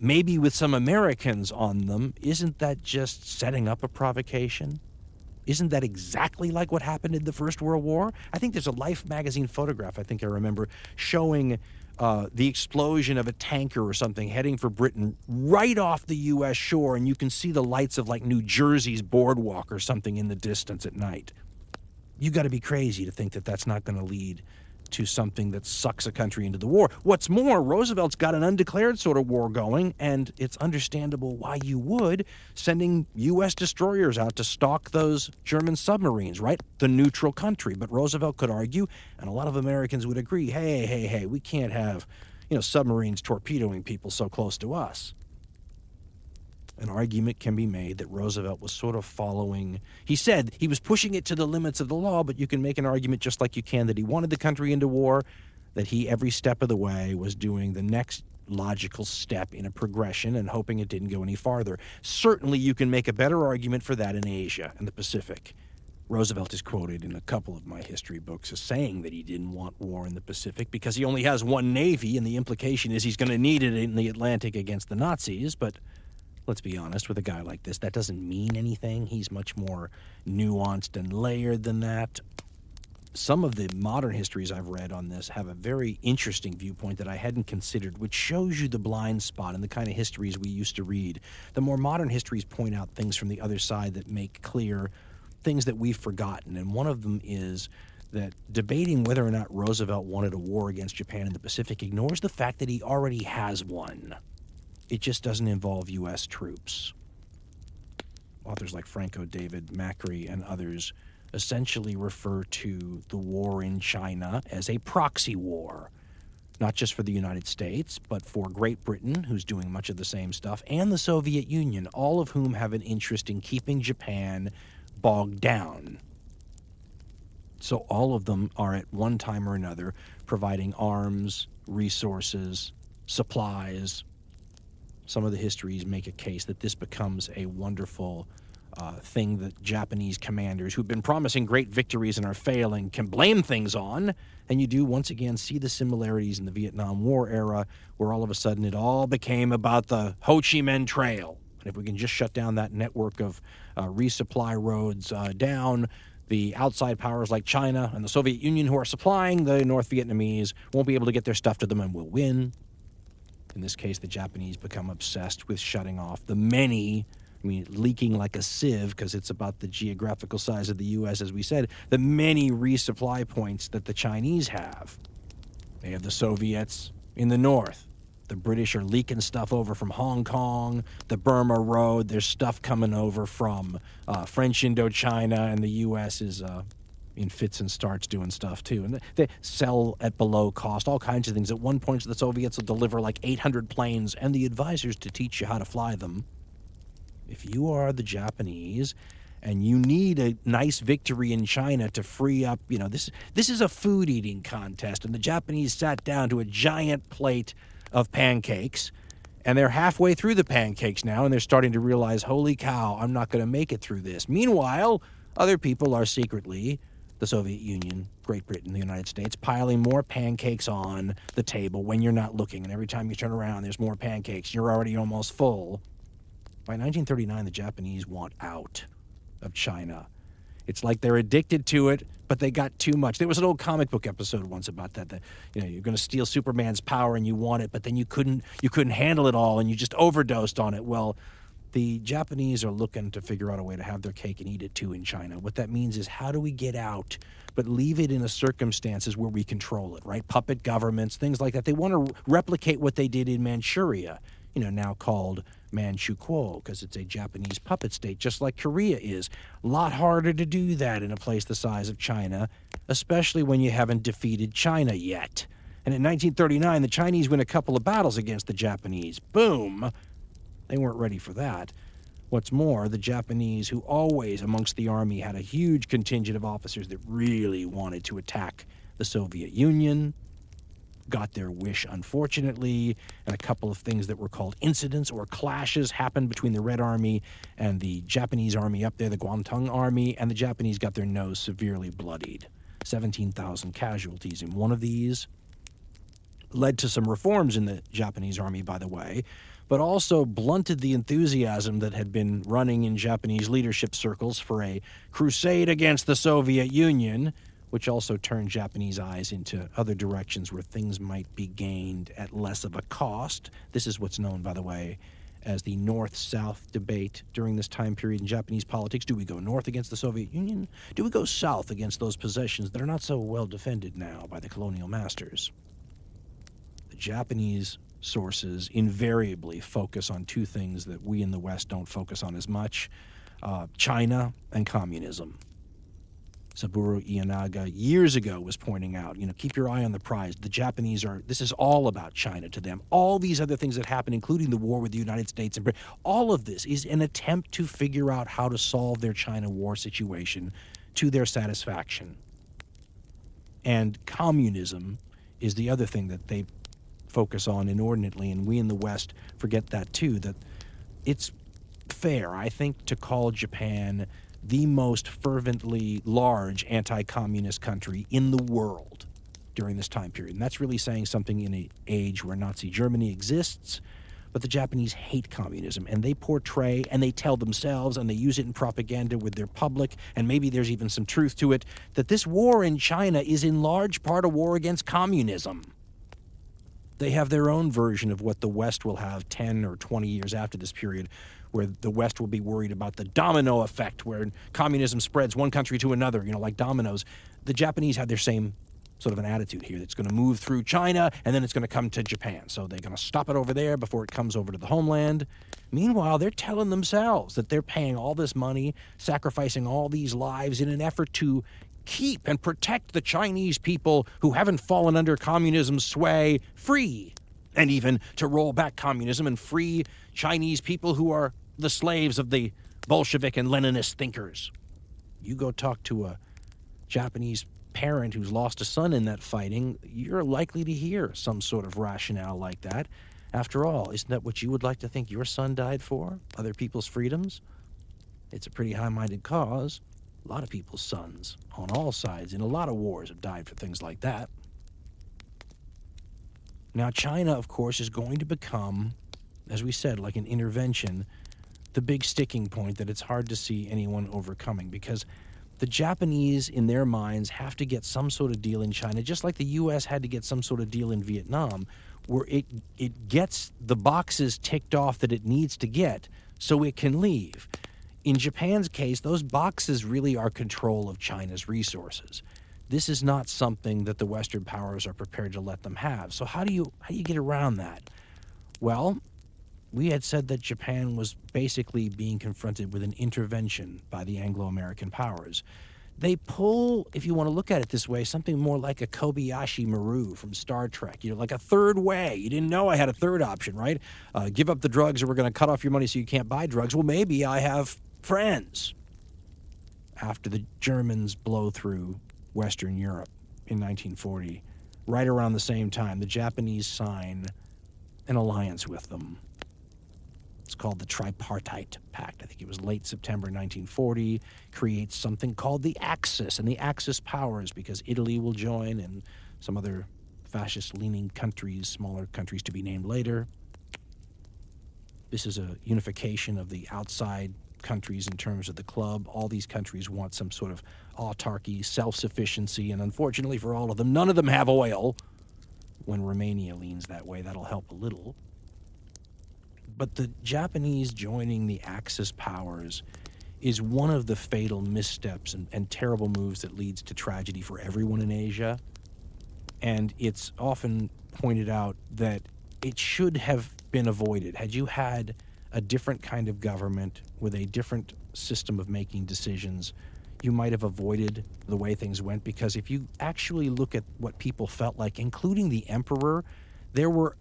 maybe with some Americans on them, isn't that just setting up a provocation? Isn't that exactly like what happened in the First World War? I think there's a Life magazine photograph, I think I remember, showing the explosion of a tanker or something heading for Britain right off the U.S. shore, and you can see the lights of like New Jersey's boardwalk or something in the distance at night. You got to be crazy to think that that's not going to lead to something that sucks a country into the war. What's more, Roosevelt's got an undeclared sort of war going, and it's understandable why you would, sending U.S. destroyers out to stalk those German submarines, right? The neutral country. But Roosevelt could argue, and a lot of Americans would agree, hey, we can't have, submarines torpedoing people so close to us. An argument can be made that Roosevelt was sort of following, he said he was pushing it to the limits of the law, but you can make an argument just like you can that he wanted the country into war, that he every step of the way was doing the next logical step in a progression and hoping it didn't go any farther. Certainly you can make a better argument for that in Asia and the Pacific. Roosevelt is quoted in a couple of my history books as saying that he didn't want war in the Pacific because he only has one navy, and the implication is he's going to need it in the Atlantic against the Nazis, but let's be honest, with a guy like this, that doesn't mean anything. He's much more nuanced and layered than that. Some of the modern histories I've read on this have a very interesting viewpoint that I hadn't considered, which shows you the blind spot in the kind of histories we used to read. The more modern histories point out things from the other side that make clear things that we've forgotten, and one of them is that debating whether or not Roosevelt wanted a war against Japan in the Pacific ignores the fact that he already has one. It just doesn't involve U.S. troops. Authors like Franco David, Macri, and others essentially refer to the war in China as a proxy war, not just for the United States, but for Great Britain, who's doing much of the same stuff, and the Soviet Union, all of whom have an interest in keeping Japan bogged down. So all of them are at one time or another providing arms, resources, supplies. Some of the histories make a case that this becomes a wonderful thing that Japanese commanders who've been promising great victories and are failing can blame things on. And you do once again see the similarities in the Vietnam War era, where all of a sudden it all became about the Ho Chi Minh Trail. And if we can just shut down that network of resupply roads down, the outside powers like China and the Soviet Union who are supplying the North Vietnamese won't be able to get their stuff to them and will win. In this case, the Japanese become obsessed with shutting off the many, leaking like a sieve, because it's about the geographical size of the U.S., as we said, the many resupply points that the Chinese have. They have the Soviets in the north. The British are leaking stuff over from Hong Kong, the Burma Road. There's stuff coming over from French Indochina, and the U.S. is in fits and starts doing stuff too. And they sell at below cost, all kinds of things. At one point, the Soviets will deliver like 800 planes and the advisors to teach you how to fly them. If you are the Japanese and you need a nice victory in China to free up, this is a food eating contest, and the Japanese sat down to a giant plate of pancakes, and they're halfway through the pancakes now, and they're starting to realize, holy cow, I'm not going to make it through this. Meanwhile, other people are secretly, the Soviet Union, Great Britain, the United States, piling more pancakes on the table when you're not looking, and every time you turn around, there's more pancakes. You're already almost full. By 1939, the Japanese want out of China. It's like they're addicted to it, but they got too much. There was an old comic book episode once about that you're going to steal Superman's power and you want it, but then you couldn't handle it all and you just overdosed on it. Well, the Japanese are looking to figure out a way to have their cake and eat it too in China. What that means is, how do we get out, but leave it in a circumstances where we control it, right? Puppet governments, things like that. They want to replicate what they did in Manchuria, now called Manchukuo, because it's a Japanese puppet state, just like Korea is. A lot harder to do that in a place the size of China, especially when you haven't defeated China yet. And in 1939, the Chinese win a couple of battles against the Japanese. Boom! They weren't ready for that. What's more, the Japanese, who always amongst the army had a huge contingent of officers that really wanted to attack the Soviet Union, got their wish, unfortunately, and a couple of things that were called incidents or clashes happened between the Red Army and the Japanese army up there, the Guangdong Army, and the Japanese got their nose severely bloodied. 17,000 casualties in one of these. Led to some reforms in the Japanese army, by the way, but also blunted the enthusiasm that had been running in Japanese leadership circles for a crusade against the Soviet Union, which also turned Japanese eyes into other directions where things might be gained at less of a cost. This is what's known, by the way, as the North-South debate during this time period in Japanese politics. Do we go north against the Soviet Union? Do we go south against those possessions that are not so well defended now by the colonial masters? The Japanese sources invariably focus on two things that we in the West don't focus on as much, China and communism. Saburo Ienaga years ago was pointing out, keep your eye on the prize. The Japanese this is all about China to them. All these other things that happen, including the war with the United States and Britain, all of this is an attempt to figure out how to solve their China war situation to their satisfaction. And communism is the other thing that they focus on inordinately, and we in the West forget that too, that it's fair, I think, to call Japan the most fervently large anti-communist country in the world during this time period. And that's really saying something in an age where Nazi Germany exists, but the Japanese hate communism, and they portray and they tell themselves, and they use it in propaganda with their public, and maybe there's even some truth to it, that this war in China is in large part a war against communism. They have their own version of what the West will have 10 or 20 years after this period, where the West will be worried about the domino effect, where communism spreads one country to another, like dominoes. The Japanese have their same sort of an attitude here. It's going to move through China, and then it's going to come to Japan. So they're going to stop it over there before it comes over to the homeland. Meanwhile, they're telling themselves that they're paying all this money, sacrificing all these lives in an effort to keep and protect the Chinese people who haven't fallen under communism's sway free, and even to roll back communism and free Chinese people who are the slaves of the Bolshevik and Leninist thinkers. You go talk to a Japanese parent who's lost a son in that fighting, you're likely to hear some sort of rationale like that. After all, isn't that what you would like to think your son died for? Other people's freedoms? It's a pretty high-minded cause. A lot of people's sons on all sides in a lot of wars have died for things like that. Now, China, of course, is going to become, as we said, like an intervention, the big sticking point that it's hard to see anyone overcoming, because the Japanese, in their minds, have to get some sort of deal in China, just like the U.S. had to get some sort of deal in Vietnam, where it gets the boxes ticked off that it needs to get so it can leave. In Japan's case, those boxes really are control of China's resources. This is not something that the Western powers are prepared to let them have. So how do you get around that? Well, we had said that Japan was basically being confronted with an intervention by the Anglo-American powers. They pull, if you want to look at it this way, something more like a Kobayashi Maru from Star Trek. Like a third way. You didn't know I had a third option, right? Give up the drugs or we're going to cut off your money so you can't buy drugs. Well, maybe I have friends. After the Germans blow through Western Europe in 1940, right around the same time, the Japanese sign an alliance with them. It's called the Tripartite Pact. I think it was late September 1940. Creates something called the Axis, and the Axis powers, because Italy will join and some other fascist-leaning countries, smaller countries to be named later. This is a unification of the outside countries in terms of the club. All these countries want some sort of autarky, self-sufficiency, and unfortunately for all of them, none of them have oil. When Romania leans that way, that'll help a little. But the Japanese joining the Axis powers is one of the fatal missteps and terrible moves that leads to tragedy for everyone in Asia. And it's often pointed out that it should have been avoided. Had you had a different kind of government with a different system of making decisions, you might have avoided the way things went, because if you actually look at what people felt like, including the emperor, there were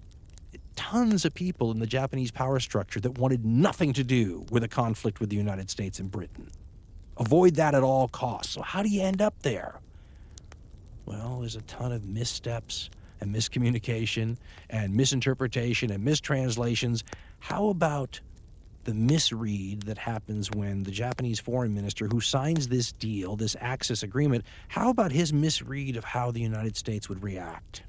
tons of people in the Japanese power structure that wanted nothing to do with a conflict with the United States and Britain. Avoid that at all costs. So how do you end up there? Well, there's a ton of missteps and miscommunication and misinterpretation and mistranslations. How about the misread that happens when the Japanese foreign minister who signs this deal, this Axis agreement, how about his misread of how the United States would react?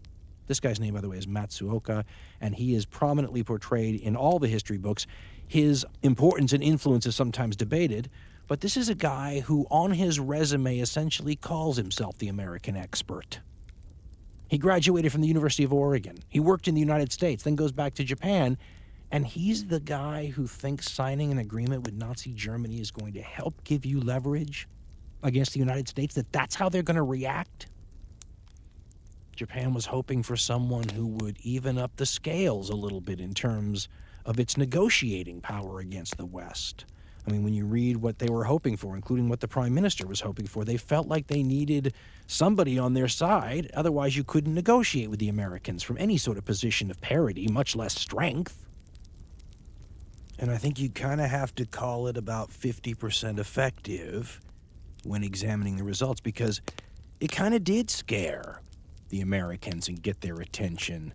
This guy's name, by the way, is Matsuoka, and he is prominently portrayed in all the history books. His importance and influence is sometimes debated, but this is a guy who on his resume essentially calls himself the American expert. He graduated from the University of Oregon. He worked in the United States, then goes back to Japan, And he's the guy who thinks signing an agreement with Nazi Germany is going to help give you leverage against the United States, that's how they're going to react? Japan was hoping for someone who would even up the scales a little bit in terms of its negotiating power against the West. I mean, when you read what they were hoping for, including what the Prime Minister was hoping for, they felt like they needed somebody on their side. Otherwise, you couldn't negotiate with the Americans from any sort of position of parity, much less strength. And I think you kind of have to call it about 50% effective when examining the results, because it kind of did scare the Americans and get their attention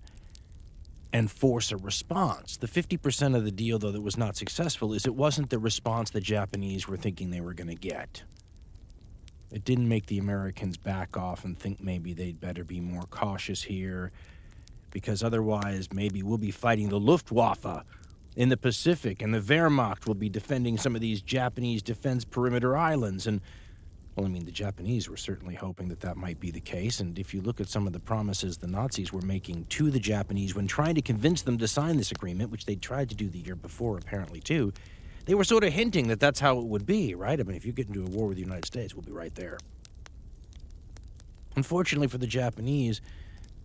and force a response. The 50% of the deal, though, that was not successful is it wasn't the response the Japanese were thinking they were going to get. It didn't make the Americans back off and think maybe they'd better be more cautious here, because otherwise maybe we'll be fighting the Luftwaffe in the Pacific, and the Wehrmacht will be defending some of these Japanese defense perimeter islands. And, well, I mean, the Japanese were certainly hoping that might be the case. And if you look at some of the promises the Nazis were making to the Japanese when trying to convince them to sign this agreement, which they tried to do the year before apparently too, they were sort of hinting that that's how it would be, right? I mean, if you get into a war with the United States, we'll be right there. Unfortunately for the Japanese,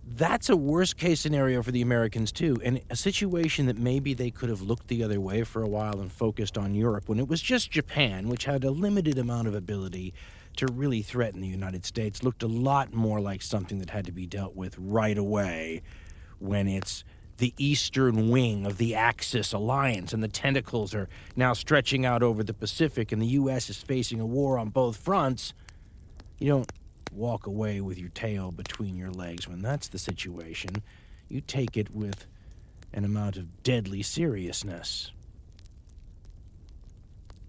that's a worst-case scenario for the Americans, too, and a situation that maybe they could have looked the other way for a while and focused on Europe when it was just Japan, which had a limited amount of ability to really threaten the United States, looked a lot more like something that had to be dealt with right away when it's the eastern wing of the Axis alliance and the tentacles are now stretching out over the Pacific and the U.S. is facing a war on both fronts. You don't walk away with your tail between your legs when that's the situation. You take it with an amount of deadly seriousness.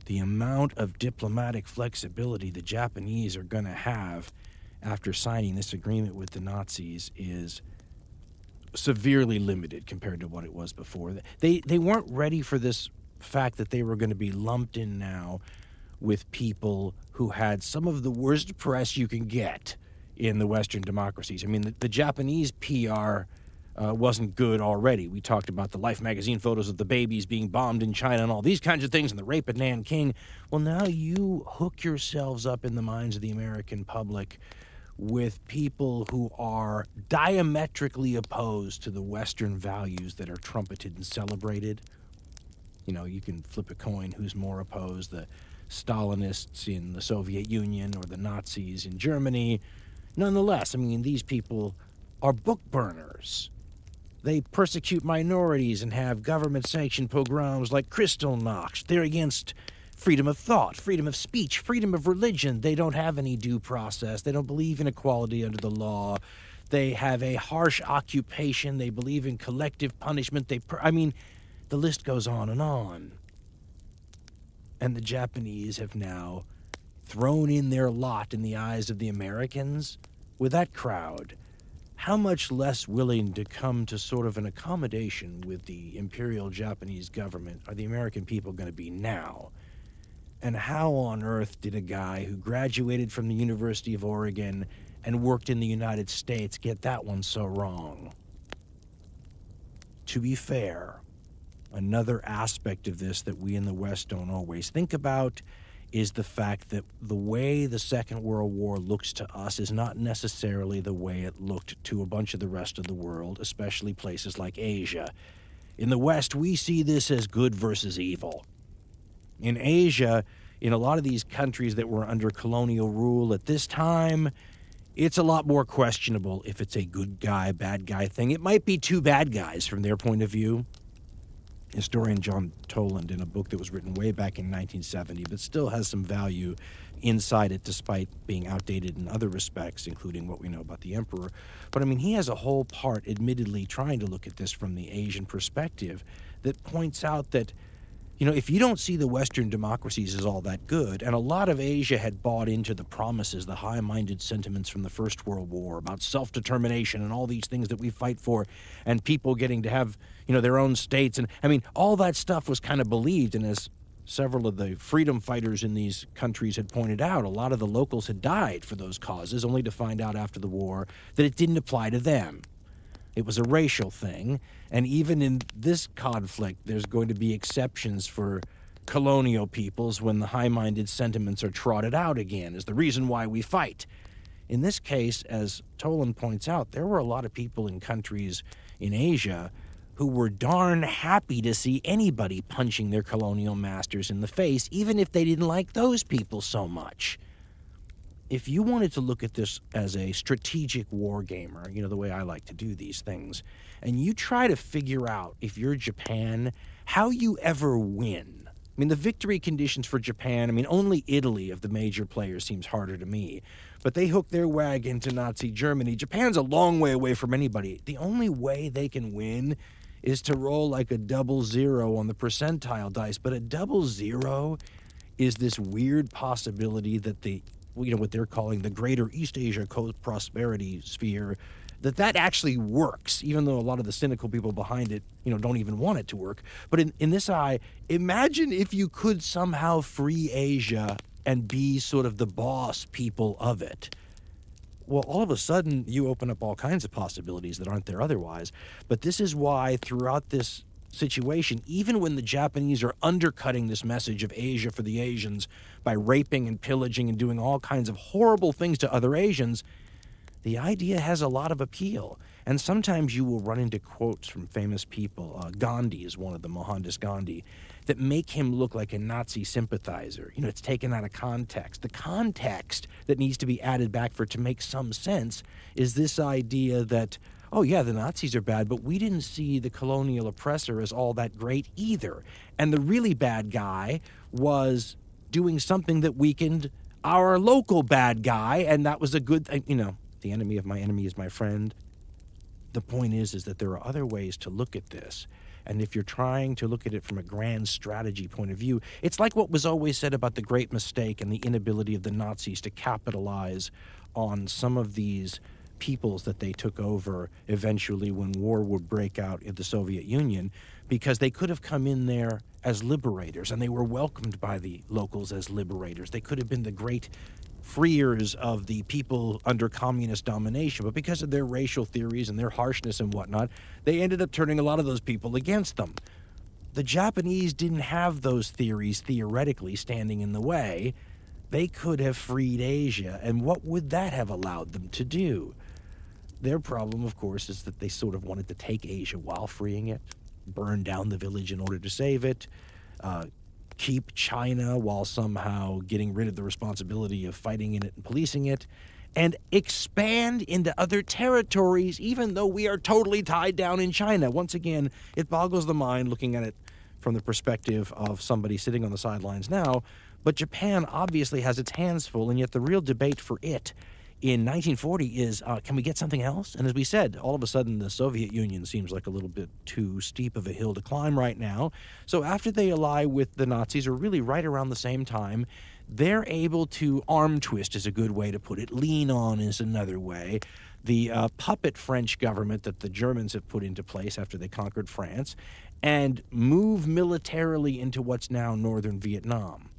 The amount of diplomatic flexibility the Japanese are going to have after signing this agreement with the Nazis is severely limited compared to what it was before. They weren't ready for this fact that they were going to be lumped in now with people who had some of the worst press you can get in the Western democracies. I mean, the Japanese PR wasn't good already. We talked about the Life magazine photos of the babies being bombed in China and all these kinds of things, and the rape at Nanking. Well, now you hook yourselves up in the minds of the American public with people who are diametrically opposed to the Western values that are trumpeted and celebrated. You know, you can flip a coin who's more opposed, the Stalinists in the Soviet Union or the Nazis in Germany. Nonetheless, I mean, these people are book burners. They persecute minorities and have government-sanctioned pogroms like Kristallnacht. They're against freedom of thought, freedom of speech, freedom of religion. They don't have any due process. They don't believe in equality under the law. They have a harsh occupation. They believe in collective punishment. I mean, the list goes on and on. And the Japanese have now thrown in their lot in the eyes of the Americans with that crowd. How much less willing to come to sort of an accommodation with the Imperial Japanese government are the American people going to be now? And how on earth did a guy who graduated from the University of Oregon and worked in the United States get that one so wrong? To be fair, another aspect of this that we in the West don't always think about is the fact that the way the Second World War looks to us is not necessarily the way it looked to a bunch of the rest of the world, especially places like Asia. In the West, we see this as good versus evil. In Asia, in a lot of these countries that were under colonial rule at this time, it's a lot more questionable if it's a good guy, bad guy thing. It might be two bad guys from their point of view. Historian John Toland, in a book that was written way back in 1970, but still has some value inside it despite being outdated in other respects, including what we know about the emperor. But I mean, he has a whole part, admittedly, trying to look at this from the Asian perspective that points out that, you know, if you don't see the Western democracies as all that good, and a lot of Asia had bought into the promises, the high-minded sentiments from the First World War about self-determination and all these things that we fight for, and people getting to have, you know, their own states. And I mean, all that stuff was kind of believed, and as several of the freedom fighters in these countries had pointed out, a lot of the locals had died for those causes, only to find out after the war that it didn't apply to them. It was a racial thing, and even in this conflict, there's going to be exceptions for colonial peoples when the high-minded sentiments are trotted out again, is the reason why we fight. In this case, as Tolan points out, there were a lot of people in countries in Asia who were darn happy to see anybody punching their colonial masters in the face, even if they didn't like those people so much. If you wanted to look at this as a strategic war gamer, the way I like to do these things, and you try to figure out, if you're Japan, how you ever win. I mean, the victory conditions for Japan, only Italy of the major players seems harder to me, but they hook their wagon to Nazi Germany. Japan's a long way away from anybody. The only way they can win is to roll like a 00 on the percentile dice, but a 00 is this weird possibility that what they're calling the Greater East Asia Prosperity Sphere, that actually works, even though a lot of the cynical people behind it, don't even want it to work. But in this eye, imagine if you could somehow free Asia and be sort of the boss people of it. Well, all of a sudden, you open up all kinds of possibilities that aren't there otherwise. But this is why throughout this situation, even when the Japanese are undercutting this message of Asia for the Asians by raping and pillaging and doing all kinds of horrible things to other Asians, the idea has a lot of appeal. And sometimes you will run into quotes from famous people. Gandhi is one of them, Mohandas Gandhi, that make him look like a Nazi sympathizer. It's taken out of context. The context that needs to be added back for it to make some sense is this idea that, oh yeah, the Nazis are bad, but we didn't see the colonial oppressor as all that great either. And the really bad guy was doing something that weakened our local bad guy, and that was a good thing. The enemy of my enemy is my friend. The point is that there are other ways to look at this. And if you're trying to look at it from a grand strategy point of view, it's like what was always said about the great mistake and the inability of the Nazis to capitalize on some of these peoples that they took over eventually when war would break out in the Soviet Union, because they could have come in there as liberators, and they were welcomed by the locals as liberators. They could have been the great freers of the people under communist domination, but because of their racial theories and their harshness and whatnot, they ended up turning a lot of those people against them. The Japanese didn't have those theories theoretically standing in the way. They could have freed Asia, and what would that have allowed them to do? Their problem, of course, is that they sort of wanted to take Asia while freeing it, burn down the village in order to save it, keep China while somehow getting rid of the responsibility of fighting in it and policing it, and expand into other territories, even though we are totally tied down in China. Once again, it boggles the mind looking at it from the perspective of somebody sitting on the sidelines now, but Japan obviously has its hands full, and yet the real debate for it in 1940 is, can we get something else? And as we said, all of a sudden the Soviet Union seems like a little bit too steep of a hill to climb right now. So after they ally with the Nazis, or really right around the same time, they're able to arm twist is a good way to put it. Lean on is another way. The puppet French government that the Germans have put into place after they conquered France, and move militarily into what's now northern Vietnam,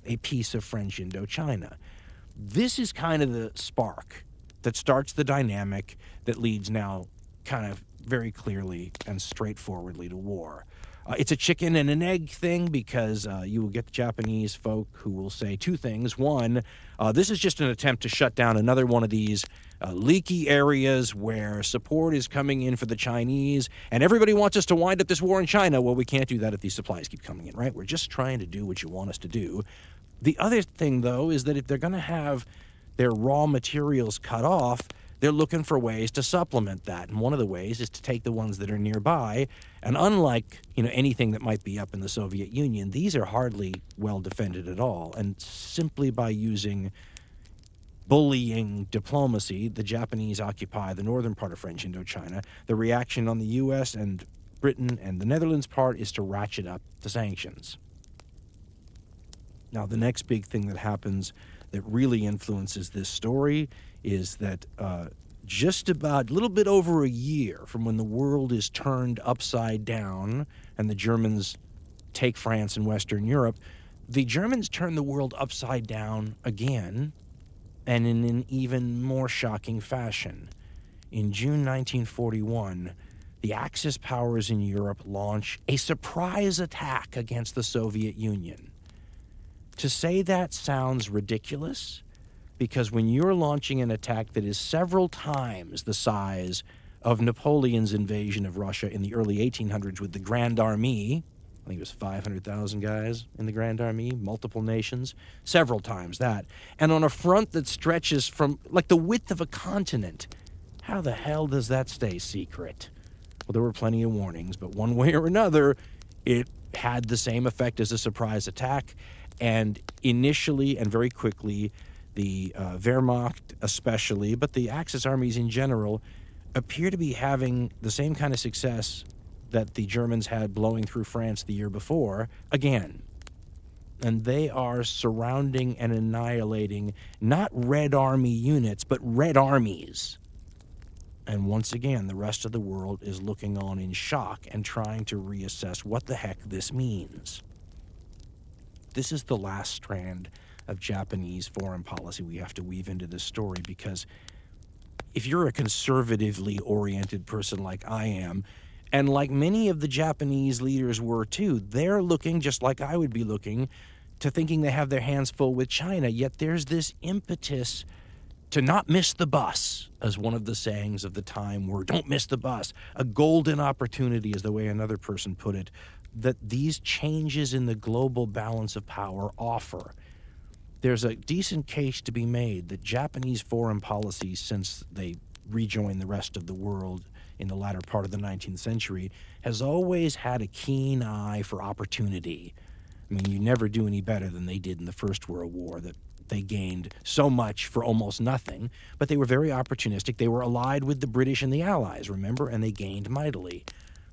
a piece of French Indochina. This is kind of the spark that starts the dynamic that leads now kind of very clearly and straightforwardly to war. It's a chicken and an egg thing, because you will get Japanese folk who will say two things. One, this is just an attempt to shut down another one of these leaky areas where support is coming in for the Chinese, and everybody wants us to wind up this war in China. Well, we can't do that if these supplies keep coming in, right? We're just trying to do what you want us to do. The other thing, though, is that if they're going to have their raw materials cut off, they're looking for ways to supplement that. And one of the ways is to take the ones that are nearby. And unlike, anything that might be up in the Soviet Union, these are hardly well defended at all. And simply by using bullying diplomacy, the Japanese occupy the northern part of French Indochina. The reaction on the U.S. and Britain and the Netherlands part is to ratchet up the sanctions. Now, the next big thing that happens that really influences this story is that just about a little bit over a year from when the world is turned upside down and the Germans take France and Western Europe, the Germans turn the world upside down again, and in an even more shocking fashion. in June 1941, the Axis powers in Europe launch a surprise attack against the Soviet Union. To say that sounds ridiculous, because when you're launching an attack that is several times the size of Napoleon's invasion of Russia in the early 1800s with the Grand Army, I think it was 500,000 guys in the Grand Army, multiple nations, several times that, and on a front that stretches from like the width of a continent, how the hell does that stay secret? Well, there were plenty of warnings, but one way or another, it had the same effect as a surprise attack. And initially and very quickly, the Wehrmacht especially, but the Axis armies in general, appear to be having the same kind of success that the Germans had blowing through France the year before, again. And they are surrounding and annihilating not Red Army units, but Red Armies. And once again, the rest of the world is looking on in shock and trying to reassess what the heck this means. This is the last strand of Japanese foreign policy we have to weave into this story, because if you're a conservatively oriented person like I am, and like many of the Japanese leaders were too, they're looking, just like I would be looking, to thinking they have their hands full with China, yet there's this impetus to not miss the bus, as one of the sayings of the time were, don't miss the bus. A golden opportunity is the way another person put it, that these changes in the global balance of power offer. There's a decent case to be made that Japanese foreign policy, since they rejoined the rest of the world in the latter part of the 19th century, has always had a keen eye for opportunity. I mean, you never do any better than they did in the First World War, that they gained so much for almost nothing, but they were very opportunistic. They were allied with the British and the Allies, remember, and they gained mightily.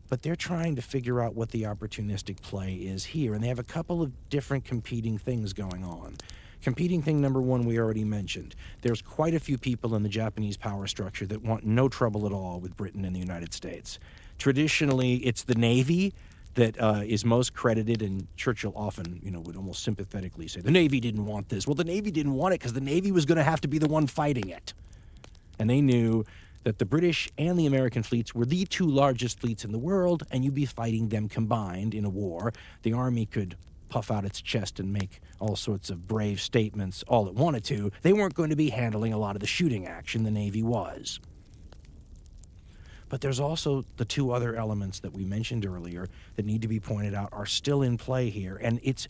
But they're trying to figure out what the opportunistic play is here, and they have a couple of different competing things going on. Competing thing number one, we already mentioned. There's quite a few people in the Japanese power structure that want no trouble at all with Britain and the United States. Traditionally, it's the Navy that is most credited, and Churchill often, would almost sympathetically say, the Navy didn't want this. Well, the Navy didn't want it because the Navy was going to have to be the one fighting it. And they knew that the British and the American fleets were the two largest fleets in the world, and you'd be fighting them combined in a war. The Army could puff out its chest and make all sorts of brave statements all it wanted to. They weren't going to be handling a lot of the shooting action. The Navy was. But there's also the two other elements that we mentioned earlier that need to be pointed out are still in play here, and it's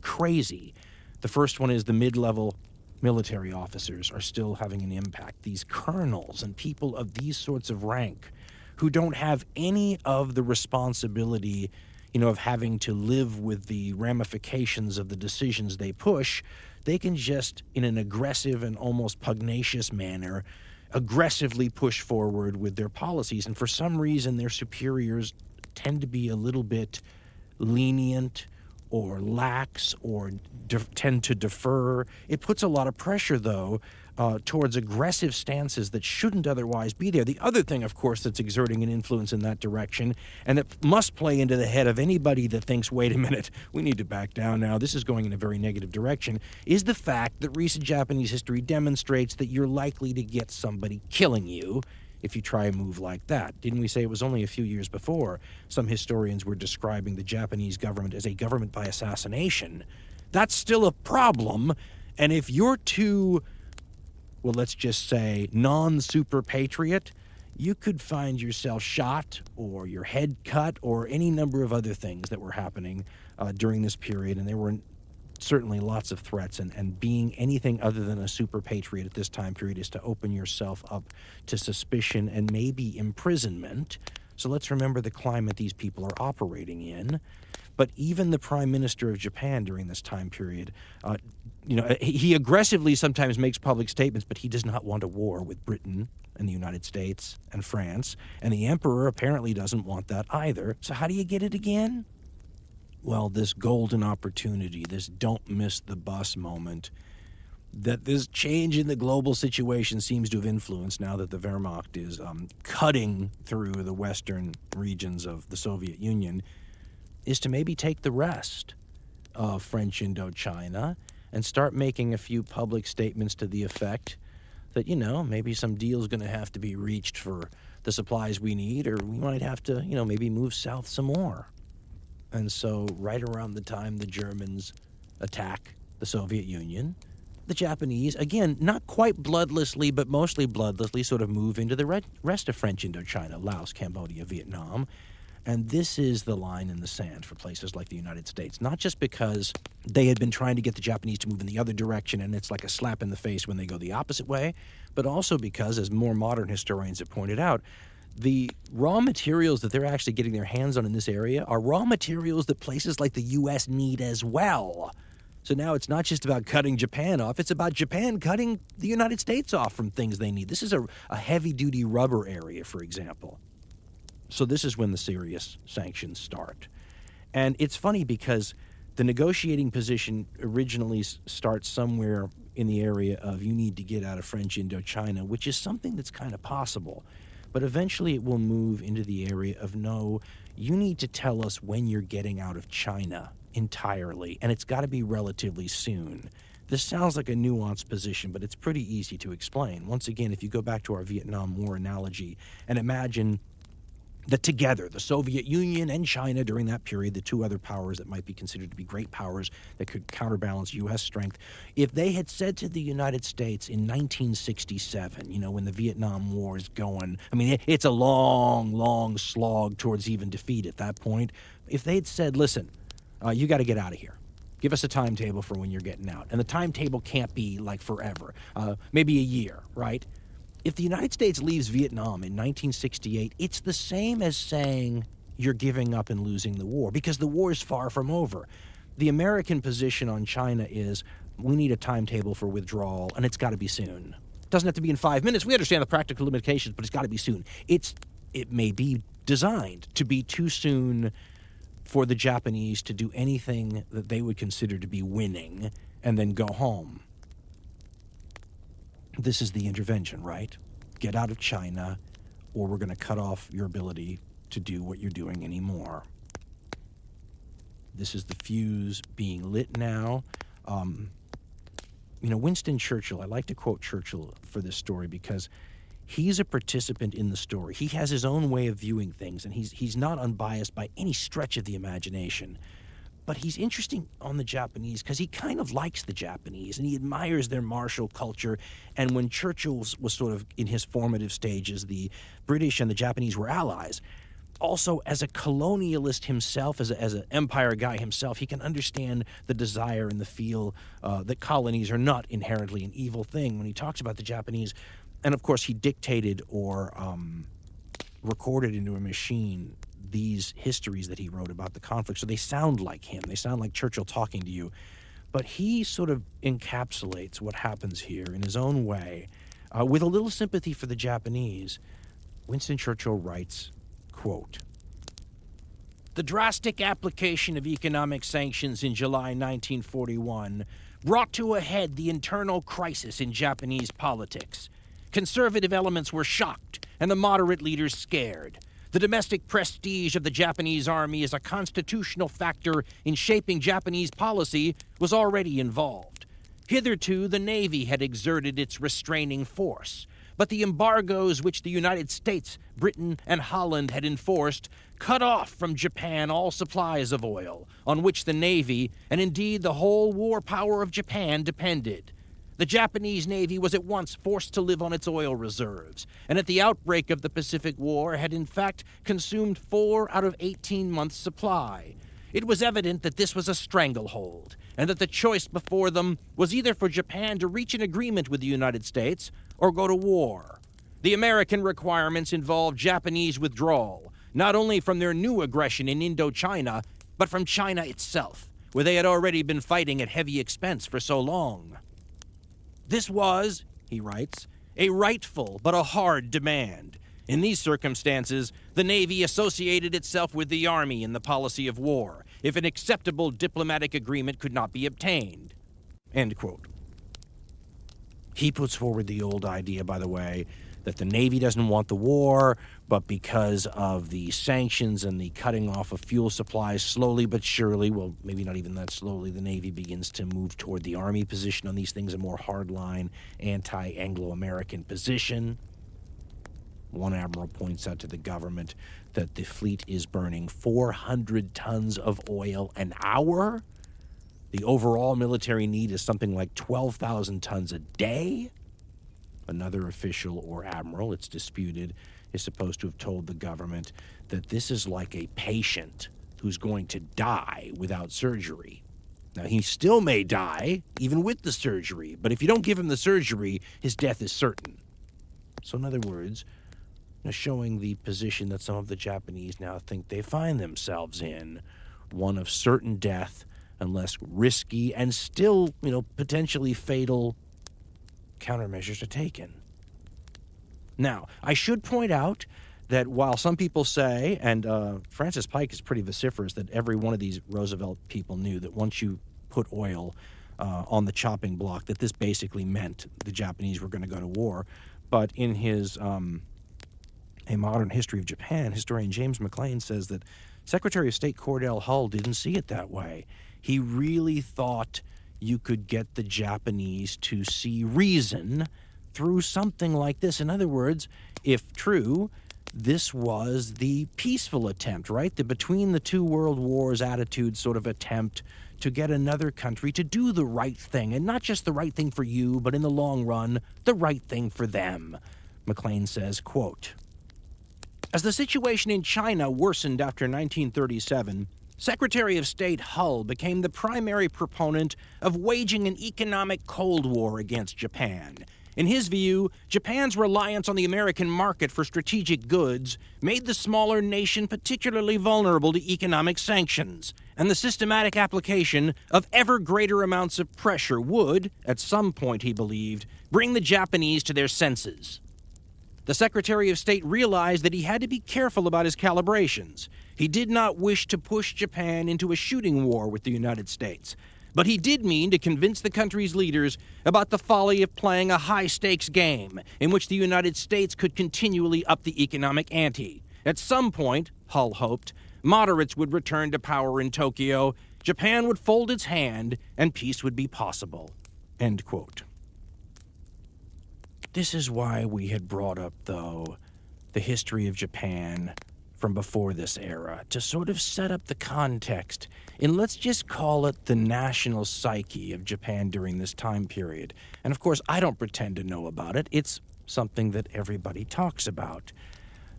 crazy. The first one is the mid-level military officers are still having an impact. These colonels and people of these sorts of rank who don't have any of the responsibility, of having to live with the ramifications of the decisions they push, they can just, in an aggressive and almost pugnacious manner, aggressively push forward with their policies. And for some reason, their superiors tend to be a little bit lenient or lax or tend to defer. It puts a lot of pressure, though, towards aggressive stances that shouldn't otherwise be there. The other thing, of course, that's exerting an influence in that direction, and that must play into the head of anybody that thinks, wait a minute, we need to back down now, this is going in a very negative direction, is the fact that recent Japanese history demonstrates that you're likely to get somebody killing you if you try a move like that. Didn't we say it was only a few years before some historians were describing the Japanese government as a government by assassination? That's still a problem, and if you're too, well, let's just say, non-super patriot, you could find yourself shot or your head cut or any number of other things that were happening during this period, and there were certainly lots of threats, and being anything other than a super patriot at this time period is to open yourself up to suspicion and maybe imprisonment. So let's remember the climate these people are operating in. But even the Prime Minister of Japan during this time period, he aggressively sometimes makes public statements, but he does not want a war with Britain and the United States and France. And the Emperor apparently doesn't want that either. So how do you get it again? Well, this golden opportunity, this don't miss the bus moment, that this change in the global situation seems to have influenced now that the Wehrmacht is cutting through the western regions of the Soviet Union, is to maybe take the rest of French Indochina and start making a few public statements to the effect that, maybe some deal's going to have to be reached for the supplies we need, or we might have to, maybe move south some more. And so right around the time the Germans attack the Soviet Union, the Japanese, again, not quite bloodlessly, but mostly bloodlessly, sort of move into the rest of French Indochina, Laos, Cambodia, Vietnam. And this is the line in the sand for places like the United States, not just because they had been trying to get the Japanese to move in the other direction and it's like a slap in the face when they go the opposite way, but also because, as more modern historians have pointed out, the raw materials that they're actually getting their hands on in this area are raw materials that places like the U.S. need as well. So now it's not just about cutting Japan off, it's about Japan cutting the United States off from things they need. This is a heavy-duty rubber area, for example. So this is when the serious sanctions start. And it's funny because the negotiating position originally starts somewhere in the area of you need to get out of French Indochina, which is something that's kind of possible. But eventually it will move into the area of no, you need to tell us when you're getting out of China entirely, and it's got to be relatively soon. This sounds like a nuanced position, but it's pretty easy to explain. Once again, if you go back to our Vietnam War analogy and imagine that together, the Soviet Union and China during that period, the two other powers that might be considered to be great powers that could counterbalance U.S. strength, if they had said to the United States in 1967, when the Vietnam War is going, it's a long, long slog towards even defeat at that point. If they had said, listen, you got to get out of here. Give us a timetable for when you're getting out. And the timetable can't be like forever, maybe a year, right? If the United States leaves Vietnam in 1968, it's the same as saying you're giving up and losing the war, because the war is far from over. The American position on China is we need a timetable for withdrawal, and it's got to be soon. It doesn't have to be in 5 minutes. We understand the practical limitations, but it's got to be soon. It may be designed to be too soon for the Japanese to do anything that they would consider to be winning and then go home. This is the intervention, right? Get out of China, or we're going to cut off your ability to do what you're doing anymore. This is the fuse being lit now. Winston Churchill, I like to quote Churchill for this story because he's a participant in the story. He has his own way of viewing things, and he's not unbiased by any stretch of the imagination. But he's interesting on the Japanese because he kind of likes the Japanese and he admires their martial culture. And when Churchill was sort of in his formative stages, the British and the Japanese were allies. Also, as a colonialist himself, as an empire guy himself, he can understand the desire and the feel that colonies are not inherently an evil thing. When he talks about the Japanese, and of course he dictated or recorded into a machine these histories that he wrote about the conflict, so they sound like him. They sound like Churchill talking to you. But he sort of encapsulates what happens here in his own way. With a little sympathy for the Japanese, Winston Churchill writes, quote, "The drastic application of economic sanctions in July 1941 brought to a head the internal crisis in Japanese politics. Conservative elements were shocked and the moderate leaders scared. The domestic prestige of the Japanese army as a constitutional factor in shaping Japanese policy was already involved. Hitherto, the Navy had exerted its restraining force, but the embargoes which the United States, Britain, and Holland had enforced cut off from Japan all supplies of oil, on which the Navy, and indeed the whole war power of Japan, depended. The Japanese Navy was at once forced to live on its oil reserves, and at the outbreak of the Pacific War had in fact consumed 4 out of 18 months' supply. It was evident that this was a stranglehold, and that the choice before them was either for Japan to reach an agreement with the United States or go to war. The American requirements involved Japanese withdrawal, not only from their new aggression in Indochina, but from China itself, where they had already been fighting at heavy expense for so long. This was," he writes, "a rightful but a hard demand. In these circumstances, the Navy associated itself with the Army in the policy of war, if an acceptable diplomatic agreement could not be obtained." End quote. He puts forward the old idea, by the way, that the Navy doesn't want the war, but because of the sanctions and the cutting off of fuel supplies, slowly but surely, well, maybe not even that slowly, the Navy begins to move toward the Army position on these things, a more hardline anti-Anglo-American position. One admiral points out to the government that the fleet is burning 400 tons of oil an hour. The overall military need is something like 12,000 tons a day. Another official or admiral, it's disputed, is supposed to have told the government that this is like a patient who's going to die without surgery. Now, he still may die, even with the surgery, but if you don't give him the surgery, his death is certain. So in other words, showing the position that some of the Japanese now think they find themselves in, one of certain death unless risky and still, potentially fatal countermeasures are taken. Now, I should point out that while some people say, and Francis Pike is pretty vociferous, that every one of these Roosevelt people knew that once you put oil on the chopping block, that this basically meant the Japanese were going to go to war. But in his A Modern History of Japan, historian James McLean says that Secretary of State Cordell Hull didn't see it that way. He really thought you could get the Japanese to see reason through something like this. In other words, if true, this was the peaceful attempt, right? The between the two world wars attitude sort of attempt to get another country to do the right thing, and not just the right thing for you, but in the long run, the right thing for them. McLean says, quote, "As the situation in China worsened after 1937, Secretary of State Hull became the primary proponent of waging an economic Cold War against Japan. In his view, Japan's reliance on the American market for strategic goods made the smaller nation particularly vulnerable to economic sanctions, and the systematic application of ever greater amounts of pressure would, at some point he believed, bring the Japanese to their senses. The Secretary of State realized that he had to be careful about his calibrations. He did not wish to push Japan into a shooting war with the United States, but he did mean to convince the country's leaders about the folly of playing a high-stakes game in which the United States could continually up the economic ante. At some point, Hull hoped, moderates would return to power in Tokyo, Japan would fold its hand, and peace would be possible." End quote. This is why we had brought up, though, the history of Japan from before this era, to sort of set up the context, and let's just call it the national psyche of Japan during this time period. And of course, I don't pretend to know about it. It's something that everybody talks about.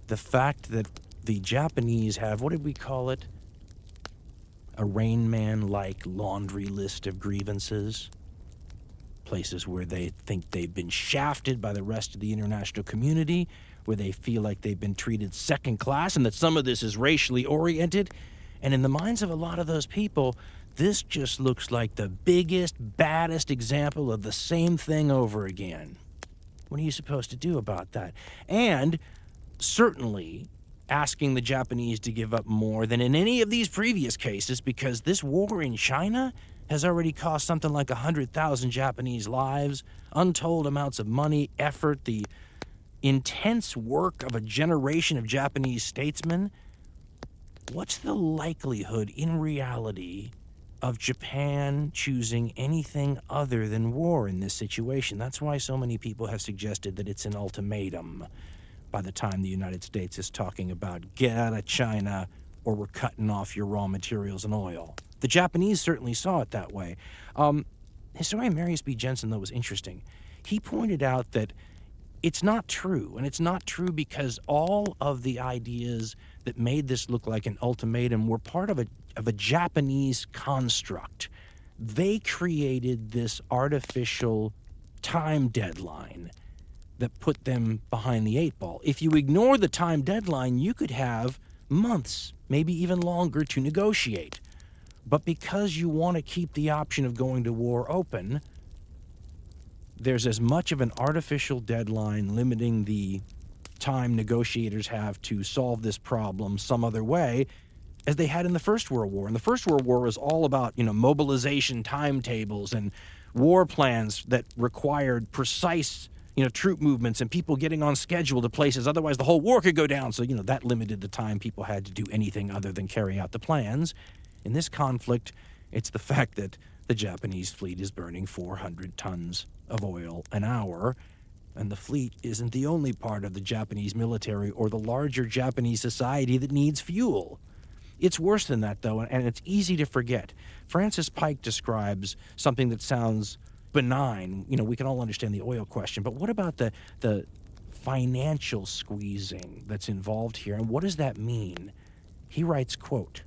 The fact that the Japanese have, what did we call it? A Rain Man-like laundry list of grievances. Places where they think they've been shafted by the rest of the international community, where they feel like they've been treated second class and that some of this is racially oriented. And in the minds of a lot of those people, this just looks like the biggest, baddest example of the same thing over again. What are you supposed to do about that? And certainly asking the Japanese to give up more than in any of these previous cases, because this war in China has already cost something like 100,000 Japanese lives, untold amounts of money, effort, the intense work of a generation of Japanese statesmen. What's the likelihood in reality of Japan choosing anything other than war in this situation? That's why so many people have suggested that it's an ultimatum by the time the United States is talking about get out of China or we're cutting off your raw materials and oil. The Japanese certainly saw it that way. Historian Marius B. Jensen, though, was interesting. He pointed out that it's not true, and it's not true because all of the ideas that made this look like an ultimatum were part of a Japanese construct. They created this artificial time deadline that put them behind the eight ball. If you ignore the time deadline, you could have months, maybe even longer, to negotiate. But because you want to keep the option of going to war open, there's as much of an artificial deadline limiting the time negotiators have to solve this problem some other way as they had in the First World War. And the First World War was all about, mobilization timetables and war plans that required precise, troop movements and people getting on schedule to places. Otherwise, the whole war could go down. So, that limited the time people had to do anything other than carry out the plans. In this conflict, it's the fact that the Japanese fleet is burning 400 tons of oil an hour, and the fleet isn't the only part of the Japanese military or the larger Japanese society that needs fuel. It's worse than that, though, and it's easy to forget. Francis Pike describes something that sounds benign. We can all understand the oil question, but what about the financial squeezing that's involved here, and what does that mean? He writes, quote,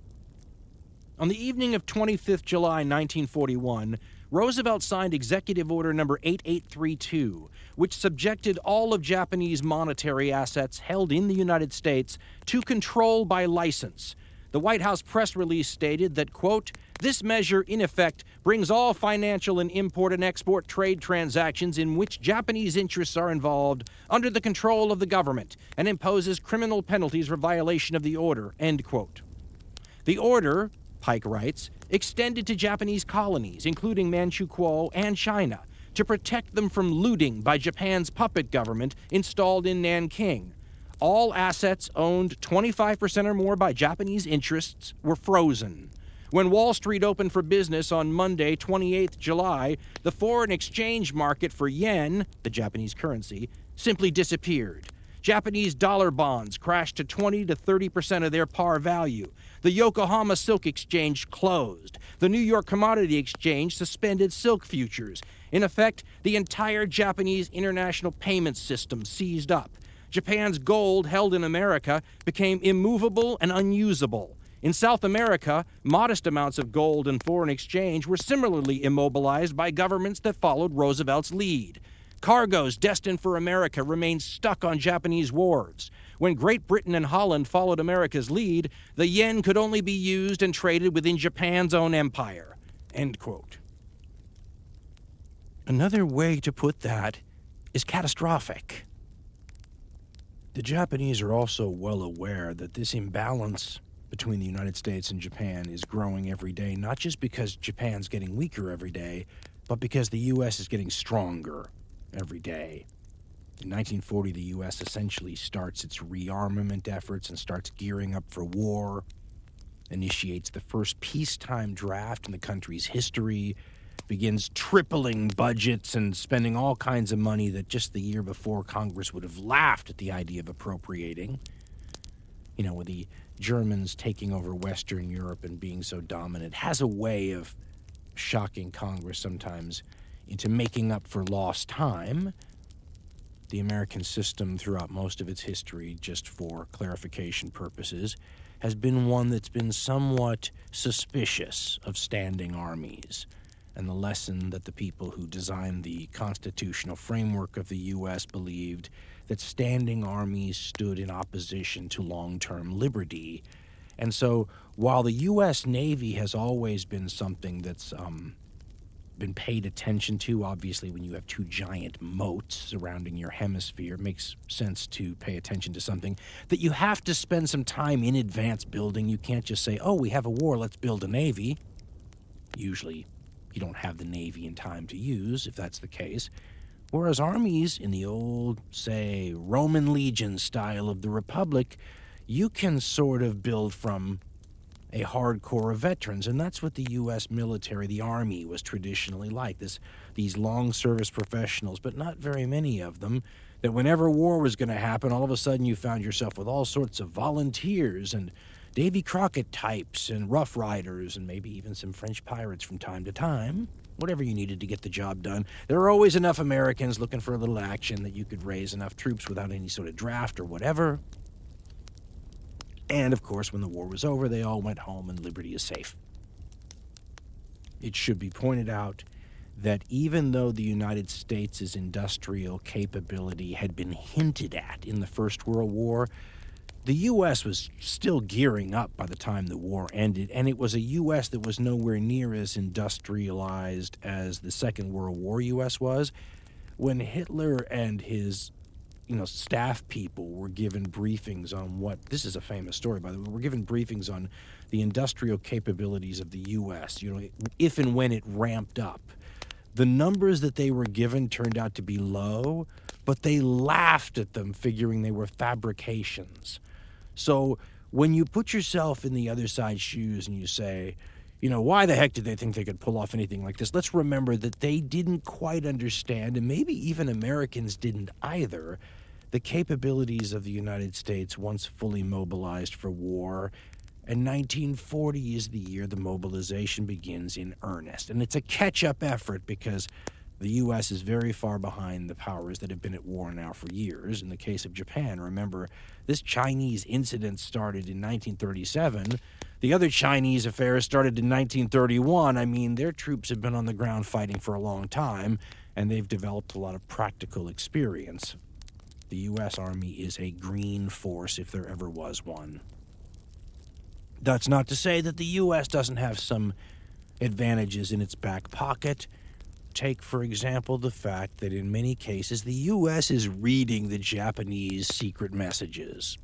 "On the evening of 25th July 1941, Roosevelt signed Executive Order Number 8832, which subjected all of Japanese monetary assets held in the United States to control by license. The White House press release stated that, quote, this measure, in effect, brings all financial and import and export trade transactions in which Japanese interests are involved under the control of the government and imposes criminal penalties for violation of the order," end quote. The order, Pike writes, extended to Japanese colonies, including Manchukuo and China, to protect them from looting by Japan's puppet government installed in Nanking. All assets owned 25% or more by Japanese interests were frozen. When Wall Street opened for business on Monday, 28th July, the foreign exchange market for yen, the Japanese currency, simply disappeared. Japanese dollar bonds crashed to 20 to 30% of their par value. The Yokohama Silk Exchange closed. The New York Commodity Exchange suspended silk futures. In effect, the entire Japanese international payment system seized up. Japan's gold held in America became immovable and unusable. In South America, modest amounts of gold and foreign exchange were similarly immobilized by governments that followed Roosevelt's lead. Cargoes destined for America remained stuck on Japanese wharves. When Great Britain and Holland followed America's lead, the yen could only be used and traded within Japan's own empire. End quote. Another way to put that is catastrophic. The Japanese are also well aware that this imbalance between the United States and Japan is growing every day, not just because Japan's getting weaker every day, but because the U.S. is getting stronger every day. In 1940, the U.S. essentially starts its rearmament efforts and starts gearing up for war, initiates the first peacetime draft in the country's history, begins tripling budgets and spending all kinds of money that just the year before Congress would have laughed at the idea of appropriating. With the Germans taking over Western Europe and being so dominant, has a way of shocking Congress sometimes into making up for lost time. The American system throughout most of its history, just for clarification purposes, has been one that's been somewhat suspicious of standing armies. And the lesson that the people who designed the constitutional framework of the U.S. believed that standing armies stood in opposition to long-term liberty. And so while the U.S. Navy has always been something that's been paid attention to, obviously when you have two giant moats surrounding your hemisphere, it makes sense to pay attention to something that you have to spend some time in advance building. You can't just say, oh, we have a war, let's build a navy. Usually you don't have the navy in time to use, if that's the case. Whereas armies in the old, say, Roman legion style of the Republic, you can sort of build from a hardcore of veterans, and that's what the U.S. military, the Army, was traditionally like. These long-service professionals, but not very many of them, that whenever war was going to happen, all of a sudden you found yourself with all sorts of volunteers and Davy Crockett types and Rough Riders and maybe even some French pirates from time to time. Whatever you needed to get the job done. There were always enough Americans looking for a little action that you could raise enough troops without any sort of draft or whatever. And, of course, when the war was over, they all went home and liberty is safe. It should be pointed out that even though the United States' industrial capability had been hinted at in the First World War, the U.S. was still gearing up by the time the war ended, and it was a U.S. that was nowhere near as industrialized as the Second World War U.S. was. When Hitler and his staff people were given briefings on this is a famous story, by the way, were given briefings on the industrial capabilities of the U.S., if and when it ramped up. The numbers that they were given turned out to be low, but they laughed at them, figuring they were fabrications. So when you put yourself in the other side's shoes and you say, why the heck did they think they could pull off anything like this? Let's remember that they didn't quite understand, and maybe even Americans didn't either, the capabilities of the United States once fully mobilized for war. And 1940 is the year the mobilization begins in earnest. And it's a catch-up effort because the U.S. is very far behind the powers that have been at war now for years. In the case of Japan, remember, this Chinese incident started in 1937. The other Chinese affair started in 1931. I mean, their troops have been on the ground fighting for a long time, and they've developed a lot of practical experience. The U.S. Army is a green force if there ever was one. That's not to say that the U.S. doesn't have some advantages in its back pocket. Take, for example, the fact that in many cases the U.S. is reading the Japanese secret messages.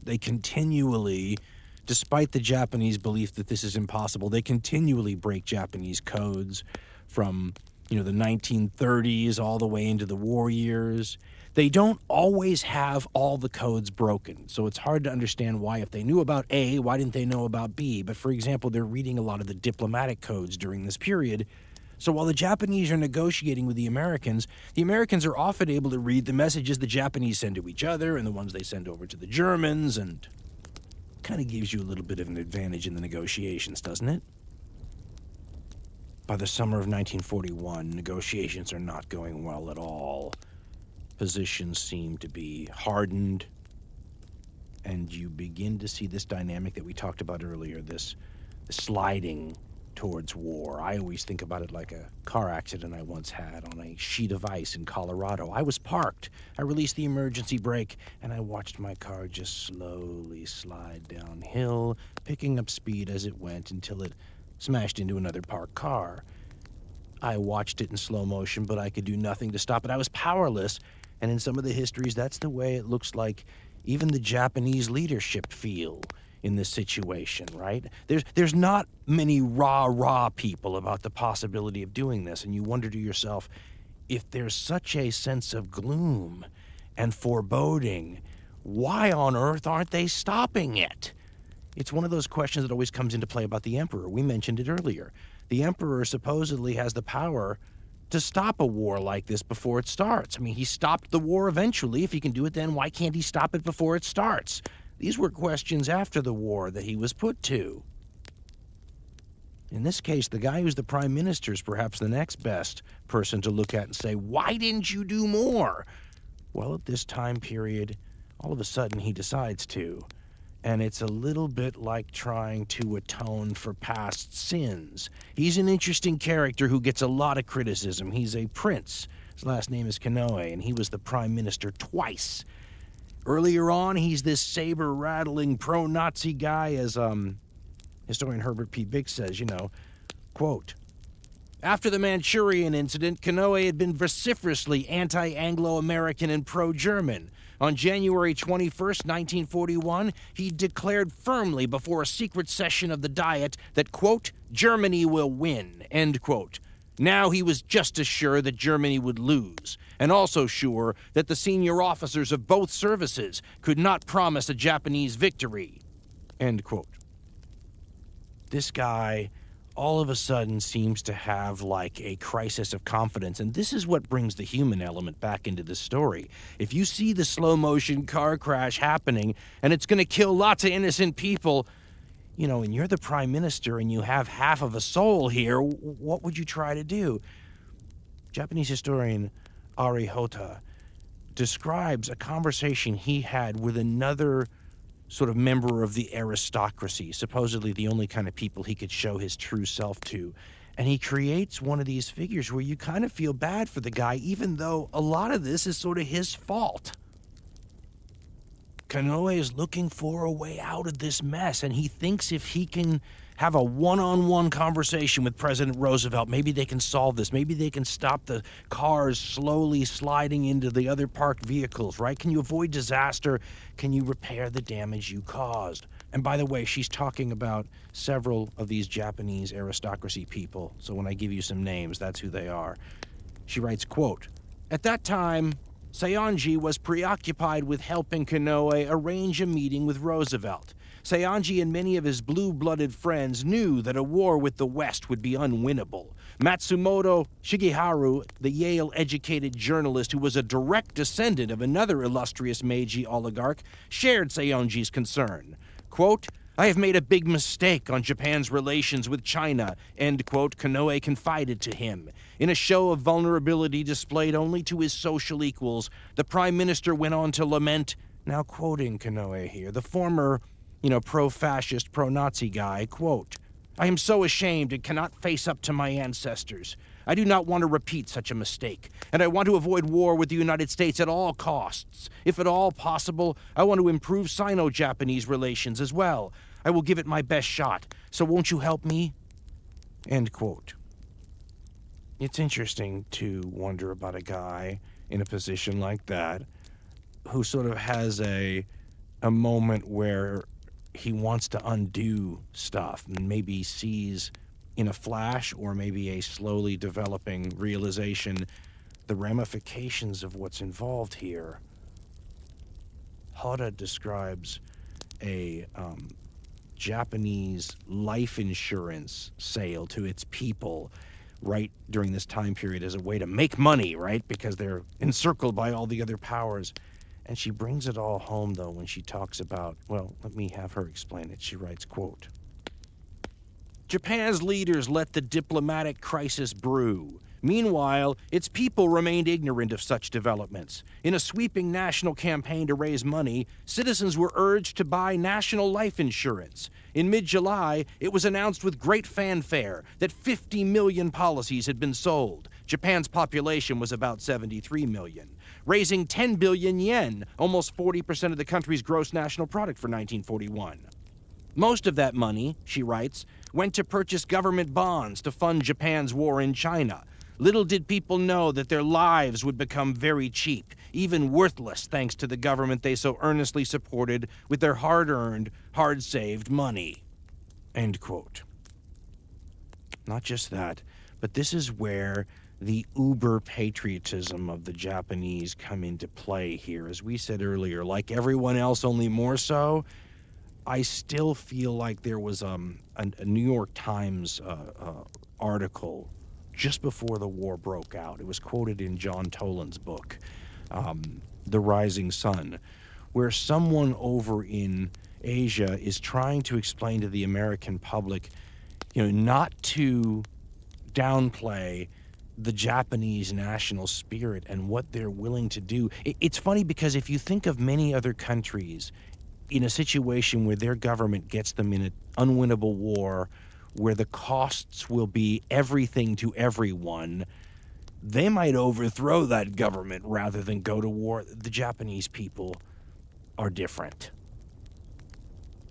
They continually, despite the Japanese belief that this is impossible, they continually break Japanese codes from, the 1930s all the way into the war years. They don't always have all the codes broken, so it's hard to understand why, if they knew about A, why didn't they know about B? But for example, they're reading a lot of the diplomatic codes during this period. So while the Japanese are negotiating with the Americans are often able to read the messages the Japanese send to each other and the ones they send over to the Germans, and kind of gives you a little bit of an advantage in the negotiations, doesn't it? By the summer of 1941, negotiations are not going well at all. Positions seem to be hardened, and you begin to see this dynamic that we talked about earlier, this sliding towards war. I always think about it like a car accident I once had on a sheet of ice in Colorado. I was parked. I released the emergency brake, and I watched my car just slowly slide downhill, picking up speed as it went until it smashed into another parked car. I watched it in slow motion, but I could do nothing to stop it. I was powerless, and in some of the histories, that's the way it looks like even the Japanese leadership feel in this situation, right? There's not many rah-rah people about the possibility of doing this, and you wonder to yourself, if there's such a sense of gloom and foreboding, why on earth aren't they stopping it? It's one of those questions that always comes into play about the Emperor. We mentioned it earlier. The Emperor supposedly has the power to stop a war like this before it starts. I mean, he stopped the war eventually. If he can do it then, why can't he stop it before it starts? These were questions after the war that he was put to. In this case, the guy who's the prime minister is perhaps the next best person to look at and say, why didn't you do more? Well, at this time period, all of a sudden he decides to. And it's a little bit like trying to atone for past sins. He's an interesting character who gets a lot of criticism. He's a prince. His last name is Konoe, and he was the prime minister twice. Earlier on, he's this saber-rattling pro-Nazi guy, as historian Herbert P. Bix says, quote, after the Manchurian incident, Konoe had been vociferously anti-Anglo-American and pro-German. On January 21st, 1941, he declared firmly before a secret session of the Diet that, quote, Germany will win, end quote. Now he was just as sure that Germany would lose, and also sure that the senior officers of both services could not promise a Japanese victory, end quote. This guy all of a sudden seems to have like a crisis of confidence, and this is what brings the human element back into the story. If you see the slow motion car crash happening and it's going to kill lots of innocent people, and you're the prime minister and you have half of a soul here, what would you try to do? Japanese historian Ari Hota describes a conversation he had with another sort of member of the aristocracy, supposedly the only kind of people he could show his true self to. And he creates one of these figures where you kind of feel bad for the guy, even though a lot of this is sort of his fault. Konoe is looking for a way out of this mess, and he thinks if he can have a one-on-one conversation with President Roosevelt, maybe they can solve this. Maybe they can stop the cars slowly sliding into the other parked vehicles, right? Can you avoid disaster? Can you repair the damage you caused? And by the way, she's talking about several of these Japanese aristocracy people. So when I give you some names, that's who they are. She writes, quote, At that time, Saionji was preoccupied with helping Konoe arrange a meeting with Roosevelt. Saionji and many of his blue-blooded friends knew that a war with the West would be unwinnable. Matsumoto Shigeharu, the Yale-educated journalist who was a direct descendant of another illustrious Meiji oligarch, shared Saionji's concern. Quote, "I have made a big mistake on Japan's relations with China," end quote, Konoe confided to him. In a show of vulnerability displayed only to his social equals, the Prime Minister went on to lament, now quoting Konoe here, the former, pro-fascist, pro-Nazi guy, quote, "I am so ashamed and cannot face up to my ancestors. I do not want to repeat such a mistake, and I want to avoid war with the United States at all costs. If at all possible, I want to improve Sino-Japanese relations as well. I will give it my best shot, so won't you help me?" End quote. It's interesting to wonder about a guy in a position like that who sort of has a moment where he wants to undo stuff and maybe sees in a flash or maybe a slowly developing realization the ramifications of what's involved here. Hara describes a Japanese life insurance sale to its people right during this time period as a way to make money, right? Because they're encircled by all the other powers. And she brings it all home, though, when she talks about, well, let me have her explain it. She writes, quote, "Japan's leaders let the diplomatic crisis brew. Meanwhile, its people remained ignorant of such developments. In a sweeping national campaign to raise money, citizens were urged to buy national life insurance. In mid-July, it was announced with great fanfare that 50 million policies had been sold. Japan's population was about 73 million, raising 10 billion yen, almost 40% of the country's gross national product for 1941. Most of that money," she writes, "went to purchase government bonds to fund Japan's war in China. Little did people know that their lives would become very cheap, even worthless thanks to the government they so earnestly supported with their hard-earned, hard-saved money." End quote. Not just that, but this is where the uber-patriotism of the Japanese come into play here. As we said earlier, like everyone else, only more so, I still feel like there was a New York Times article just before the war broke out. It was quoted in John Toland's book, The Rising Sun, where someone over in Asia is trying to explain to the American public, not to downplay the Japanese national spirit and what they're willing to do. It's funny because if you think of many other countries in a situation where their government gets them in an unwinnable war, where the costs will be everything to everyone, they might overthrow that government rather than go to war. The Japanese people are different.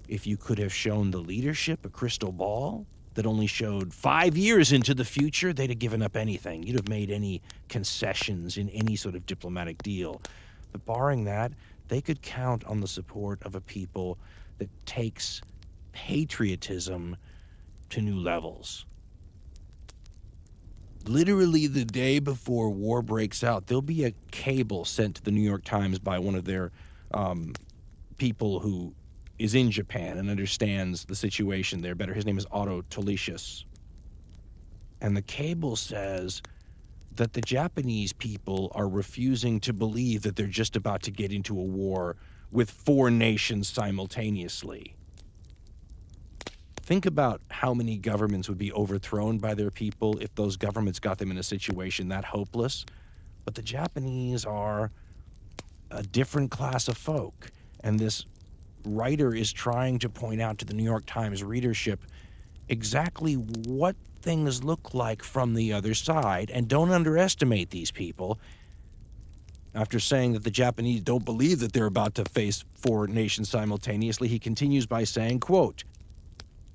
If you could have shown the leadership a crystal ball that only showed 5 years into the future, they'd have given up anything. You'd have made any concessions in any sort of diplomatic deal. But barring that, they could count on the support of a people that takes patriotism to new levels. Literally the day before war breaks out, there'll be a cable sent to the New York Times by one of their people who is in Japan and understands the situation there better. His name is Otto Tolicius. And the cable says that the Japanese people are refusing to believe that they're just about to get into a war with 4 nations simultaneously. Think about how many governments would be overthrown by their people if those governments got them in a situation that hopeless. But the Japanese are a different class of folk, and this writer is trying to point out to the New York Times readership exactly what things look like from the other side, and don't underestimate these people. After saying that the Japanese don't believe that they're about to face 4 nations simultaneously, he continues by saying, quote,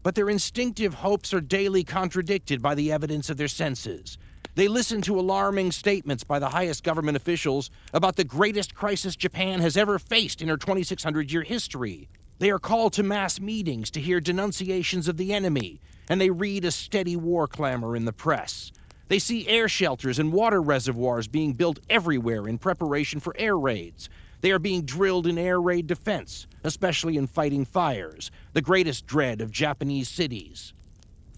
"But their instinctive hopes are daily contradicted by the evidence of their senses. They listen to alarming statements by the highest government officials about the greatest crisis Japan has ever faced in her 2,600-year history. They are called to mass meetings to hear denunciations of the enemy, and they read a steady war clamor in the press. They see air shelters and water reservoirs being built everywhere in preparation for air raids. They are being drilled in air raid defense, especially in fighting fires, the greatest dread of Japanese cities.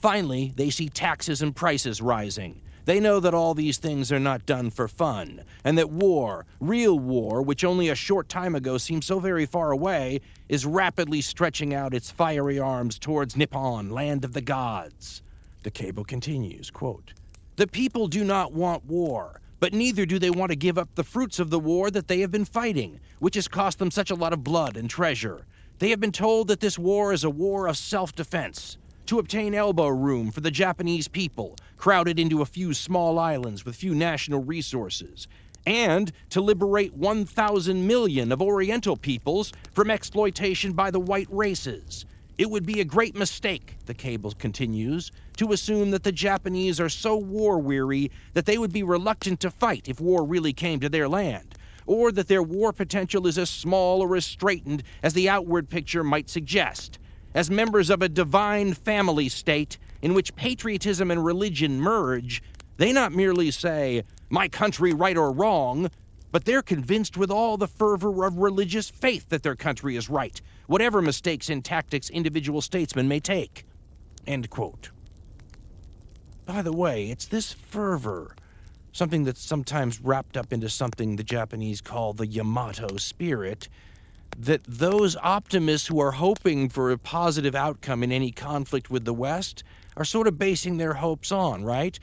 Finally, they see taxes and prices rising. They know that all these things are not done for fun, and that war, real war, which only a short time ago seemed so very far away, is rapidly stretching out its fiery arms towards Nippon, land of the gods. The cable continues, quote, "The people do not want war, but neither do they want to give up the fruits of the war that they have been fighting, which has cost them such a lot of blood and treasure. They have been told that this war is a war of self-defense, to obtain elbow room for the Japanese people, crowded into a few small islands with few national resources, and to liberate 1,000 million of Oriental peoples from exploitation by the white races. It would be a great mistake," the cable continues, "to assume that the Japanese are so war-weary that they would be reluctant to fight if war really came to their land, or that their war potential is as small or as straitened as the outward picture might suggest. As members of a divine family state in which patriotism and religion merge, they not merely say, 'My country, right or wrong,' but they're convinced with all the fervor of religious faith that their country is right, whatever mistakes in tactics individual statesmen may take." End quote. By the way, it's this fervor, something that's sometimes wrapped up into something the Japanese call the Yamato spirit, that those optimists who are hoping for a positive outcome in any conflict with the West are sort of basing their hopes on, right?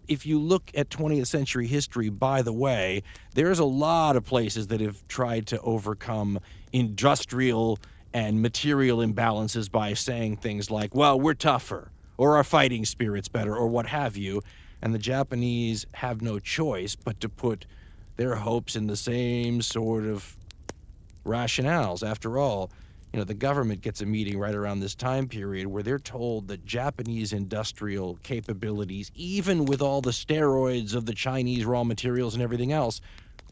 If you look at 20th century history, by the way, there's a lot of places that have tried to overcome industrial and material imbalances by saying things like, well, we're tougher, or our fighting spirit's better, or what have you. And the Japanese have no choice but to put their hopes in the same sort of rationales. After all, the government gets a meeting right around this time period where they're told that Japanese industrial capabilities, even with all the steroids of the Chinese raw materials and everything else,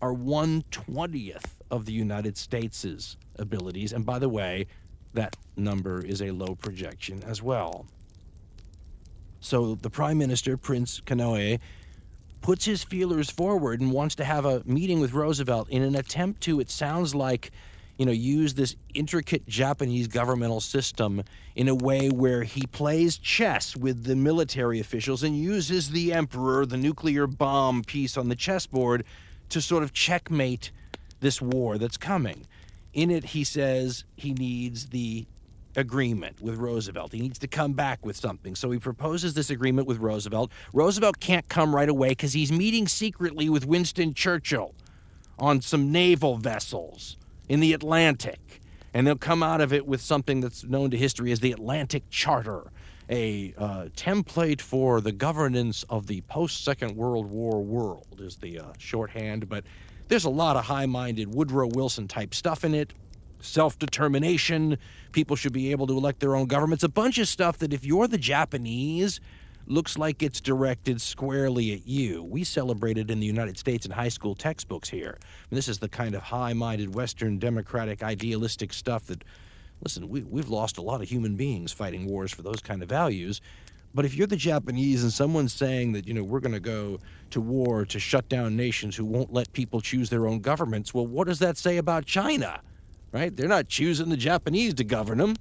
are 1/20th of the United States' abilities. And by the way, that number is a low projection as well. So the Prime Minister, Prince Kanoe, puts his feelers forward and wants to have a meeting with Roosevelt in an attempt to, it sounds like, use this intricate Japanese governmental system in a way where he plays chess with the military officials and uses the emperor, the nuclear bomb piece on the chessboard, to sort of checkmate this war that's coming. In it, he says he needs the agreement with Roosevelt. He needs to come back with something. So he proposes this agreement with Roosevelt. Roosevelt can't come right away because he's meeting secretly with Winston Churchill on some naval vessels in the Atlantic. And they'll come out of it with something that's known to history as the Atlantic Charter, a template for the governance of the post-Second World War world is the shorthand. But there's a lot of high-minded Woodrow Wilson type stuff in it. Self-determination, people should be able to elect their own governments, a bunch of stuff that if you're the Japanese, looks like it's directed squarely at you. We celebrate it in the United States in high school textbooks here. And this is the kind of high-minded Western democratic idealistic stuff that, listen, we've lost a lot of human beings fighting wars for those kind of values. But if you're the Japanese and someone's saying that, we're going to go to war to shut down nations who won't let people choose their own governments, well, what does that say about China? Right? They're not choosing the Japanese to govern them.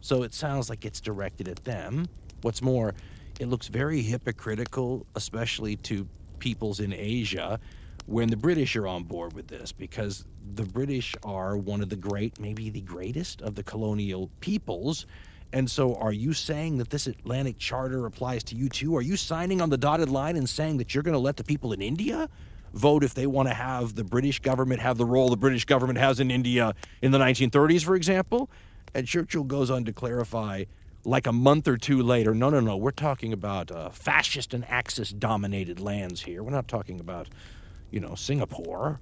So it sounds like it's directed at them. What's more, it looks very hypocritical, especially to peoples in Asia, when the British are on board with this, because the British are one of the great, maybe the greatest of the colonial peoples. And so are you saying that this Atlantic Charter applies to you too? Are you signing on the dotted line and saying that you're going to let the people in India vote if they want to have the British government have the role the British government has in India in the 1930s, for example? And Churchill goes on to clarify, like a month or two later, no, we're talking about fascist and Axis-dominated lands here. We're not talking about, Singapore.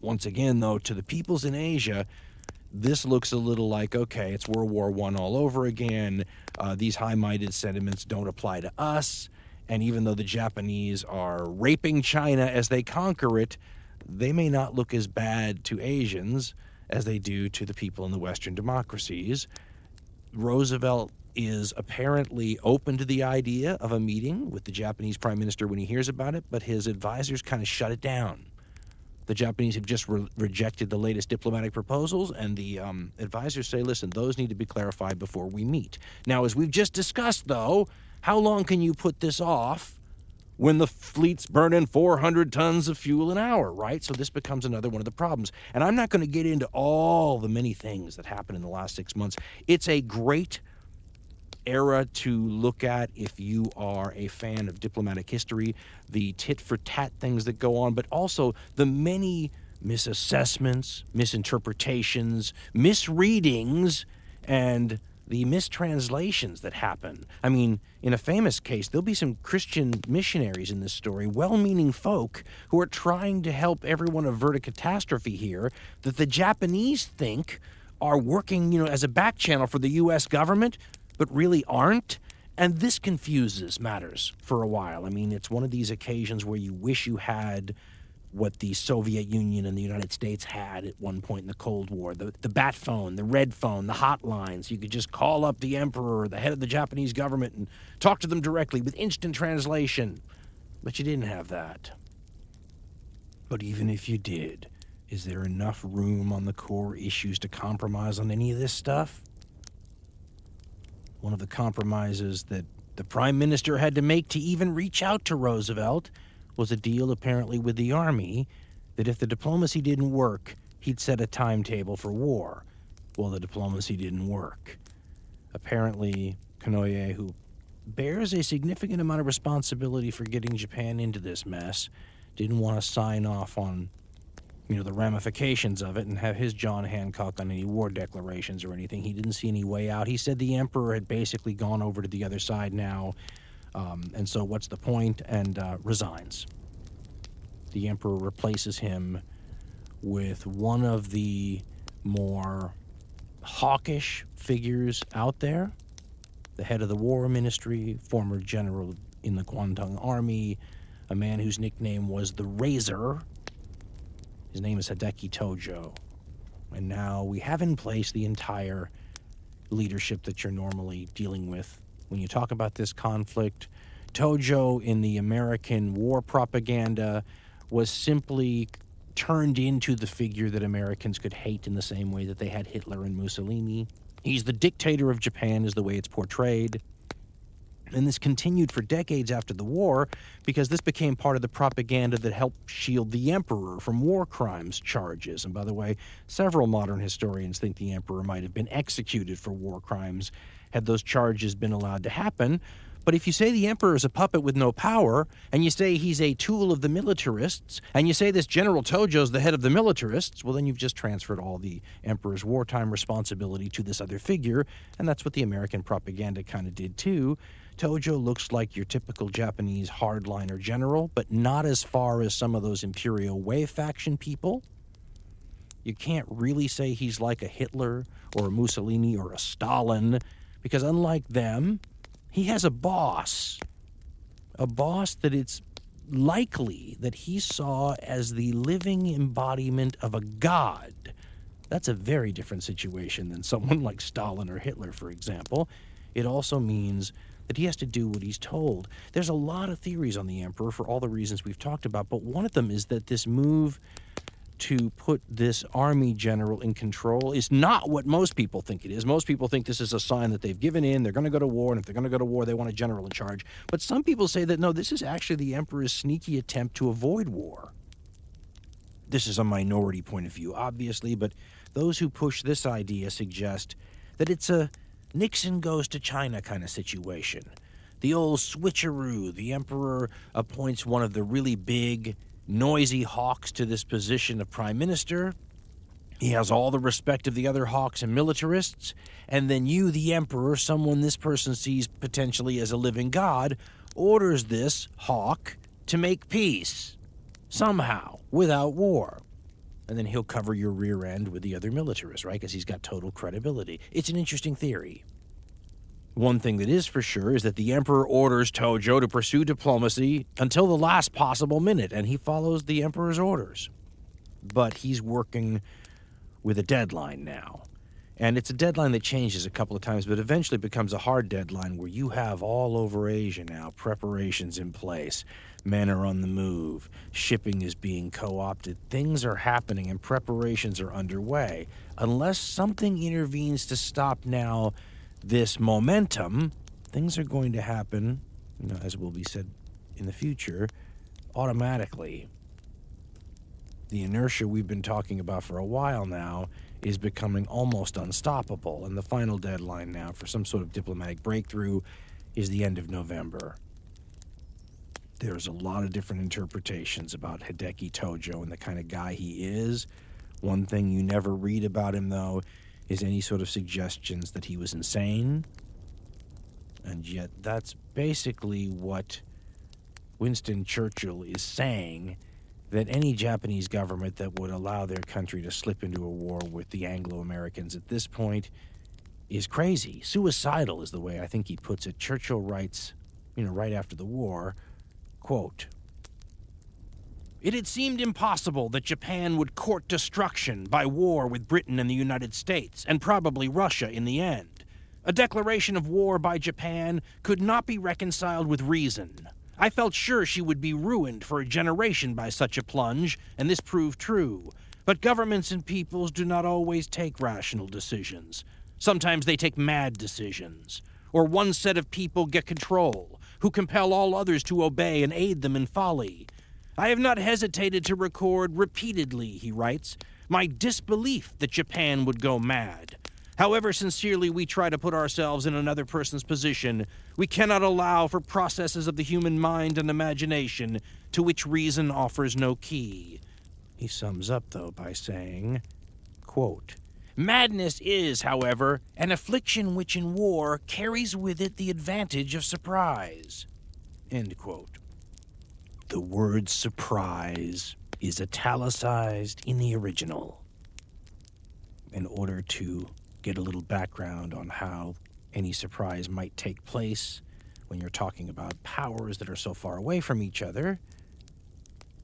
Once again, though, to the peoples in Asia, this looks a little like, okay, it's World War I all over again. These high-minded sentiments don't apply to us. And even though the Japanese are raping China as they conquer it, they may not look as bad to Asians as they do to the people in the Western democracies. Roosevelt is apparently open to the idea of a meeting with the Japanese prime minister when he hears about it, but his advisors kind of shut it down. The Japanese have just rejected the latest diplomatic proposals, and the advisors say, listen, those need to be clarified before we meet. Now, as we've just discussed, though, how long can you put this off when the fleet's burning 400 tons of fuel an hour, right? So this becomes another one of the problems. And I'm not going to get into all the many things that happened in the last 6 months. It's a great era to look at if you are a fan of diplomatic history, the tit-for-tat things that go on, but also the many misassessments, misinterpretations, misreadings, and the mistranslations that happen. I mean, in a famous case, there'll be some Christian missionaries in this story, well-meaning folk who are trying to help everyone avert a catastrophe here that the Japanese think are working, as a back channel for the U.S. government, but really aren't. And this confuses matters for a while. I mean, it's one of these occasions where you wish you had what the Soviet Union and the United States had at one point in the Cold War. The bat phone, the red phone, the hotlines. You could just call up the emperor or the head of the Japanese government and talk to them directly with instant translation. But you didn't have that. But even if you did, is there enough room on the core issues to compromise on any of this stuff? One of the compromises that the prime minister had to make to even reach out to Roosevelt was a deal apparently with the army that if the diplomacy didn't work, he'd set a timetable for war. Well, the diplomacy didn't work. Apparently, Konoye, who bears a significant amount of responsibility for getting Japan into this mess, didn't want to sign off on the ramifications of it and have his John Hancock on any war declarations or anything. He didn't see any way out. He said the emperor had basically gone over to the other side now, and so what's the point? And resigns. The emperor replaces him with one of the more hawkish figures out there, the head of the war ministry, former general in the Guangdong army, a man whose nickname was the Razor. His name is Hideki Tojo. And now we have in place the entire leadership that you're normally dealing with when you talk about this conflict. Tojo in the American war propaganda was simply turned into the figure that Americans could hate in the same way that they had Hitler and Mussolini. He's the dictator of Japan is the way it's portrayed. And this continued for decades after the war because this became part of the propaganda that helped shield the emperor from war crimes charges. And by the way, several modern historians think the emperor might have been executed for war crimes had those charges been allowed to happen. But if you say the emperor is a puppet with no power, and you say he's a tool of the militarists, and you say this General Tojo's the head of the militarists, well, then you've just transferred all the emperor's wartime responsibility to this other figure, and that's what the American propaganda kind of did too. Tojo looks like your typical Japanese hardliner general, but not as far as some of those Imperial Way faction people. You can't really say he's like a Hitler or a Mussolini or a Stalin, because unlike them, he has a boss that it's likely that he saw as the living embodiment of a god. That's a very different situation than someone like Stalin or Hitler, for example. It also means that he has to do what he's told. There's a lot of theories on the emperor for all the reasons we've talked about, but one of them is that this move to put this army general in control is not what most people think it is. Most people think this is a sign that they've given in, they're going to go to war, and if they're going to go to war, they want a general in charge. But some people say that, no, this is actually the emperor's sneaky attempt to avoid war. This is a minority point of view, obviously, but those who push this idea suggest that it's a Nixon goes to China kind of situation. The old switcheroo. The emperor appoints one of the really big, noisy hawks to this position of prime minister. He has all the respect of the other hawks and militarists. And then you, the emperor, someone this person sees potentially as a living god, orders this hawk to make peace. Somehow, without war. And then he'll cover your rear end with the other militarists, right? Because he's got total credibility. It's an interesting theory. One thing that is for sure is that the emperor orders Tojo to pursue diplomacy until the last possible minute, and he follows the emperor's orders. But he's working with a deadline now. And it's a deadline that changes a couple of times, but eventually becomes a hard deadline where you have all over Asia now preparations in place. Men are on the move. Shipping is being co-opted. Things are happening and preparations are underway. Unless something intervenes to stop now this momentum, things are going to happen, as will be said in the future, automatically. The inertia we've been talking about for a while now is becoming almost unstoppable, and the final deadline now for some sort of diplomatic breakthrough is the end of November. There's a lot of different interpretations about Hideki Tojo and the kind of guy he is. One thing you never read about him, though, is any sort of suggestions that he was insane. And yet that's basically what Winston Churchill is saying, that any Japanese government that would allow their country to slip into a war with the Anglo-Americans at this point is crazy. Suicidal is the way I think he puts it. Churchill writes, right after the war, quote, "It had seemed impossible that Japan would court destruction by war with Britain and the United States, and probably Russia in the end. A declaration of war by Japan could not be reconciled with reason. I felt sure she would be ruined for a generation by such a plunge, and this proved true. But governments and peoples do not always take rational decisions. Sometimes they take mad decisions. Or one set of people get control, who compel all others to obey and aid them in folly. I have not hesitated to record repeatedly," he writes, "my disbelief that Japan would go mad. However sincerely we try to put ourselves in another person's position, we cannot allow for processes of the human mind and imagination to which reason offers no key." He sums up, though, by saying, quote, "Madness is, however, an affliction which in war carries with it the advantage of surprise." End quote. The word surprise is italicized in the original. In order to get a little background on how any surprise might take place when you're talking about powers that are so far away from each other,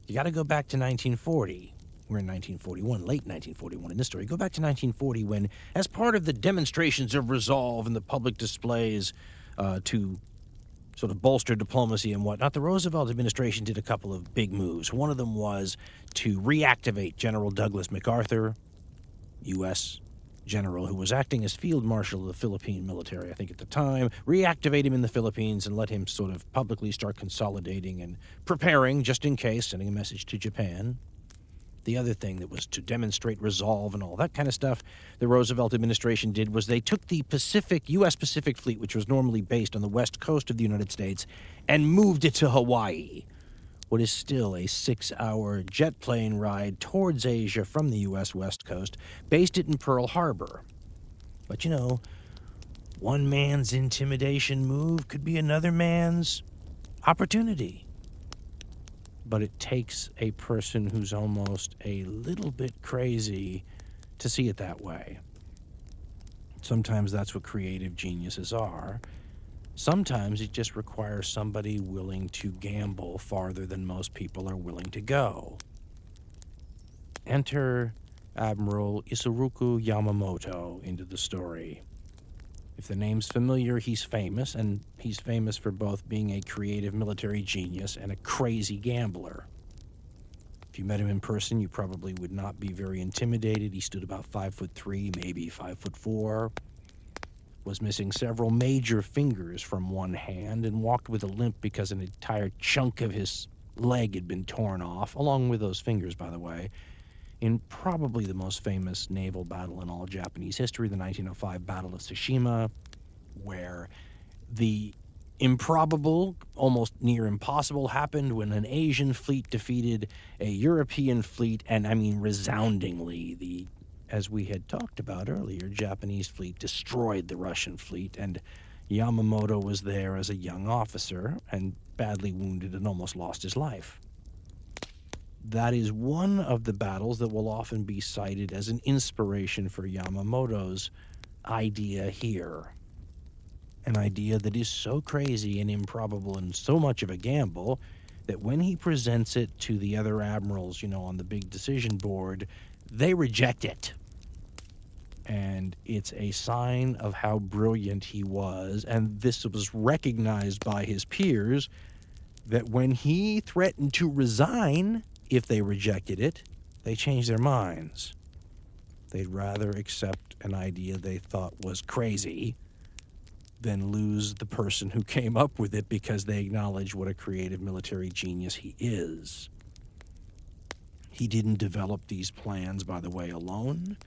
you got to go back to 1940. We're in 1941, late 1941 in this story. Go back to 1940 when, as part of the demonstrations of resolve and the public displays to sort of bolster diplomacy and whatnot, the Roosevelt administration did a couple of big moves. One of them was to reactivate General Douglas MacArthur, U.S. general who was acting as field marshal of the Philippine military, I think at the time, reactivate him in the Philippines and let him sort of publicly start consolidating and preparing, just in case, sending a message to Japan. The other thing that was to demonstrate resolve and all that kind of stuff the Roosevelt administration did was they took the U.S. Pacific Fleet, which was normally based on the west coast of the United States, and moved it to Hawaii, what is still a 6-hour jet plane ride towards Asia from the U.S. West Coast, based it in Pearl Harbor. But one man's intimidation move could be another man's opportunity. But it takes a person who's almost a little bit crazy to see it that way. Sometimes that's what creative geniuses are. Sometimes it just requires somebody willing to gamble farther than most people are willing to go. Enter Admiral Isoroku Yamamoto into the story. If the name's familiar, he's famous, and he's famous for both being a creative military genius and a crazy gambler. If you met him in person, you probably would not be very intimidated. He stood about 5'3", maybe 5'4", was missing several major fingers from one hand, and walked with a limp because an entire chunk of his leg had been torn off, along with those fingers, by the way, in probably the most famous naval battle in all Japanese history, the 1905 Battle of Tsushima, where the improbable, almost near impossible, happened when an Asian fleet defeated a European fleet, and I mean resoundingly. As we had talked about earlier, Japanese fleet destroyed the Russian fleet, and Yamamoto was there as a young officer and badly wounded and almost lost his life. That is one of the battles that will often be cited as an inspiration for Yamamoto's idea here. An idea that is so crazy and improbable and so much of a gamble that when he presents it to the other admirals, on the big decision board, they reject it. And it's a sign of how brilliant he was, and this was recognized by his peers, that when he threatened to resign if they rejected it, they changed their minds. They'd rather accept an idea they thought was crazy than lose the person who came up with it, because they acknowledge what a creative military genius he is. He didn't develop these plans, by the way, alone.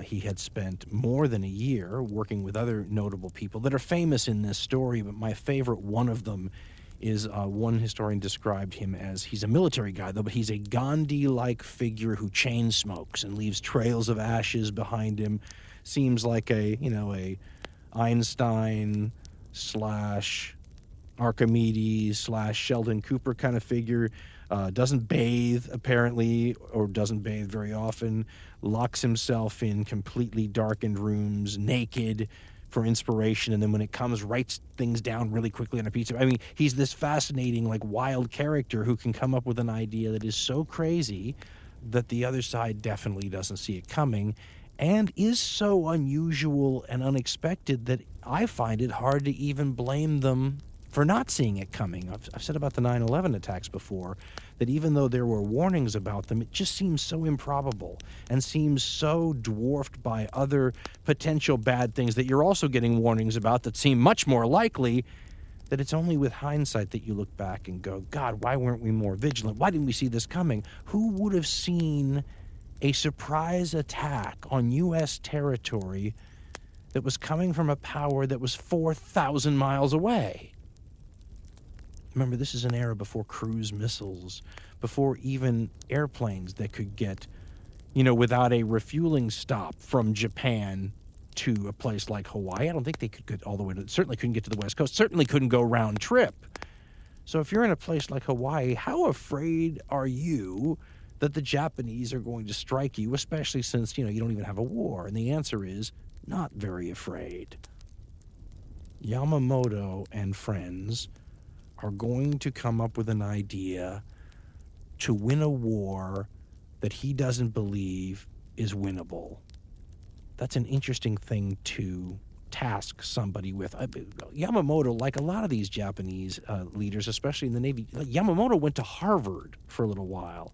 He had spent more than a year working with other notable people that are famous in this story, but my favorite one of them is one historian described him as, he's a military guy though, but he's a Gandhi-like figure who chain smokes and leaves trails of ashes behind him. Seems like a Einstein / Archimedes / Sheldon Cooper kind of figure. Doesn't bathe, apparently, or doesn't bathe very often, locks himself in completely darkened rooms, naked, for inspiration, and then when it comes, writes things down really quickly on a piece of... I mean, he's this fascinating, wild character who can come up with an idea that is so crazy that the other side definitely doesn't see it coming, and is so unusual and unexpected that I find it hard to even blame them for not seeing it coming. I've said about the 9/11 attacks before that even though there were warnings about them, it just seems so improbable and seems so dwarfed by other potential bad things that you're also getting warnings about that seem much more likely, that it's only with hindsight that you look back and go, God, why weren't we more vigilant? Why didn't we see this coming? Who would have seen a surprise attack on U.S. territory that was coming from a power that was 4,000 miles away? Remember, this is an era before cruise missiles, before even airplanes that could get, without a refueling stop from Japan to a place like Hawaii. I don't think they could get all the way to, certainly couldn't get to the West Coast, certainly couldn't go round trip. So if you're in a place like Hawaii, how afraid are you that the Japanese are going to strike you, especially since, you don't even have a war? And the answer is not very afraid. Yamamoto and friends are going to come up with an idea to win a war that he doesn't believe is winnable. That's an interesting thing to task somebody with. Yamamoto, like a lot of these Japanese leaders, especially in the Navy, Yamamoto went to Harvard for a little while.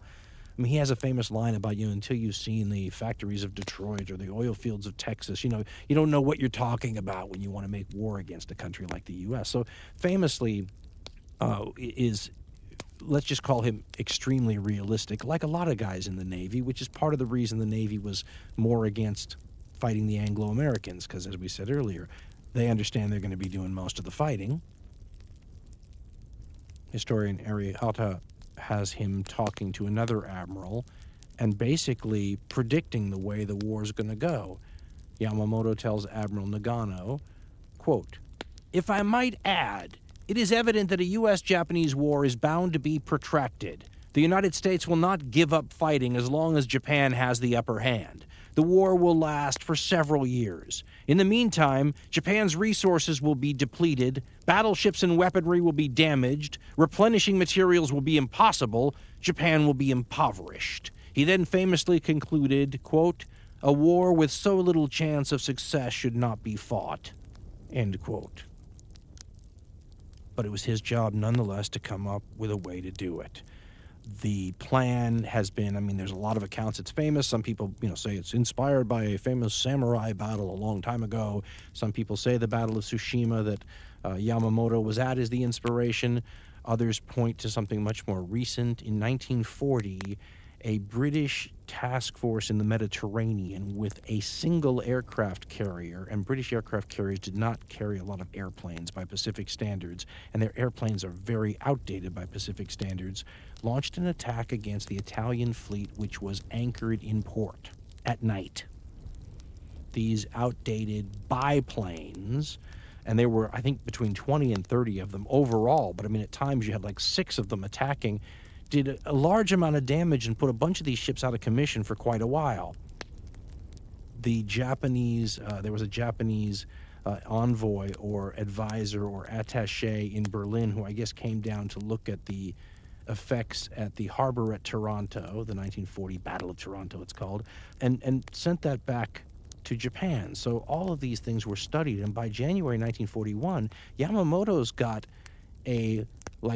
I mean, he has a famous line about, until you've seen the factories of Detroit or the oil fields of Texas, you don't know what you're talking about when you want to make war against a country like the U.S. So famously, let's just call him extremely realistic, like a lot of guys in the Navy, which is part of the reason the Navy was more against fighting the Anglo-Americans, because, as we said earlier, they understand they're going to be doing most of the fighting. Historian Arihata has him talking to another admiral and basically predicting the way the war is going to go. Yamamoto tells Admiral Nagano, quote, "If I might add, it is evident that a U.S.-Japanese war is bound to be protracted. The United States will not give up fighting as long as Japan has the upper hand. The war will last for several years. In the meantime, Japan's resources will be depleted, battleships and weaponry will be damaged, replenishing materials will be impossible, Japan will be impoverished." He then famously concluded, quote, "A war with so little chance of success should not be fought," end quote. But it was his job nonetheless to come up with a way to do it. The plan has been, there's a lot of accounts it's famous. Some people, say it's inspired by a famous samurai battle a long time ago. Some people say the Battle of Tsushima that Yamamoto was at is the inspiration. Others point to something much more recent. In 1940, a British task force in the Mediterranean with a single aircraft carrier, and British aircraft carriers did not carry a lot of airplanes by Pacific standards, and their airplanes are very outdated by Pacific standards, launched an attack against the Italian fleet, which was anchored in port at night. These outdated biplanes, and there were, I think, between 20 and 30 of them overall, but at times you had like 6 of them attacking, did a large amount of damage and put a bunch of these ships out of commission for quite a while. The Japanese, there was a Japanese envoy or advisor or attaché in Berlin who I guess came down to look at the effects at the harbor at Taranto, the 1940 Battle of Taranto it's called, and sent that back to Japan. So all of these things were studied, and by January 1941, Yamamoto's got a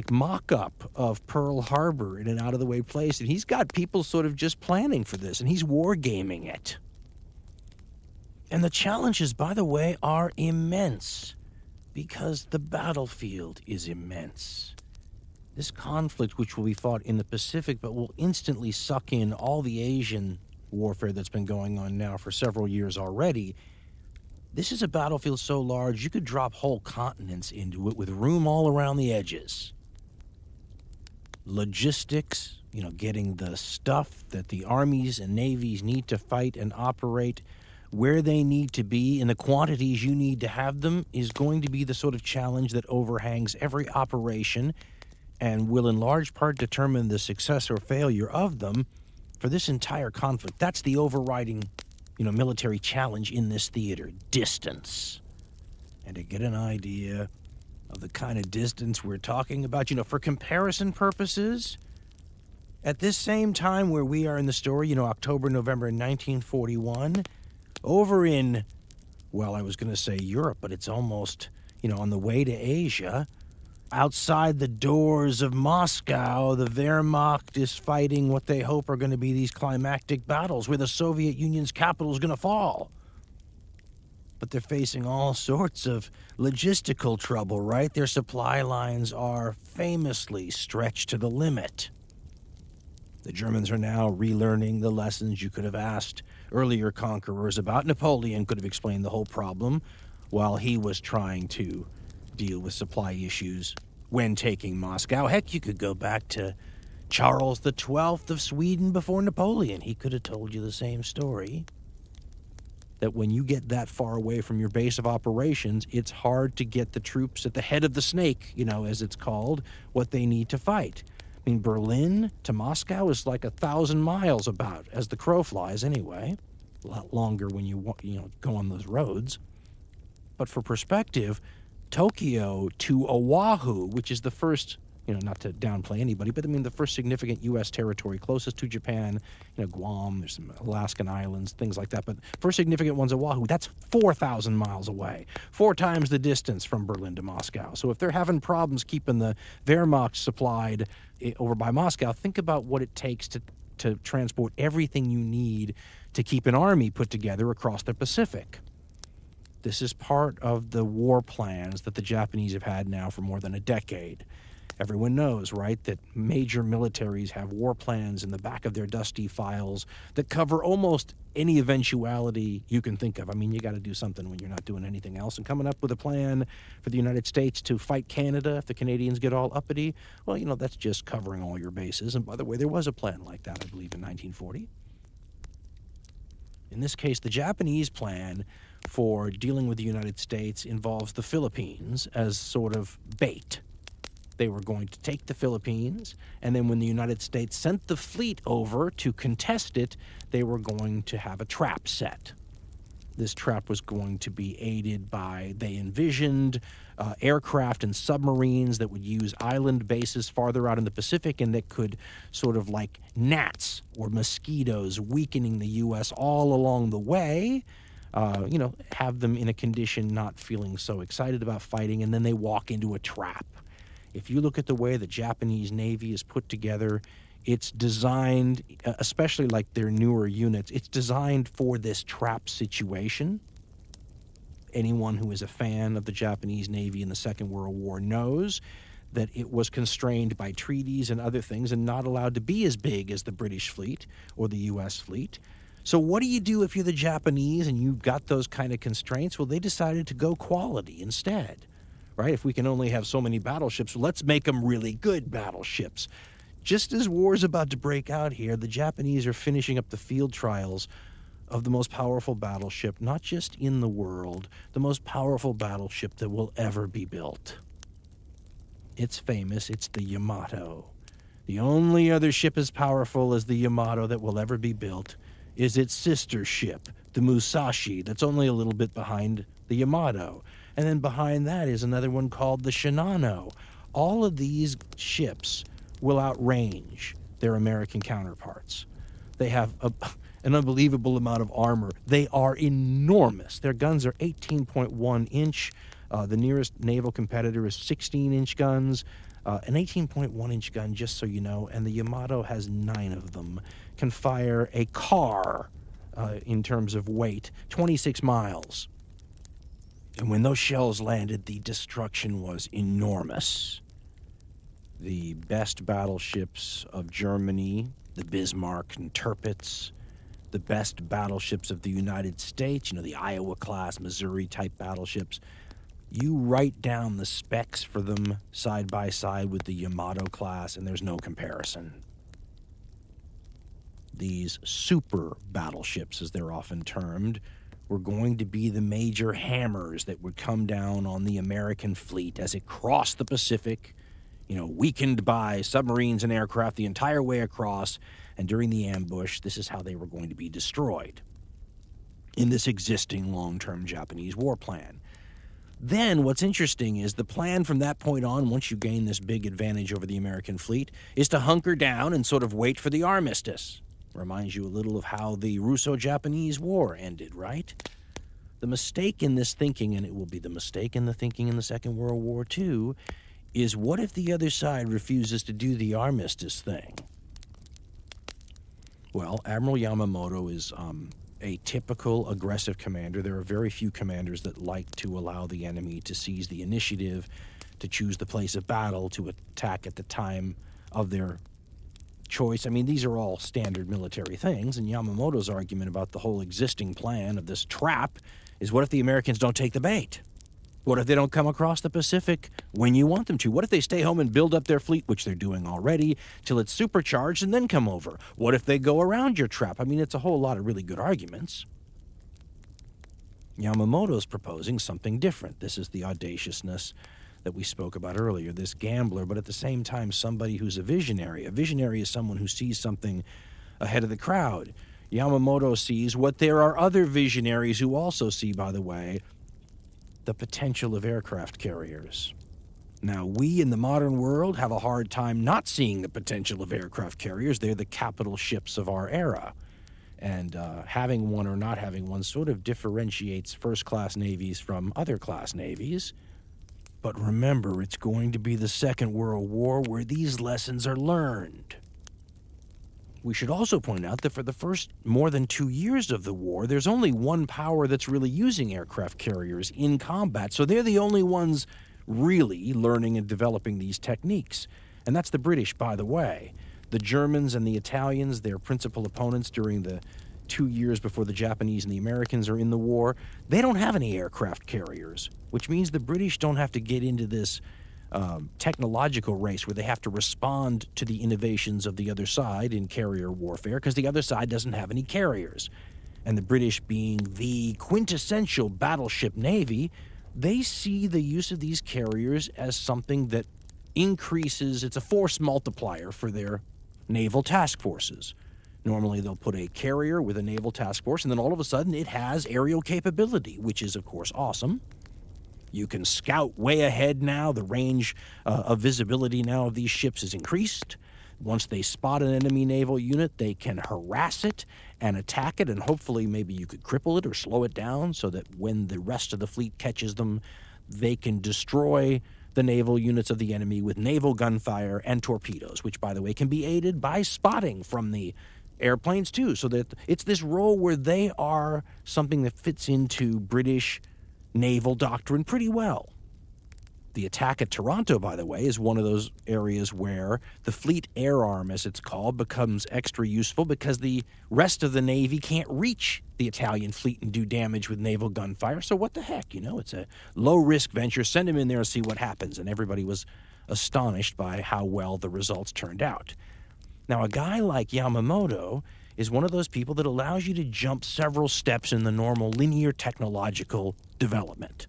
mock-up of Pearl Harbor in an out-of-the-way place, and he's got people sort of just planning for this, and he's wargaming it. And the challenges, by the way, are immense, because the battlefield is immense. This conflict, which will be fought in the Pacific, but will instantly suck in all the Asian warfare that's been going on now for several years already. This is a battlefield so large you could drop whole continents into it with room all around the edges. Logistics, getting the stuff that the armies and navies need to fight and operate where they need to be in the quantities you need to have them is going to be the sort of challenge that overhangs every operation and will in large part determine the success or failure of them for this entire conflict. That's the overriding, military challenge in this theater, distance. And to get an idea of the kind of distance we're talking about, for comparison purposes, at this same time where we are in the story, October, November 1941, over in, I was going to say Europe, but it's almost, on the way to Asia, outside the doors of Moscow, the Wehrmacht is fighting what they hope are going to be these climactic battles where the Soviet Union's capital is going to fall. But they're facing all sorts of logistical trouble, right? Their supply lines are famously stretched to the limit. The Germans are now relearning the lessons you could have asked earlier conquerors about. Napoleon could have explained the whole problem while he was trying to deal with supply issues when taking Moscow. Heck, you could go back to Charles the 12th of Sweden before Napoleon. He could have told you the same story. That when you get that far away from your base of operations, it's hard to get the troops at the head of the snake, as it's called, what they need to fight. I mean, Berlin to Moscow is like 1,000 miles about, as the crow flies anyway. A lot longer when you go on those roads. But for perspective, Tokyo to Oahu, which is the first, not to downplay anybody, but the first significant U.S. territory closest to Japan, Guam, there's some Alaskan islands, things like that. But first significant one's Oahu. That's 4,000 miles away, 4 times the distance from Berlin to Moscow. So if they're having problems keeping the Wehrmacht supplied over by Moscow, think about what it takes to transport everything you need to keep an army put together across the Pacific. This is part of the war plans that the Japanese have had now for more than a decade. Everyone knows, right, that major militaries have war plans in the back of their dusty files that cover almost any eventuality you can think of. I mean, you got to do something when you're not doing anything else. And coming up with a plan for the United States to fight Canada if the Canadians get all uppity, that's just covering all your bases. And by the way, there was a plan like that, I believe, in 1940. In this case, the Japanese plan for dealing with the United States involves the Philippines as sort of bait. They were going to take the Philippines, and then when the United States sent the fleet over to contest it, they were going to have a trap set. This trap was going to be aided by, they envisioned, aircraft and submarines that would use island bases farther out in the Pacific and that could sort of like gnats or mosquitoes weakening the U.S. all along the way, have them in a condition not feeling so excited about fighting, and then they walk into a trap. If you look at the way the Japanese Navy is put together, it's designed, especially like their newer units, it's designed for this trap situation. Anyone who is a fan of the Japanese Navy in the Second World War knows that it was constrained by treaties and other things and not allowed to be as big as the British fleet or the U.S. fleet. So what do you do if you're the Japanese and you've got those kind of constraints? Well, they decided to go quality instead. Right? If we can only have so many battleships, let's make them really good battleships. Just as war's about to break out here, the Japanese are finishing up the field trials of the most powerful battleship, not just in the world, the most powerful battleship that will ever be built. It's famous. It's the Yamato. The only other ship as powerful as the Yamato that will ever be built is its sister ship, the Musashi, that's only a little bit behind the Yamato. And then behind that is another one called the Shinano. All of these ships will outrange their American counterparts. They have an unbelievable amount of armor. They are enormous. Their guns are 18.1 inch. The nearest naval competitor is 16-inch guns. An 18.1-inch gun, just so you know, and the Yamato has 9 of them, can fire a car in terms of weight, 26 miles. And when those shells landed, the destruction was enormous. The best battleships of Germany, the Bismarck and Tirpitz, the best battleships of the United States, the Iowa-class, Missouri-type battleships, you write down the specs for them side by side with the Yamato class, and there's no comparison. These super battleships, as they're often termed, were going to be the major hammers that would come down on the American fleet as it crossed the Pacific, weakened by submarines and aircraft the entire way across, and during the ambush, this is how they were going to be destroyed in this existing long-term Japanese war plan. Then what's interesting is the plan from that point on, once you gain this big advantage over the American fleet, is to hunker down and sort of wait for the armistice. Reminds you a little of how the Russo-Japanese War ended, right? The mistake in this thinking, and it will be the mistake in the thinking in the Second World War too, is what if the other side refuses to do the armistice thing? Well, Admiral Yamamoto is a typical aggressive commander. There are very few commanders that like to allow the enemy to seize the initiative, to choose the place of battle, to attack at the time of their choice. I mean, these are all standard military things, and Yamamoto's argument about the whole existing plan of this trap is, what if the Americans don't take the bait? What if they don't come across the Pacific when you want them to? What if they stay home and build up their fleet, which they're doing already, till it's supercharged and then come over? What if they go around your trap? I mean, it's a whole lot of really good arguments. Yamamoto's proposing something different. This is the audaciousness that we spoke about earlier, this gambler, but at the same time somebody who's a visionary. A visionary is someone who sees something ahead of the crowd. Yamamoto sees what there are other visionaries who also see, by the way, the potential of aircraft carriers. Now, we in the modern world have a hard time not seeing the potential of aircraft carriers. They're the capital ships of our era. And having one or not having one sort of differentiates first-class navies from other-class navies. But remember, it's going to be the Second World War where these lessons are learned. We should also point out that for the first more than 2 years of the war, there's only one power that's really using aircraft carriers in combat, so they're the only ones really learning and developing these techniques. And that's the British, by the way. The Germans and the Italians, their principal opponents during the 2 years before the Japanese and the Americans are in the war, they don't have any aircraft carriers, which means the British don't have to get into this technological race where they have to respond to the innovations of the other side in carrier warfare, because the other side doesn't have any carriers. And the British, being the quintessential battleship navy, they see the use of these carriers as something that increases, it's a force multiplier for their naval task forces. Normally they'll put a carrier with a naval task force, and then all of a sudden it has aerial capability, which is of course awesome. You can scout way ahead now. The range of visibility now of these ships is increased. Once they spot an enemy naval unit, they can harass it and attack it, and hopefully maybe you could cripple it or slow it down so that when the rest of the fleet catches them, they can destroy the naval units of the enemy with naval gunfire and torpedoes, which, by the way, can be aided by spotting from the airplanes too, so that it's this role where they are something that fits into British naval doctrine pretty well. The attack at Taranto, by the way, is one of those areas where the fleet air arm, as it's called, becomes extra useful because the rest of the Navy can't reach the Italian fleet and do damage with naval gunfire. So what the heck, it's a low-risk venture. Send them in there and see what happens. And everybody was astonished by how well the results turned out. Now, a guy like Yamamoto is one of those people that allows you to jump several steps in the normal linear technological development.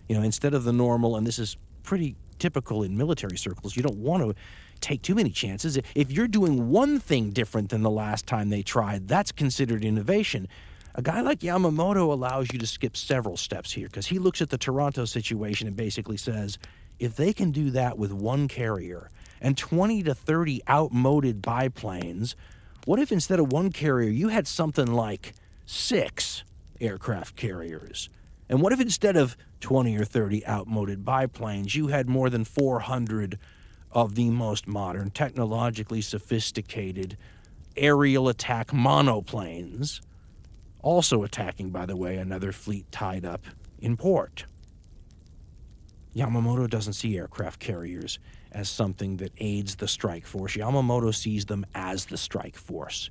Instead of the normal, and this is pretty typical in military circles, you don't want to take too many chances. If you're doing one thing different than the last time they tried, that's considered innovation. A guy like Yamamoto allows you to skip several steps here, because he looks at the Taranto situation and basically says, if they can do that with one carrier and 20 to 30 outmoded biplanes, What if instead of one carrier, you had something like 6 aircraft carriers? And what if instead of 20 or 30 outmoded biplanes, you had more than 400 of the most modern, technologically sophisticated aerial attack monoplanes, also attacking, by the way, another fleet tied up in port? Yamamoto doesn't see aircraft carriers as something that aids the strike force. Yamamoto sees them as the strike force.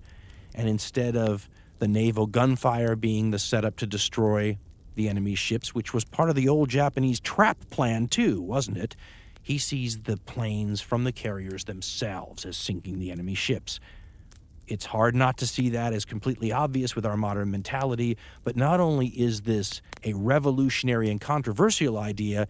And instead of the naval gunfire being the setup to destroy the enemy's ships, which was part of the old Japanese trap plan too, wasn't it? He sees the planes from the carriers themselves as sinking the enemy ships. It's hard not to see that as completely obvious with our modern mentality, but not only is this a revolutionary and controversial idea,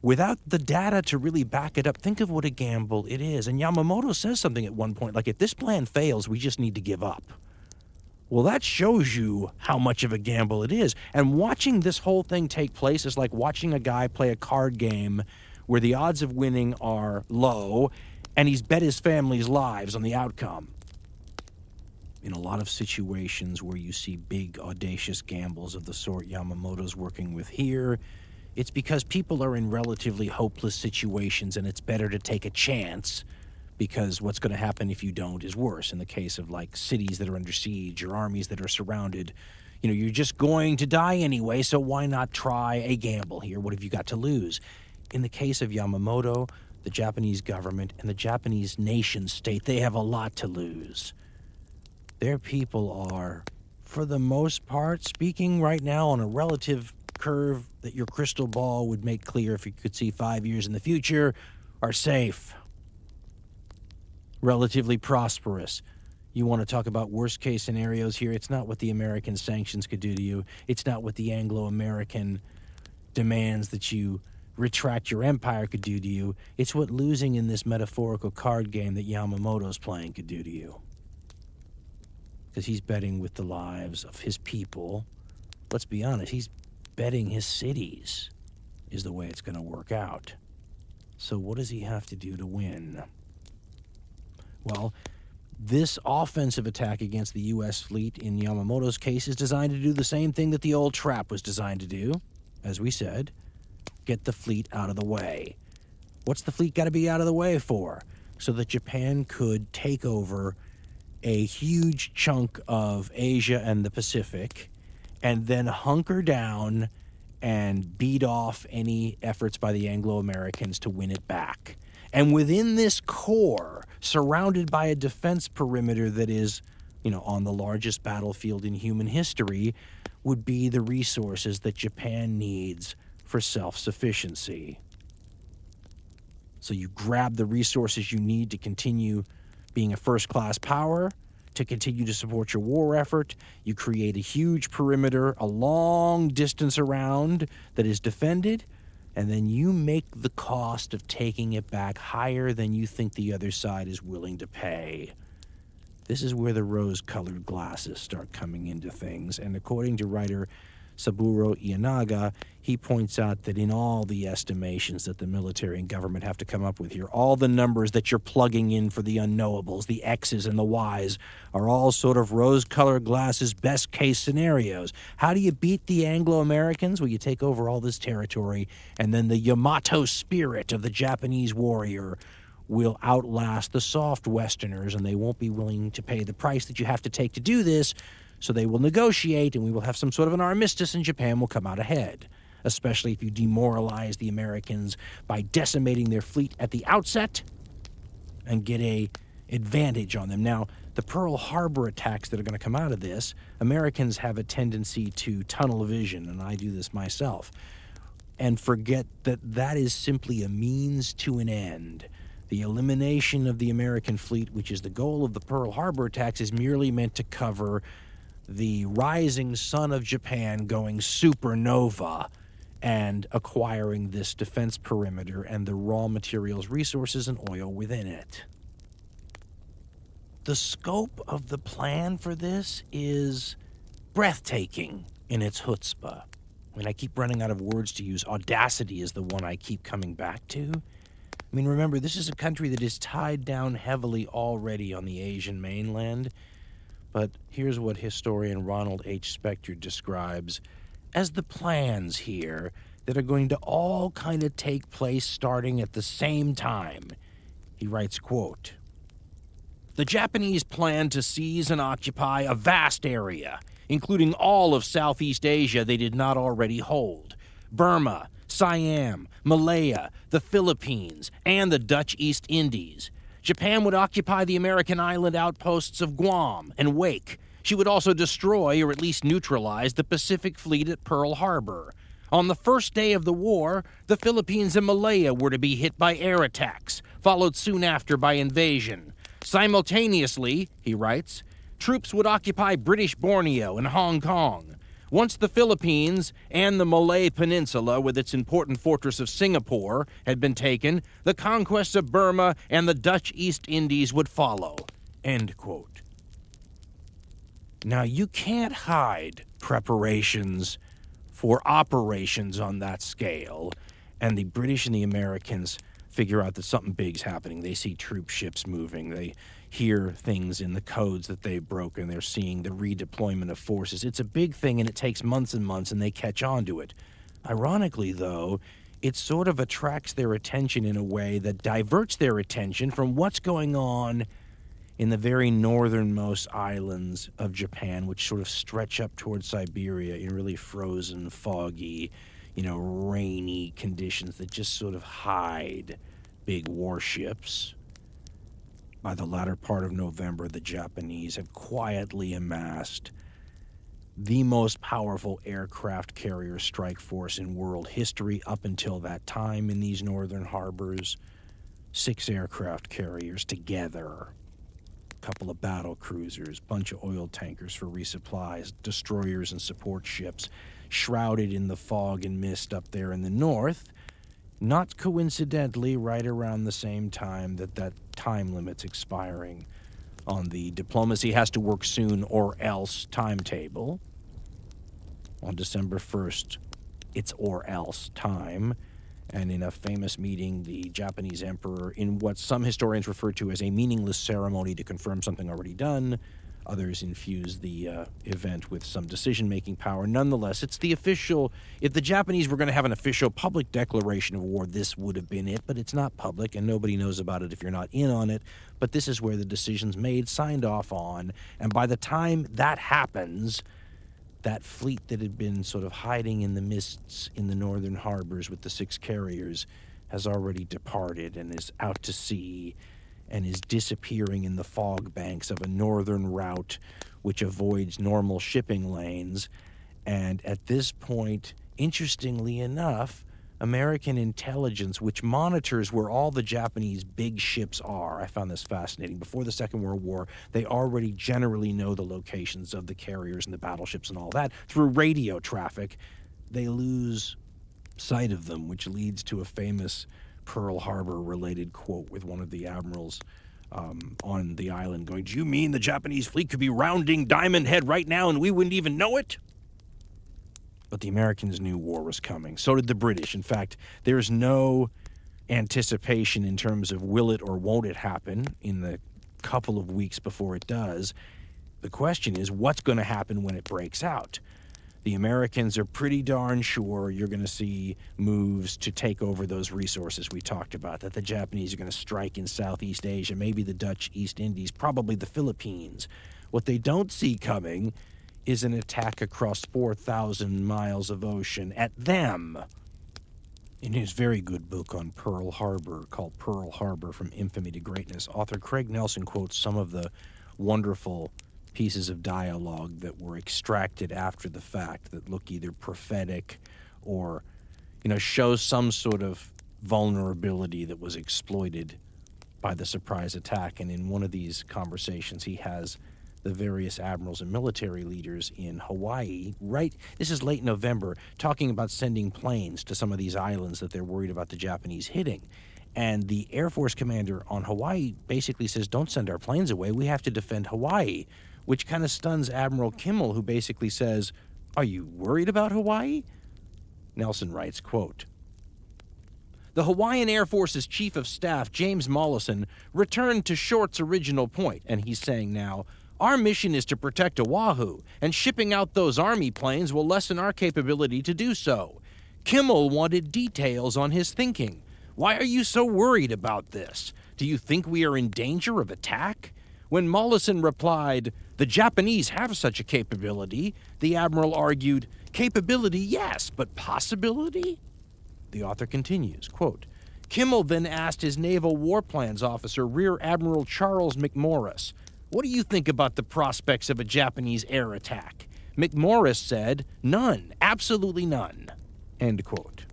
without the data to really back it up, think of what a gamble it is. And Yamamoto says something at one point, like, if this plan fails, we just need to give up. Well, that shows you how much of a gamble it is. And watching this whole thing take place is like watching a guy play a card game where the odds of winning are low, and he's bet his family's lives on the outcome. In a lot of situations where you see big, audacious gambles of the sort Yamamoto's working with here, it's because people are in relatively hopeless situations, and it's better to take a chance, because what's going to happen if you don't is worse. In the case of, like, cities that are under siege or armies that are surrounded, you're just going to die anyway, so why not try a gamble here? What have you got to lose? In the case of Yamamoto, the Japanese government and the Japanese nation state, they have a lot to lose. Their people are, for the most part, speaking right now on a relative curve that your crystal ball would make clear if you could see 5 years in the future, are safe, relatively prosperous. You want to talk about worst case scenarios here? It's not what the American sanctions could do to you. It's not what the Anglo-American demands that you retract your empire could do to you. It's what losing in this metaphorical card game that Yamamoto's playing could do to you. Because he's betting with the lives of his people. Let's be honest, he's betting his cities is the way it's going to work out. So what does he have to do to win? Well, this offensive attack against the U.S. fleet in Yamamoto's case is designed to do the same thing that the old trap was designed to do. As we said, get the fleet out of the way. What's the fleet got to be out of the way for? So that Japan could take over a huge chunk of Asia and the Pacific, and then hunker down and beat off any efforts by the Anglo-Americans to win it back. And within this core, surrounded by a defense perimeter that is, on the largest battlefield in human history, would be the resources that Japan needs for self-sufficiency. So you grab the resources you need to continue being a first-class power, to continue to support your war effort. You create a huge perimeter, a long distance around that is defended, and then you make the cost of taking it back higher than you think the other side is willing to pay. This is where the rose-colored glasses start coming into things, and according to writer Saburo Ienaga, he points out that in all the estimations that the military and government have to come up with here, all the numbers that you're plugging in for the unknowables, the X's and the Y's, are all sort of rose-colored glasses, best-case scenarios. How do you beat the Anglo-Americans? Well, you take over all this territory, and then the Yamato spirit of the Japanese warrior will outlast the soft Westerners, and they won't be willing to pay the price that you have to take to do this. So they will negotiate, and we will have some sort of an armistice, and Japan will come out ahead, especially if you demoralize the Americans by decimating their fleet at the outset and get an advantage on them. Now, the Pearl Harbor attacks that are going to come out of this, Americans have a tendency to tunnel vision, and I do this myself, and forget that that is simply a means to an end. The elimination of the American fleet, which is the goal of the Pearl Harbor attacks, is merely meant to cover the rising sun of Japan going supernova and acquiring this defense perimeter and the raw materials, resources, and oil within it. The scope of the plan for this is breathtaking in its chutzpah. I keep running out of words to use. Audacity is the one I keep coming back to. Remember, this is a country that is tied down heavily already on the Asian mainland. But here's what historian Ronald H. Spector describes as the plans here that are going to all kind of take place starting at the same time. He writes, quote, "The Japanese plan to seize and occupy a vast area, including all of Southeast Asia they did not already hold, Burma, Siam, Malaya, the Philippines, and the Dutch East Indies. Japan would occupy the American island outposts of Guam and Wake. She would also destroy, or at least neutralize, the Pacific Fleet at Pearl Harbor. On the first day of the war, the Philippines and Malaya were to be hit by air attacks, followed soon after by invasion. Simultaneously," he writes, "troops would occupy British Borneo and Hong Kong. Once the Philippines and the Malay Peninsula, with its important fortress of Singapore, had been taken, the conquests of Burma and the Dutch East Indies would follow." End quote. Now, you can't hide preparations for operations on that scale, and the British and the Americans figure out that something big's happening. They see troop ships moving. They hear things in the codes that they've broken. They're seeing the redeployment of forces. It's a big thing, and it takes months and months, and they catch on to it. Ironically, though, it sort of attracts their attention in a way that diverts their attention from what's going on in the very northernmost islands of Japan, which sort of stretch up towards Siberia in really frozen, foggy, rainy conditions that just sort of hide big warships. By the latter part of November, the Japanese have quietly amassed the most powerful aircraft carrier strike force in world history up until that time in these northern harbors. 6 aircraft carriers together, a couple of battle cruisers, bunch of oil tankers for resupplies, destroyers and support ships, shrouded in the fog and mist up there in the north, not coincidentally right around the same time that time limit's expiring on the diplomacy has to work soon or else timetable. On December 1st, it's or else time. And in a famous meeting, the Japanese emperor, in what some historians refer to as a meaningless ceremony to confirm something already done, others infuse the event with some decision-making power. Nonetheless, it's the official. If the Japanese were going to have an official public declaration of war, this would have been it, but it's not public, and nobody knows about it if you're not in on it. But this is where the decision's made, signed off on, and by the time that happens, that fleet that had been sort of hiding in the mists in the northern harbors with the 6 carriers has already departed and is out to sea and is disappearing in the fog banks of a northern route which avoids normal shipping lanes. And at this point, interestingly enough, American intelligence, which monitors where all the Japanese big ships are, I found this fascinating. Before the Second World War, they already generally know the locations of the carriers and the battleships and all that. Through radio traffic, they lose sight of them, which leads to a famous Pearl Harbor-related quote with one of the admirals on the island going, "Do you mean the Japanese fleet could be rounding Diamond Head right now and we wouldn't even know it?" But the Americans knew war was coming. So did the British. In fact, there's no anticipation in terms of will it or won't it happen in the couple of weeks before it does. The question is, what's going to happen when it breaks out? The Americans are pretty darn sure you're going to see moves to take over those resources we talked about, that the Japanese are going to strike in Southeast Asia, maybe the Dutch East Indies, probably the Philippines. What they don't see coming is an attack across 4,000 miles of ocean at them. In his very good book on Pearl Harbor, called Pearl Harbor, From Infamy to Greatness, author Craig Nelson quotes some of the wonderful pieces of dialogue that were extracted after the fact that look either prophetic or, show some sort of vulnerability that was exploited by the surprise attack. And in one of these conversations, he has the various admirals and military leaders in Hawaii, this is late November, talking about sending planes to some of these islands that they're worried about the Japanese hitting. And the Air Force commander on Hawaii basically says, "Don't send our planes away, we have to defend Hawaii," which kind of stuns Admiral Kimmel, who basically says, "Are you worried about Hawaii?" Nelson writes, quote, "The Hawaiian Air Force's Chief of Staff, James Mollison, returned to Short's original point," and he's saying now, Our mission is to protect Oahu, and shipping out those Army planes will lessen our capability to do so. Kimmel wanted details on his thinking. Why are you so worried about this? Do you think we are in danger of attack? When Mollison replied, the Japanese have such a capability, the Admiral argued, capability, yes, but possibility? The author continues, quote, Kimmel then asked his Naval War Plans officer, Rear Admiral Charles McMorris, what do you think about the prospects of a Japanese air attack? McMorris said, none, absolutely none, end quote.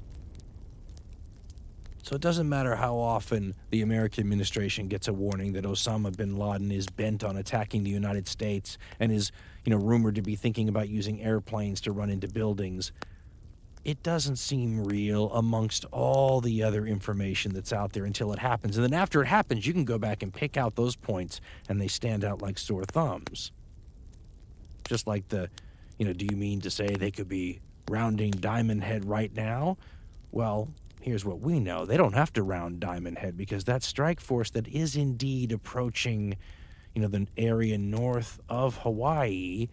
So it doesn't matter how often the American administration gets a warning that Osama bin Laden is bent on attacking the United States and is, rumored to be thinking about using airplanes to run into buildings. It doesn't seem real amongst all the other information that's out there until it happens. And then after it happens, you can go back and pick out those points, and they stand out like sore thumbs. Just like do you mean to say they could be rounding Diamond Head right now? Well, here's what we know. They don't have to round Diamond Head because that strike force that is indeed approaching, the area north of Hawaii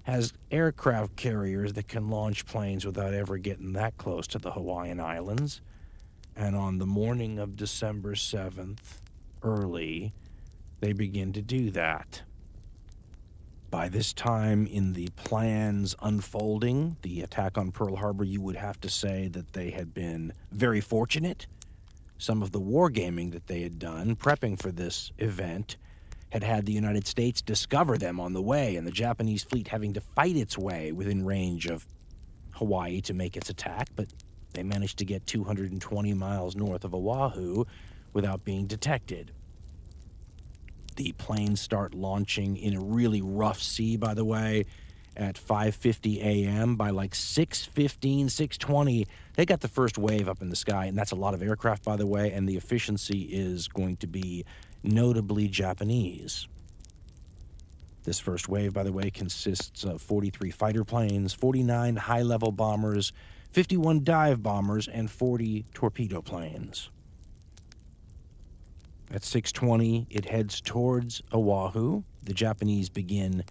has aircraft carriers that can launch planes without ever getting that close to the Hawaiian Islands. And on the morning of December 7th, early, they begin to do that. By this time in the plans unfolding, the attack on Pearl Harbor, you would have to say that they had been very fortunate. Some of the wargaming that they had done, prepping for this event, had the United States discover them on the way, and the Japanese fleet having to fight its way within range of Hawaii to make its attack, but they managed to get 220 miles north of Oahu without being detected. The planes start launching in a really rough sea, by the way, at 5:50 a.m. By like 6:15, 6:20, they got the first wave up in the sky, and that's a lot of aircraft, by the way, and the efficiency is going to be notably Japanese. This first wave, by the way, consists of 43 fighter planes, 49 high-level bombers, 51 dive bombers, and 40 torpedo planes. At 6:20, it heads towards Oahu. The Japanese begin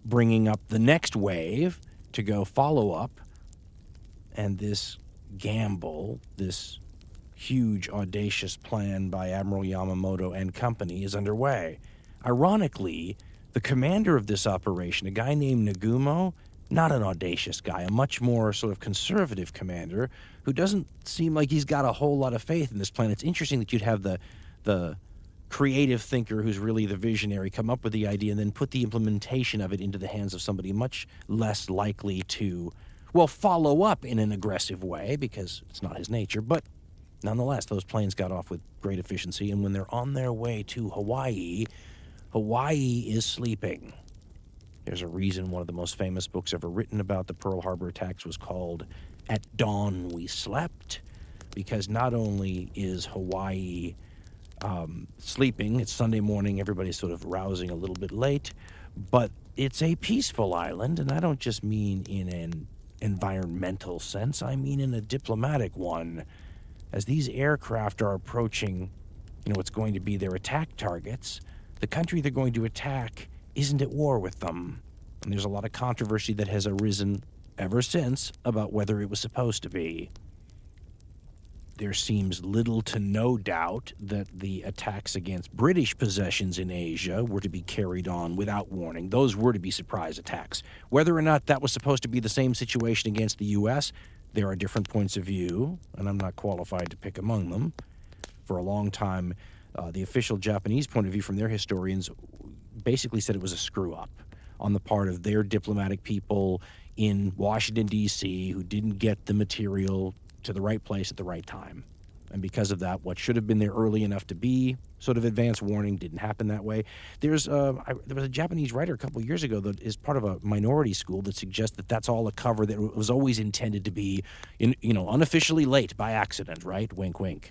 bringing up the next wave to go follow up, and this gamble, this huge, audacious plan by Admiral Yamamoto and company is underway. Ironically, the commander of this operation, a guy named Nagumo, not an audacious guy, a much more sort of conservative commander who doesn't seem like he's got a whole lot of faith in this plan. It's interesting that you'd have the creative thinker who's really the visionary come up with the idea and then put the implementation of it into the hands of somebody much less likely to, follow up in an aggressive way because it's not his nature. But nonetheless, those planes got off with great efficiency, and when they're on their way to Hawaii, Hawaii is sleeping. There's a reason one of the most famous books ever written about the Pearl Harbor attacks was called At Dawn We Slept, because not only is Hawaii sleeping, it's Sunday morning, everybody's sort of rousing a little bit late, but it's a peaceful island, and I don't just mean in an environmental sense, I mean in a diplomatic one. As these aircraft are approaching, what's going to be their attack targets, the country they're going to attack isn't at war with them. And there's a lot of controversy that has arisen ever since about whether it was supposed to be. There seems little to no doubt that the attacks against British possessions in Asia were to be carried on without warning. Those were to be surprise attacks. Whether or not that was supposed to be the same situation against the U.S., there are different points of view, and I'm not qualified to pick among them. For a long time, the official Japanese point of view from their historians basically said it was a screw-up on the part of their diplomatic people in Washington, D.C., who didn't get the material to the right place at the right time. And because of that, what should have been there early enough to be sort of advance warning didn't happen that way. There was a Japanese writer a couple of years ago that is part of a minority school that suggests that that's all a cover that was always intended to be, unofficially late by accident, right? Wink, wink.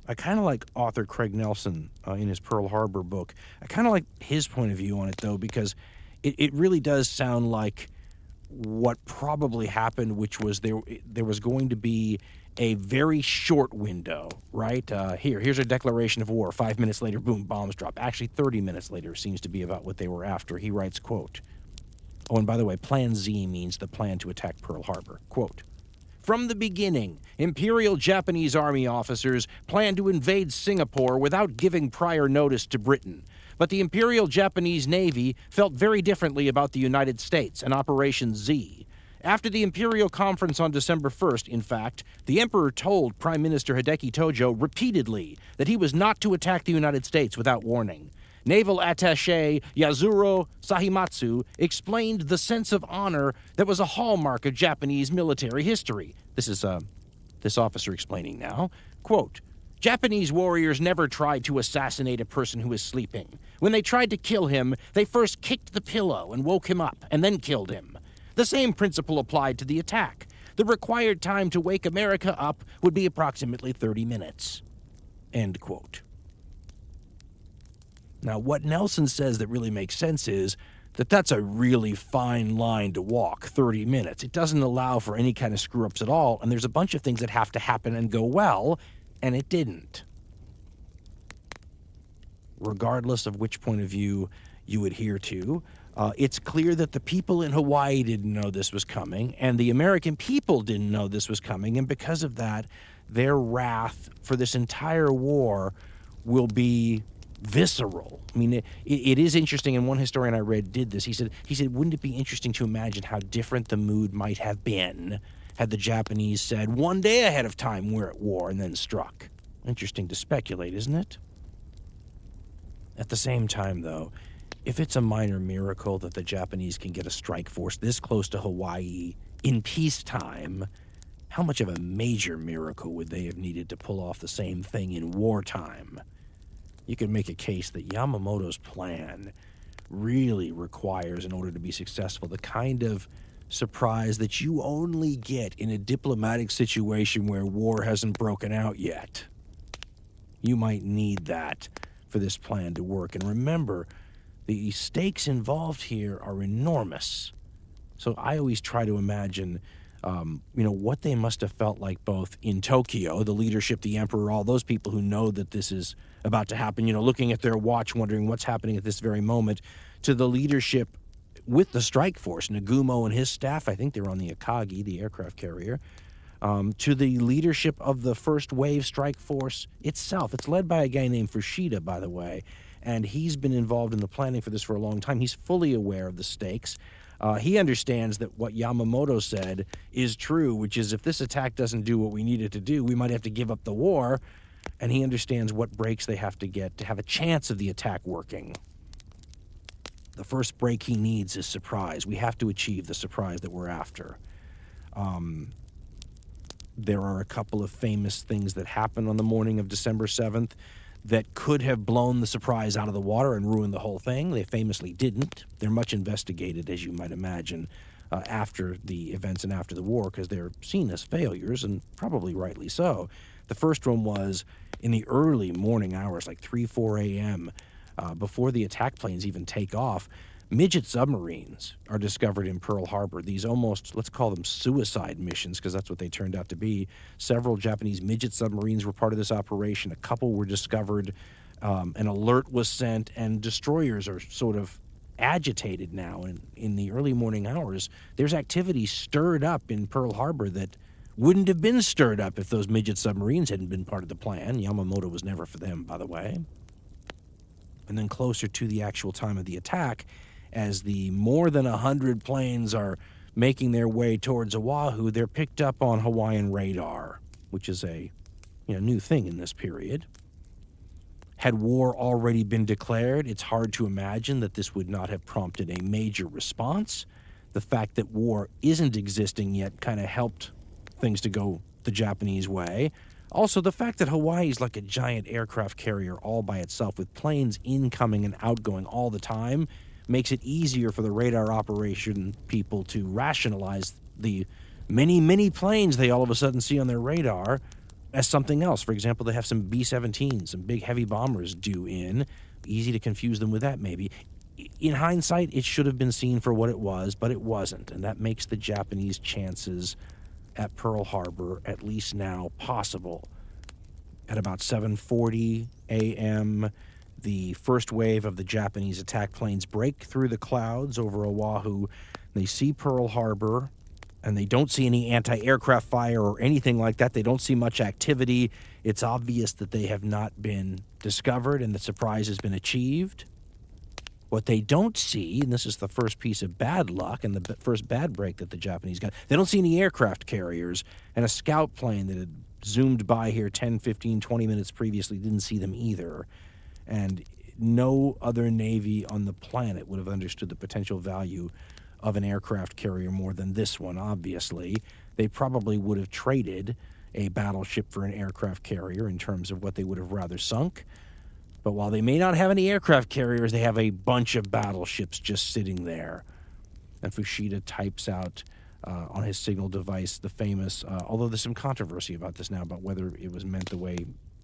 I kind of like author Craig Nelson in his Pearl Harbor book. I kind of like his point of view on it, though, because it really does sound like what probably happened, which was there was going to be a very short window, right? Here's a declaration of war. 5 minutes later, boom, bombs drop. Actually, 30 minutes later seems to be about what they were after. He writes, quote, oh, and by the way, Plan Z means the plan to attack Pearl Harbor. Quote, from the beginning, Imperial Japanese Army officers planned to invade Singapore without giving prior notice to Britain. But the Imperial Japanese Navy felt very differently about the United States and Operation Z. After the Imperial Conference on December 1st, in fact, the Emperor told Prime Minister Hideki Tojo repeatedly that he was not to attack the United States without warning. Naval Attaché Yasuro Sahimatsu explained the sense of honor that was a hallmark of Japanese military history. This is this officer explaining now. Quote, Japanese warriors never tried to assassinate a person who was sleeping. When they tried to kill him, they first kicked the pillow and woke him up, and then killed him. The same principle applied to the attack. The required time to wake America up would be approximately 30 minutes. End quote. Now, what Nelson says that really makes sense is that that's a really fine line to walk, 30 minutes. It doesn't allow for any kind of screw-ups at all, and there's a bunch of things that have to happen and go well, and it didn't. Regardless of which point of view you adhere to, it's clear that the people in Hawaii didn't know this was coming, and the American people didn't know this was coming, and because of that, their wrath for this entire war will be visceral. I mean, it is interesting, and one historian I read did this. He said, wouldn't it be interesting to imagine how different the mood might have been had the Japanese said, one day ahead of time we're at war, and then struck? Interesting to speculate, isn't it? At the same time, though, if it's a minor miracle that the Japanese can get a strike force this close to Hawaii in peacetime, how much of a major miracle would they have needed to pull off the same thing in wartime? You could make a case that Yamamoto's plan really requires, in order to be successful, the kind of surprise that you only get in a diplomatic situation where war hasn't broken out yet. You might need that for this plan to work. And remember, the stakes involved here are enormous. So I always try to imagine, what they must have felt like both in Tokyo, the leadership, the emperor, all those people who know that this is about to happen, looking at their watch, wondering what's happening at this very moment, to the leadership with the strike force, Nagumo and his staff, I think they were on the Akagi, the aircraft carrier, to the leadership of the first wave strike force itself. It's led by a guy named Fushida, by the way, and he's been involved in the planning for this for a long time. He's fully aware of the stakes. He understands that what Yamamoto said is true, which is if this attack doesn't do what we need it to do, we might have to give up the war, and he understands what breaks they have to get to have a chance of the attack working. The first break he needs is surprise. We have to achieve the surprise that we're after. There are a couple of famous things that happened on the morning of December 7th that could have blown the surprise out of the water and ruined the whole thing. They famously didn't. They're much investigated, as you might imagine, after the events and after the war, because they're seen as failures, and probably rightly so. The first one was in the early morning hours, like 3, 4 a.m., before the attack planes even take off. Midget submarines are discovered in Pearl Harbor. These almost, let's call them suicide missions, because that's what they turned out to be. Several Japanese midget submarines were part of this operation. A couple were discovered. An alert was sent, and destroyers are sort of agitated now. And in the early morning hours, there's activity stirred up in Pearl Harbor that wouldn't have been stirred up if those midget submarines hadn't been part of the plan. Yamamoto was never for them, by the way. And then closer to the actual time of the attack, as the more than 100 planes are making their way towards Oahu, they're picked up on Hawaiian radar, which is a new thing in this period. Had war already been declared, it's hard to imagine that this would not have prompted a major response. The fact that war isn't existing yet kind of helped things to go the Japanese way. Also, the fact that Hawaii is like a giant aircraft carrier all by itself, with planes incoming and outgoing all the time, makes it easier for the radar operation people to rationalize the many, many planes they all of a sudden see on their radar as something else. For example, they have some B-17s, some big heavy bombers due in. Easy to confuse them with that, maybe. in hindsight, it should have been seen for what it was, but it wasn't, and that makes the Japanese chances at Pearl Harbor, at least now, possible. At about 7:40 a.m., the first wave of the Japanese attack planes break through the clouds over Oahu. They see Pearl Harbor, and they don't see any anti-aircraft fire or anything like that. They don't see much activity. It's obvious that they have not been discovered and the surprise has been achieved. What they don't see, and this is the first piece of bad luck and the first bad break that the Japanese got, they don't see any aircraft carriers, and a scout plane that had zoomed by here 10, 15, 20 minutes previously didn't see them either. And no other Navy on the planet would have understood the potential value of an aircraft carrier more than this one, obviously. They probably would have traded a battleship for an aircraft carrier in terms of what they would have rather sunk. But while they may not have any aircraft carriers, they have a bunch of battleships just sitting there. And Fushida types out on his signal device the famous, although there's some controversy about this now, about whether it was meant the way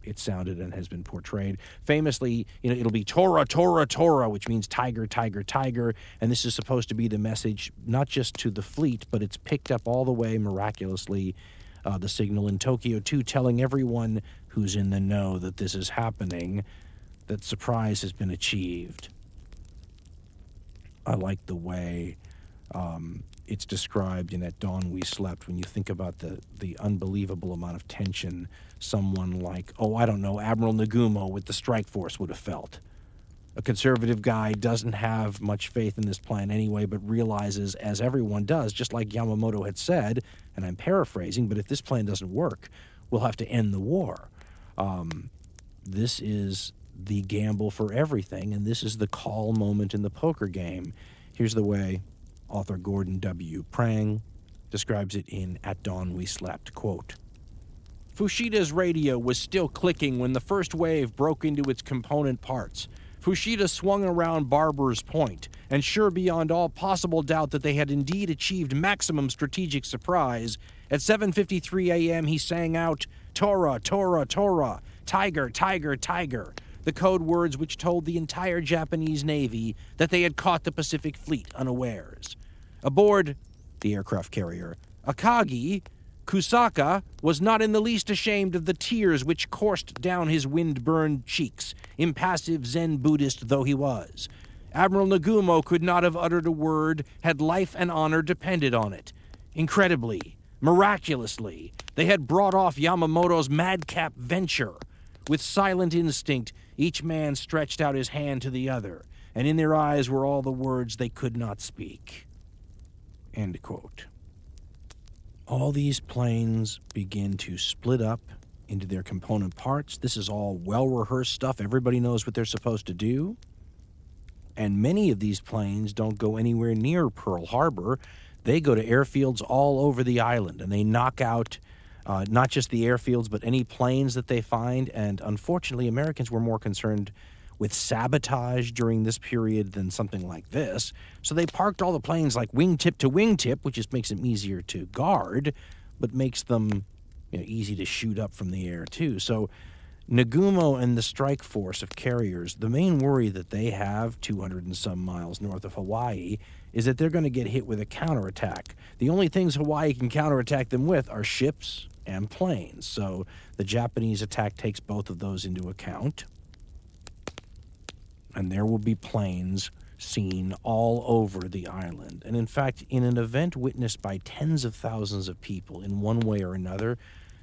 it sounded and has been portrayed. Famously, it'll be Tora, Tora, Tora, which means tiger, tiger, tiger. And this is supposed to be the message, not just to the fleet, but it's picked up all the way miraculously, the signal in Tokyo 2, telling everyone who's in the know that this is happening, that surprise has been achieved. I like the way it's described in At Dawn We Slept. When you think about the unbelievable amount of tension someone like, Admiral Nagumo with the strike force would have felt. A conservative guy doesn't have much faith in this plan anyway, but realizes, as everyone does, just like Yamamoto had said, and I'm paraphrasing, but if this plan doesn't work, we'll have to end the war. This is the gamble for everything, and this is the call moment in the poker game. Here's the way author Gordon W. Prang describes it in At Dawn We Slept, quote, Fushida's radio was still clicking when the first wave broke into its component parts. Fushida swung around Barber's Point, and sure beyond all possible doubt that they had indeed achieved maximum strategic surprise, at 7:53 a.m. he sang out, Tora, Tora, Tora, tiger, tiger, tiger, the code words which told the entire Japanese Navy that they had caught the Pacific Fleet unawares. Aboard the aircraft carrier Akagi, Kusaka was not in the least ashamed of the tears which coursed down his wind-burned cheeks, impassive Zen Buddhist though he was. Admiral Nagumo could not have uttered a word had life and honor depended on it. Incredibly, miraculously, they had brought off Yamamoto's madcap venture. With silent instinct, each man stretched out his hand to the other, and in their eyes were all the words they could not speak. End quote. All these planes begin to split up into their component parts. This is all well-rehearsed stuff. Everybody knows what they're supposed to do. And many of these planes don't go anywhere near Pearl Harbor. They go to airfields all over the island, and they knock out not just the airfields, but any planes that they find. And unfortunately, Americans were more concerned with sabotage during this period than something like this. So they parked all the planes like wingtip to wingtip, which just makes them easier to guard, but makes them easy to shoot up from the air too. So Nagumo and the strike force of carriers, the main worry that they have 200 and some miles north of Hawaii is that they're going to get hit with a counterattack. The only things Hawaii can counterattack them with are ships and planes. So the Japanese attack takes both of those into account. And there will be planes seen all over the island. And in fact, in an event witnessed by tens of thousands of people in one way or another,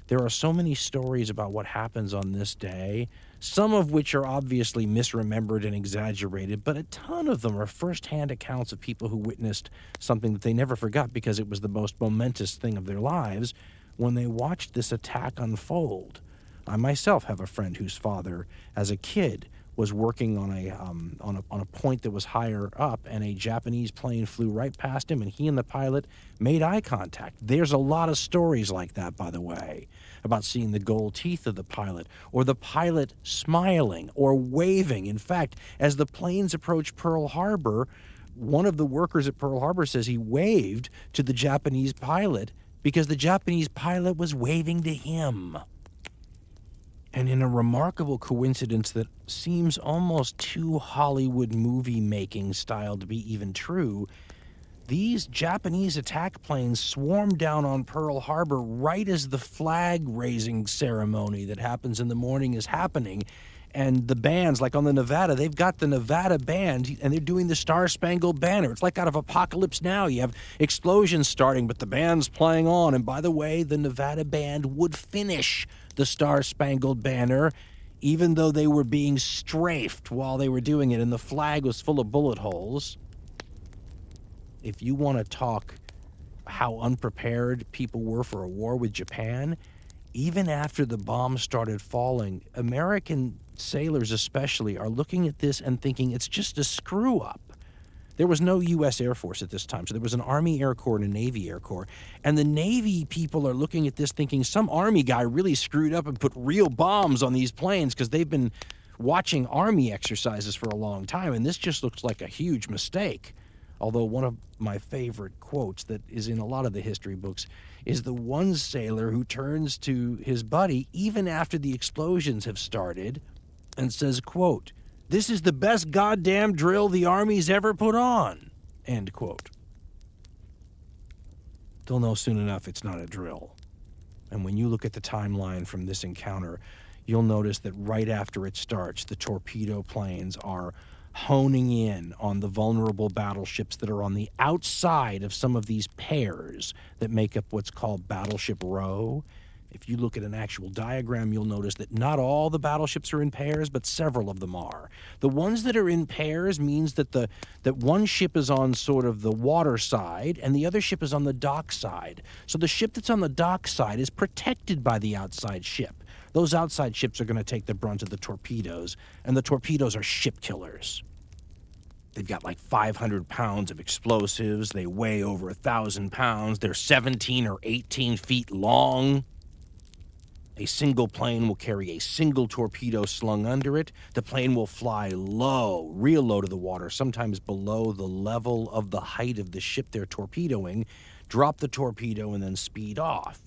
there are so many stories about what happens on this day, some of which are obviously misremembered and exaggerated, but a ton of them are first-hand accounts of people who witnessed something that they never forgot because it was the most momentous thing of their lives when they watched this attack unfold. I myself have a friend whose father, as a kid, was working on a point that was higher up, and a Japanese plane flew right past him, and he and the pilot made eye contact. There's a lot of stories like that, by the way, about seeing the gold teeth of the pilot, or the pilot smiling or waving. In fact, as the planes approached Pearl Harbor, one of the workers at Pearl Harbor says he waved to the Japanese pilot because the Japanese pilot was waving to him. And in a remarkable coincidence that seems almost too Hollywood movie-making style to be even true, these Japanese attack planes swarmed down on Pearl Harbor right as the flag-raising ceremony that happens in the morning is happening. And the bands, like on the Nevada, they've got the Nevada band, and they're doing the Star-Spangled Banner. It's like out of Apocalypse Now. You have explosions starting, but the band's playing on. And by the way, the Nevada band would finish the Star-Spangled Banner, even though they were being strafed while they were doing it, and the flag was full of bullet holes. If you want to talk how unprepared people were for a war with Japan, even after the bombs started falling, American sailors especially are looking at this and thinking it's just a screw-up. There was no U.S. Air Force at this time, so there was an Army Air Corps and a Navy Air Corps. And the Navy people are looking at this thinking some Army guy really screwed up and put real bombs on these planes because they've been watching Army exercises for a long time, and this just looks like a huge mistake. Although one of my favorite quotes that is in a lot of the history books is the one sailor who turns to his buddy even after the explosions have started and says, quote, "This is the best goddamn drill the Army's ever put on," end quote. They'll know soon enough it's not a drill. And when you look at the timeline from this encounter, you'll notice that right after it starts, the torpedo planes are honing in on the vulnerable battleships that are on the outside of some of these pairs that make up what's called Battleship Row. If you look at an actual diagram, you'll notice that not all the battleships are in pairs, but several of them are. The ones that are in pairs means that that one ship is on sort of the water side and the other ship is on the dock side. So the ship that's on the dock side is protected by the outside ship. Those outside ships are going to take the brunt of the torpedoes, and the torpedoes are ship killers. They've got like 500 pounds of explosives. They weigh over 1,000 pounds. They're 17 or 18 feet long. A single plane will carry a single torpedo slung under it. The plane will fly low, real low to the water, sometimes below the level of the height of the ship they're torpedoing, drop the torpedo, and then speed off.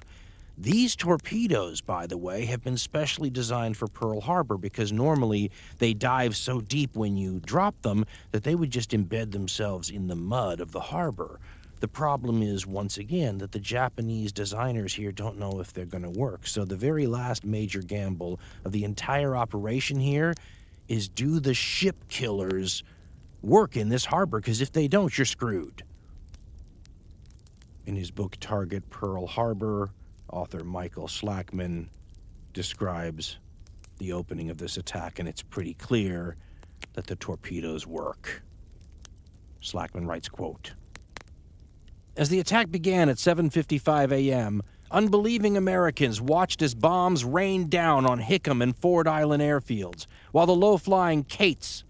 These torpedoes, by the way, have been specially designed for Pearl Harbor because normally they dive so deep when you drop them that they would just embed themselves in the mud of the harbor. The problem is, once again, that the Japanese designers here don't know if they're going to work. So the very last major gamble of the entire operation here is, do the ship killers work in this harbor? Because if they don't, you're screwed. In his book, Target Pearl Harbor, author Michael Slackman describes the opening of this attack, and it's pretty clear that the torpedoes work. Slackman writes, quote, "As the attack began at 7:55 a.m., unbelieving Americans watched as bombs rained down on Hickam and Ford Island airfields, while the low-flying Kates,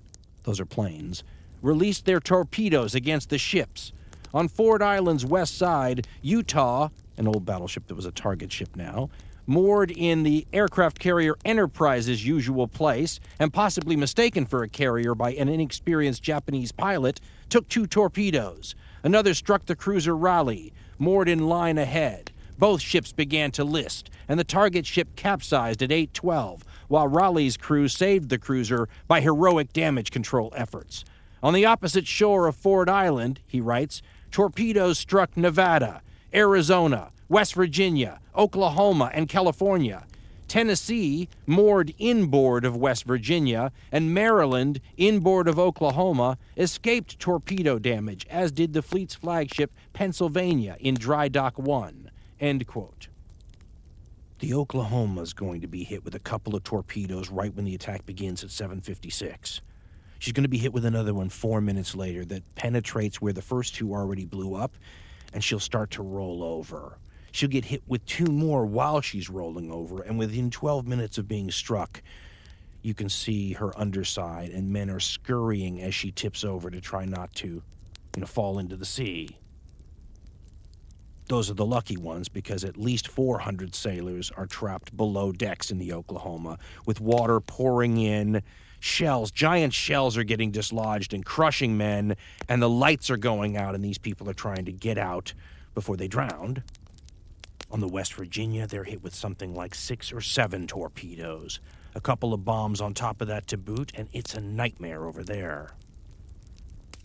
those are planes, released their torpedoes against the ships. On Ford Island's west side, Utah, an old battleship that was a target ship now, moored in the aircraft carrier Enterprise's usual place, and possibly mistaken for a carrier by an inexperienced Japanese pilot, took 2 torpedoes. Another struck the cruiser Raleigh, moored in line ahead. Both ships began to list, and the target ship capsized at 8:12, while Raleigh's crew saved the cruiser by heroic damage control efforts. On the opposite shore of Ford Island," he writes, "torpedoes struck Nevada, Arizona, West Virginia, Oklahoma, and California. Tennessee, moored inboard of West Virginia, and Maryland, inboard of Oklahoma, escaped torpedo damage, as did the fleet's flagship Pennsylvania in Dry Dock 1. End quote. The Oklahoma's going to be hit with a couple of torpedoes right when the attack begins at 7:56. She's going to be hit with another one 4 minutes later that penetrates where the first 2 already blew up, and she'll start to roll over. She'll get hit with 2 more while she's rolling over, and within 12 minutes of being struck, you can see her underside, and men are scurrying as she tips over to try not to, fall into the sea. Those are the lucky ones, because at least 400 sailors are trapped below decks in the Oklahoma, with water pouring in. Giant shells are getting dislodged and crushing men, and the lights are going out, and these people are trying to get out before they drowned. On the West Virginia, they're hit with something like 6 or 7 torpedoes. A couple of bombs on top of that to boot, and it's a nightmare over there.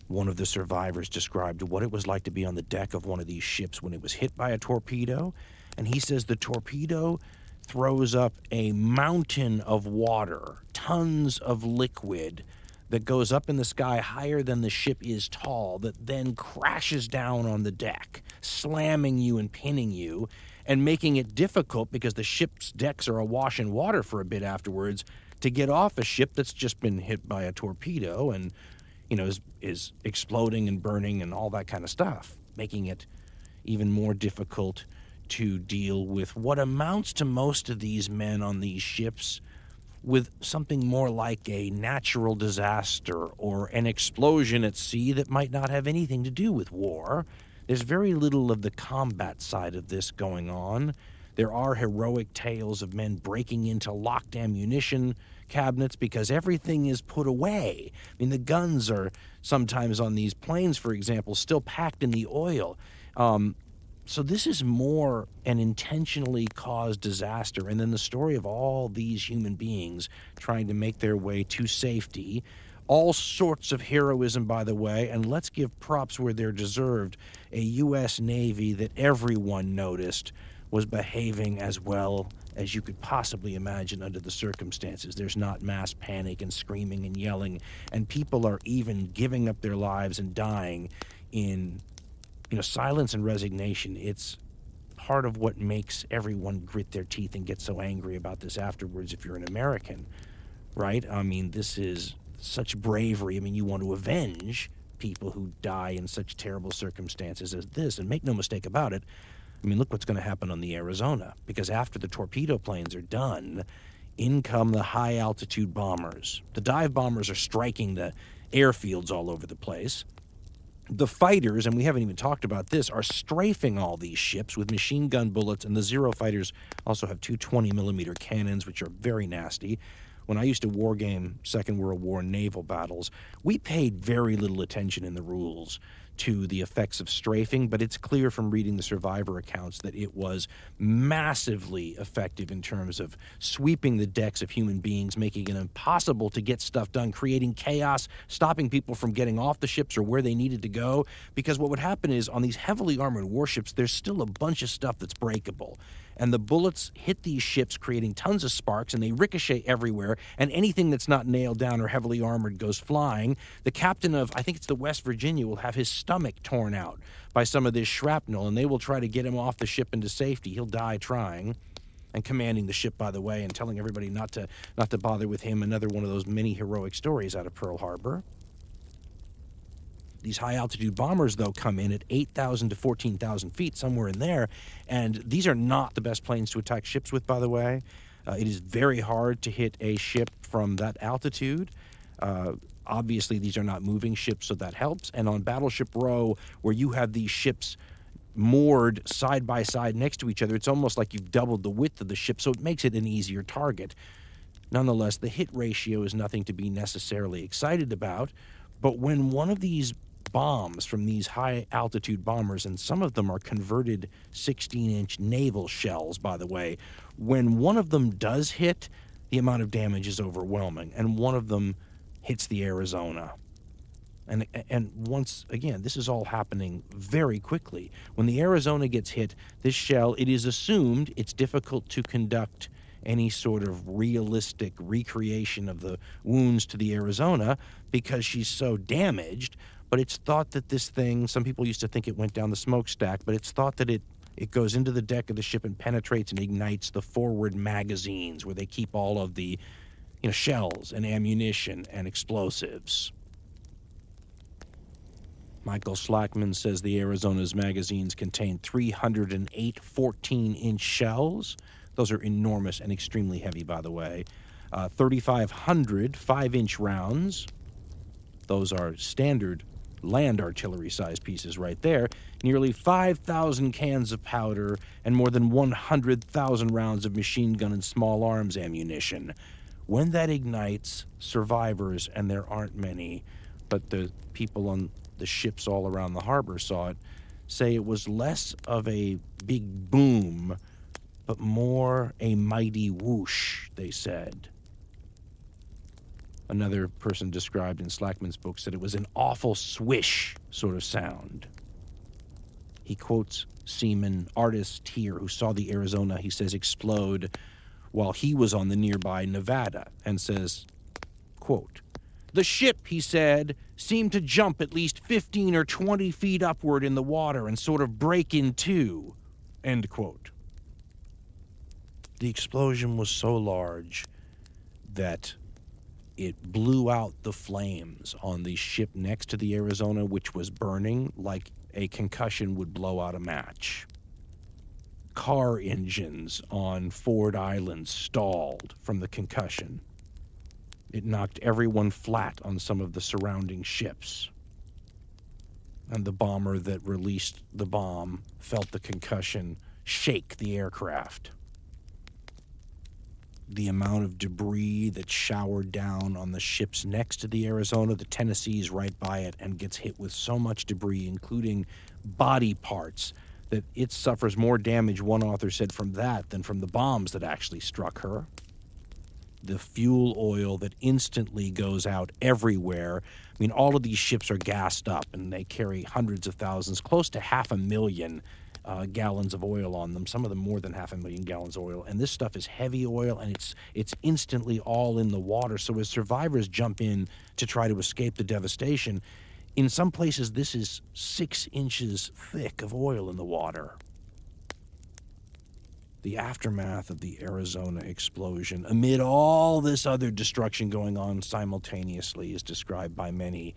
One of the survivors described what it was like to be on the deck of one of these ships when it was hit by a torpedo, and he says the torpedo throws up a mountain of water, tons of liquid that goes up in the sky higher than the ship is tall, that then crashes down on the deck, slamming you and pinning you, and making it difficult, because the ship's decks are awash in water for a bit afterwards, to get off a ship that's just been hit by a torpedo and, you know, is exploding and burning and all that kind of stuff, making it even more difficult to deal with what amounts to most of these men on these ships with something more like a natural disaster or an explosion at sea that might not have anything to do with war. There's very little of the combat side of this going on. There are heroic tales of men breaking into locked ammunition cabinets because everything is put away. I mean, the guns are sometimes on these planes, for example, still packed in the oil. So this is more an intentionally caused disaster, and then the story of all these human beings trying to make their way to safety. All sorts of heroism, by the way, and let's give props where they're deserved. A U.S. Navy that everyone noticed was behaving as well as you could possibly imagine under the circumstances. There's not mass panic and screaming and yelling, and people are even giving up their lives and dying in, you know, silence and resignation. It's part of what makes everyone grit their teeth and get so angry about this afterwards if you're an American, right? I mean, this is such bravery. I mean, you want to avenge people who die in such terrible circumstances as this, and make no mistake about it. I mean, look what's going to happen on the Arizona, because after the torpedo planes are done, in come the high-altitude bombers. The dive bombers are striking the airfields all over the place. The fighters, and we haven't even talked about this, are strafing all these ships with machine gun bullets, and the Zero fighters also have two 20-millimeter cannons, which are very nasty. When I used to wargame Second World War naval battles, we paid very little attention in the rules to the effects of strafing, but it's clear from reading the survivor accounts that it was massively effective in terms of sweeping the decks of human beings, making it impossible to get stuff done, creating chaos, stopping people from getting off the ships or where they needed to go. Because what would happen is, on these heavily armored warships, there's still a bunch of stuff that's breakable. And the bullets hit these ships, creating tons of sparks, and they ricochet everywhere, and anything that's not nailed down or heavily armored goes flying. The captain of, I think it's the West Virginia, will have his stomach torn out by some of this shrapnel, and they will try to get him off the ship into safety. He'll die trying, and commanding the ship, by the way, and telling everybody not to bother with him. Another one of those many heroic stories out of Pearl Harbor. These high-altitude bombers, though, come in at 8,000 to 14,000 feet, somewhere in there, and these are not the best planes to attack ships with, by the way. It is very hard to hit a ship from that altitude. Obviously, these are not moving ships, so that helps. And on Battleship Row, where you have these ships moored side by side next to each other, it's almost like you've doubled the width of the ship, so it makes it an easier target. Nonetheless, the hit ratio is nothing to be necessarily excited about, but when one of these bombs from these high-altitude bombers, and some of them are converted 16-inch naval shells, by the way, when one of them does hit, the amount of damage is overwhelming, and one of them hits the Arizona. And once again, this is all happening very quickly. When the Arizona gets hit, this shell, it is assumed it's difficult to conduct any sort of realistic recreation of the wounds to the Arizona because she's so damaged. But it's thought that this thing, some people used to think it went down the smokestack, but it's thought that it goes into the deck of the ship and penetrates and ignites the forward magazines where they keep all of the, you know, shells and ammunition and explosives. Michael Slackman says the Arizona's magazines contain 308 14-inch shells. Those are enormous and extremely heavy, by the way. 3,500 5-inch rounds. Those are standard land artillery-sized pieces right there. Nearly 5,000 cans of powder and more than 100,000 rounds of machine gun and small arms ammunition. When that ignites, survivors, and there aren't many, but the people on the ships all around the harbor saw it, say it was less of a big boom, but more a mighty whoosh, they said. Another person described in Slackman's book said it was an awful swish sort of sound. He quotes seaman artist here who saw the Arizona, he says, explode while he was on the nearby Nevada, and says, quote, "The ship," he said, "seemed to jump at least 15 or 20 feet upward in the water and sort of break in two," end quote. The explosion was so large that it blew out the flames on the ship next to the Arizona, which was burning like a concussion would blow out a match. Car engines on Ford Island stalled from the concussion. It knocked everyone flat on some of the surrounding ships. And the bomber that released the bomb felt the concussion shake the aircraft. The amount of debris that showered down on the ships next to the Arizona, the Tennessee's right by it, and gets hit with so much debris, including body parts, that it suffers more damage, one author said, from that than from the bombs that actually struck her. The fuel oil that instantly goes out everywhere. I mean, all of these ships are gassed up, and they carry hundreds of thousands, close to 500,000 gallons of oil on them, some of them more than 500,000 gallons of oil. And this stuff is heavy oil, and it's instantly all in the water. So as survivors jump in to try to escape the devastation, in some places this is 6 inches thick of oil in the water. The aftermath of the Arizona explosion, amid all this other destruction going on simultaneously, is described by many.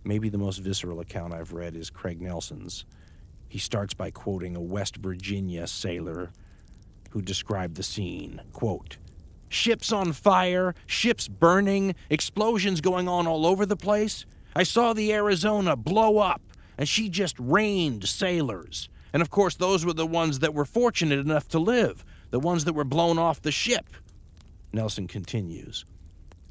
Maybe the most visceral account I've read is Craig Nelson's. He starts by quoting a West Virginia sailor who described the scene. Quote, "Ships on fire, ships burning, explosions going on all over the place. I saw the Arizona blow up, and she just rained sailors. And of course, those were the ones that were fortunate enough to live, the ones that were blown off the ship." Nelson continues,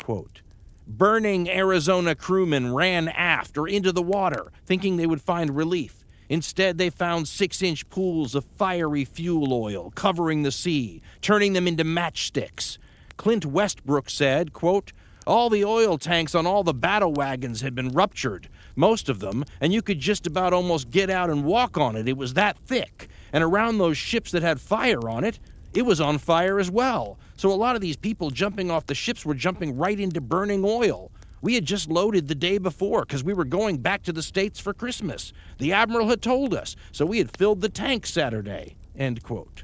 quote, "Burning Arizona crewmen ran aft or into the water, thinking they would find relief. Instead, they found 6-inch pools of fiery fuel oil covering the sea, turning them into matchsticks. Clint Westbrook said, quote, all the oil tanks on all the battle wagons had been ruptured, most of them, and you could just about almost get out and walk on it. It was that thick. And around those ships that had fire on it, it was on fire as well. So a lot of these people jumping off the ships were jumping right into burning oil. We had just loaded the day before because we were going back to the States for Christmas. The Admiral had told us, so we had filled the tank Saturday," end quote.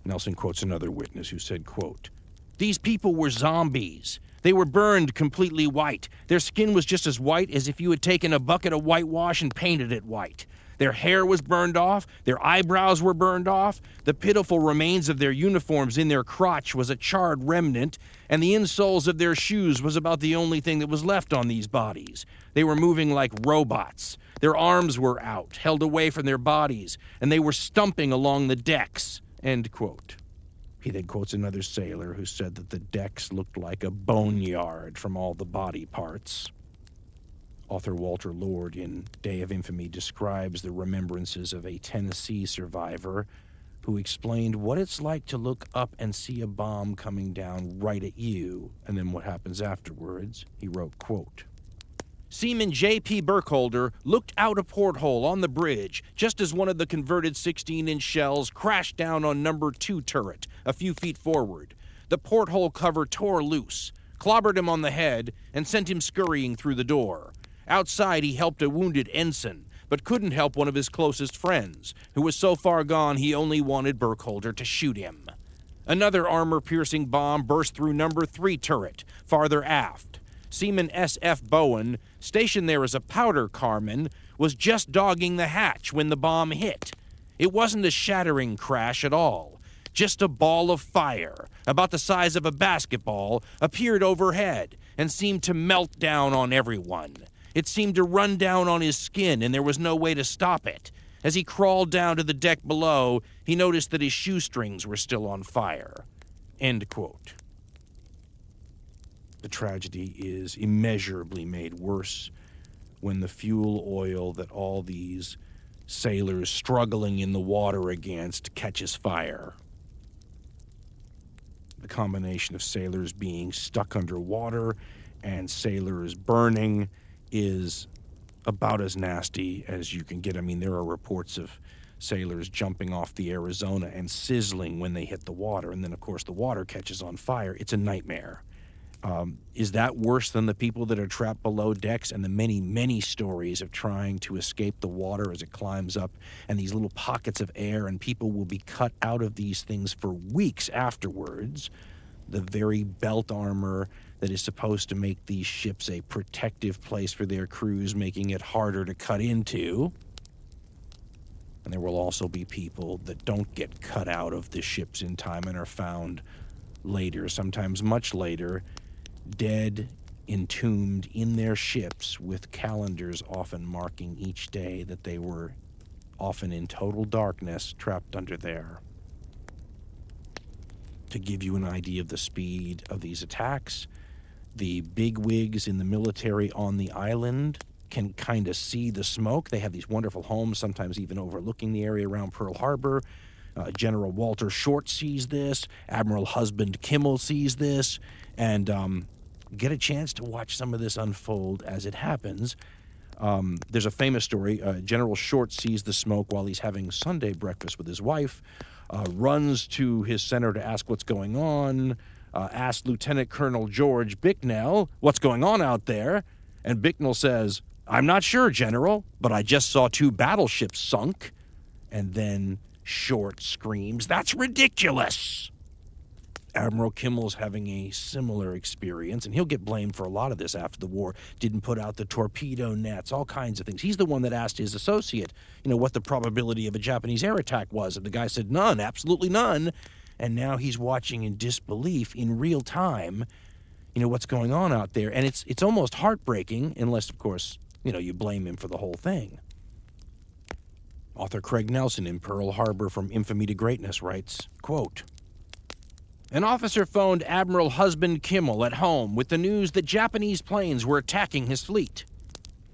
Nelson quotes another witness who said, quote, "These people were zombies. They were burned completely white. Their skin was just as white as if you had taken a bucket of whitewash and painted it white. Their hair was burned off, their eyebrows were burned off, the pitiful remains of their uniforms in their crotch was a charred remnant, and the insoles of their shoes was about the only thing that was left on these bodies. They were moving like robots. Their arms were out, held away from their bodies, and they were stumping along the decks," end quote. He then quotes another sailor who said that the decks looked like a boneyard from all the body parts. Author Walter Lord in Day of Infamy describes the remembrances of a Tennessee survivor who explained what it's like to look up and see a bomb coming down right at you, and then what happens afterwards. He wrote, quote, "Seaman J.P. Burkholder looked out a porthole on the bridge just as one of the converted 16-inch shells crashed down on number 2 turret a few feet forward. The porthole cover tore loose, clobbered him on the head, and sent him scurrying through the door. Outside, he helped a wounded ensign, but couldn't help one of his closest friends, who was so far gone he only wanted Burkholder to shoot him. Another armor-piercing bomb burst through number 3 turret, farther aft. Seaman S.F. Bowen, stationed there as a powder carman, was just dogging the hatch when the bomb hit. It wasn't a shattering crash at all. Just a ball of fire, about the size of a basketball, appeared overhead and seemed to melt down on everyone. It seemed to run down on his skin, and there was no way to stop it. As he crawled down to the deck below, he noticed that his shoestrings were still on fire." End quote. The tragedy is immeasurably made worse when the fuel oil that all these sailors struggling in the water against catches fire. The combination of sailors being stuck underwater and sailors burning is about as nasty as you can get. I mean, there are reports of sailors jumping off the Arizona and sizzling when they hit the water, and then, of course, the water catches on fire. It's a nightmare. Is that worse than the people that are trapped below decks and the many, many stories of trying to escape the water as it climbs up and these little pockets of air, and people will be cut out of these things for weeks afterwards? The very belt armor that is supposed to make these ships a protective place for their crews, making it harder to cut into. And there will also be people that don't get cut out of the ships in time and are found later, sometimes much later, dead, entombed in their ships with calendars often marking each day that they were often in total darkness, trapped under there. To give you an idea of the speed of these attacks, the bigwigs in the military on the island can kind of see the smoke. They have these wonderful homes, sometimes even overlooking the area around Pearl Harbor. General Walter Short sees this. Admiral Husband Kimmel sees this. And get a chance to watch some of this unfold as it happens. There's a famous story. General Short sees the smoke while he's having Sunday breakfast with his wife, runs to his center to ask what's going on, asks Lieutenant Colonel George Bicknell, what's going on out there? And Bicknell says, I'm not sure, General, but I just saw 2 battleships sunk. And then Short screams, that's ridiculous! Admiral Kimmel's having a similar experience, and he'll get blamed for a lot of this after the war. Didn't put out the torpedo nets, all kinds of things. He's the one that asked his associate, what the probability of a Japanese air attack was, and the guy said none, absolutely none. And now he's watching in disbelief in real time, what's going on out there. And it's almost heartbreaking, unless, of course, you blame him for the whole thing. Author Craig Nelson in Pearl Harbor From Infamy to Greatness writes, quote, an officer phoned Admiral Husband Kimmel at home with the news that Japanese planes were attacking his fleet.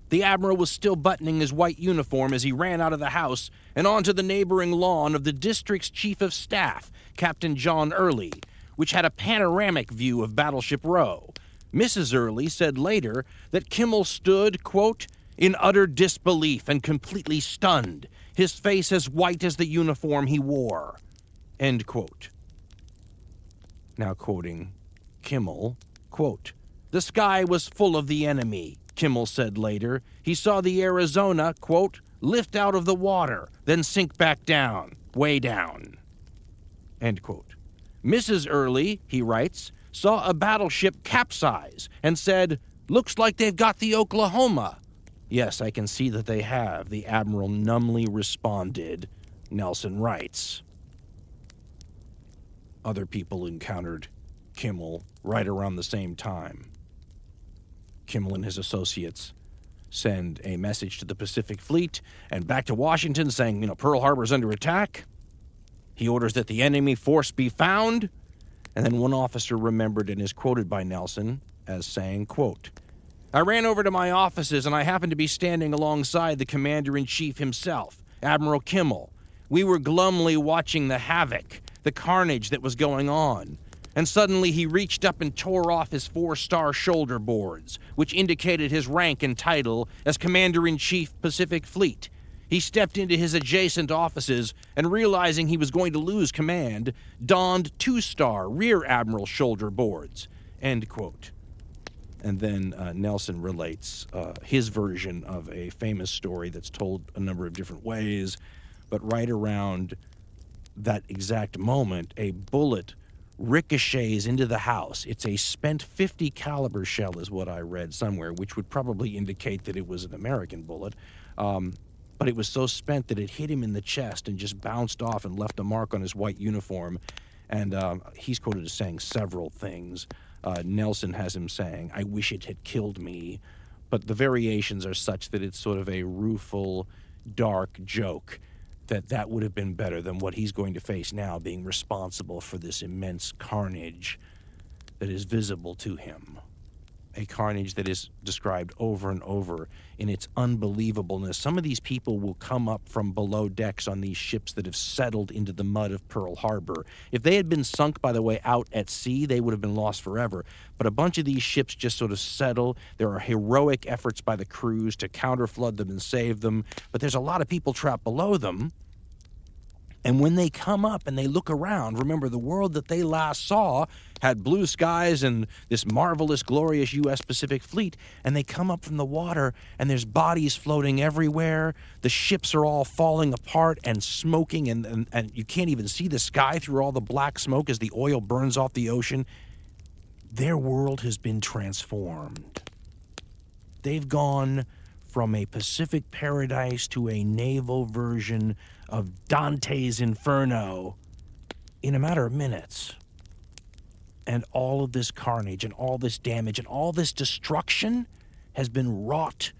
The admiral was still buttoning his white uniform as he ran out of the house and onto the neighboring lawn of the district's chief of staff, Captain John Early, which had a panoramic view of Battleship Row. Mrs. Early said later that Kimmel stood, quote, in utter disbelief and completely stunned, his face as white as the uniform he wore, end quote. Now quoting Kimmel, quote, the sky was full of the enemy, Kimmel said later. He saw the Arizona, quote, lift out of the water, then sink back down, way down, end quote. Mrs. Early, he writes, saw a battleship capsize and said, looks like they've got the Oklahoma. Yes, I can see that they have, the admiral numbly responded, Nelson writes. Other people encountered Kimmel right around the same time. Kimmel and his associates send a message to the Pacific Fleet and back to Washington saying, Pearl Harbor's under attack. He orders that the enemy force be found. And then one officer remembered and is quoted by Nelson as saying, quote, I ran over to my offices and I happened to be standing alongside the commander-in-chief himself, Admiral Kimmel. We were glumly watching the havoc, the carnage that was going on. And suddenly he reached up and tore off his 4-star shoulder boards, which indicated his rank and title as Commander-in-Chief Pacific Fleet. He stepped into his adjacent offices and, realizing he was going to lose command, donned 2-star Rear Admiral shoulder boards, end quote. And then Nelson relates his version of a famous story that's told a number of different ways, but right around that exact moment, a bullet ricochets into the house. It's a spent .50 caliber shell is what I read somewhere, which would probably indicate that it was an American bullet. But it was so spent that it hit him in the chest and just bounced off and left a mark on his white uniform. And he's quoted as saying several things. Nelson has him saying, I wish it had killed me. But the variations are such that it's sort of a rueful, dark joke that would have been better than what he's going to face now, being responsible for this immense carnage that is visible to him. a carnage that is described over and over in its unbelievableness. Some of these people will come up from below decks on these ships that have settled into the mud of Pearl Harbor. If they had been sunk, by the way, out at sea, they would have been lost forever. But a bunch of these ships just sort of settle. There are heroic efforts by the crews to counterflood them and save them. But there's a lot of people trapped below them. And when they come up and they look around, remember, the world that they last saw had blue skies and this marvelous, glorious U.S. Pacific Fleet, and they come up from the water, and there's bodies floating everywhere. The ships are all falling apart and smoking, and you can't even see the sky through all the black smoke as the oil burns off the ocean. Their world has been transformed. They've gone from a Pacific paradise to a naval version of Dante's Inferno in a matter of minutes. And all of this carnage and all this damage and all this destruction has been wrought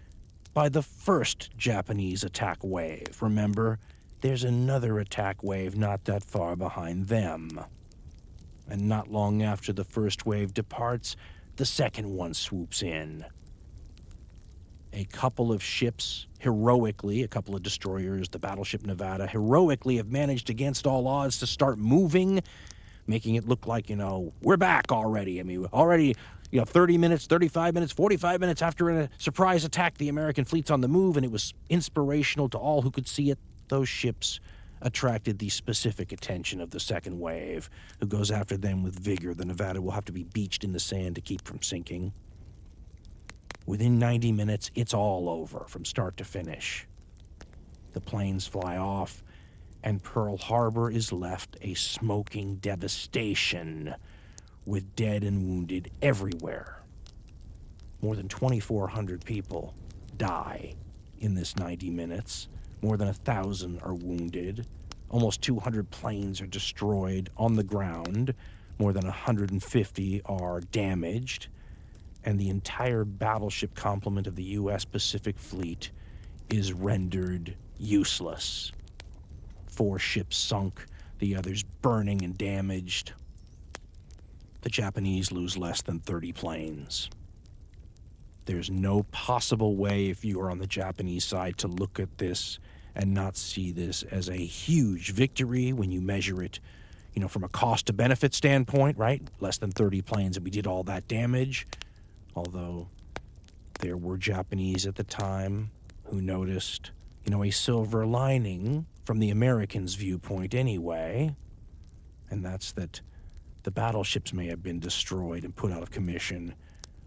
by the first Japanese attack wave. Remember, there's another attack wave not that far behind them. And not long after the first wave departs, the second one swoops in. A couple of ships, heroically, a couple of destroyers, the battleship Nevada, heroically have managed against all odds to start moving, making it look like, we're back already. I mean, already, 30 minutes, 35 minutes, 45 minutes after a surprise attack, the American fleet's on the move, and it was inspirational to all who could see it. Those ships attracted the specific attention of the second wave, who goes after them with vigor. The Nevada will have to be beached in the sand to keep from sinking. Within 90 minutes, it's all over from start to finish. The planes fly off, and Pearl Harbor is left a smoking devastation with dead and wounded everywhere. More than 2,400 people die in this 90 minutes. More than 1,000 are wounded. Almost 200 planes are destroyed on the ground. More than 150 are damaged. And the entire battleship complement of the U.S. Pacific Fleet is rendered useless. 4 ships sunk, the others burning and damaged. The Japanese lose less than 30 planes. There's no possible way, if you are on the Japanese side, to look at this and not see this as a huge victory when you measure it, from a cost-to-benefit standpoint, right? Less than 30 planes, and we did all that damage. Although there were Japanese at the time who noticed, a silver lining from the Americans' viewpoint anyway, and that's that the battleships may have been destroyed and put out of commission,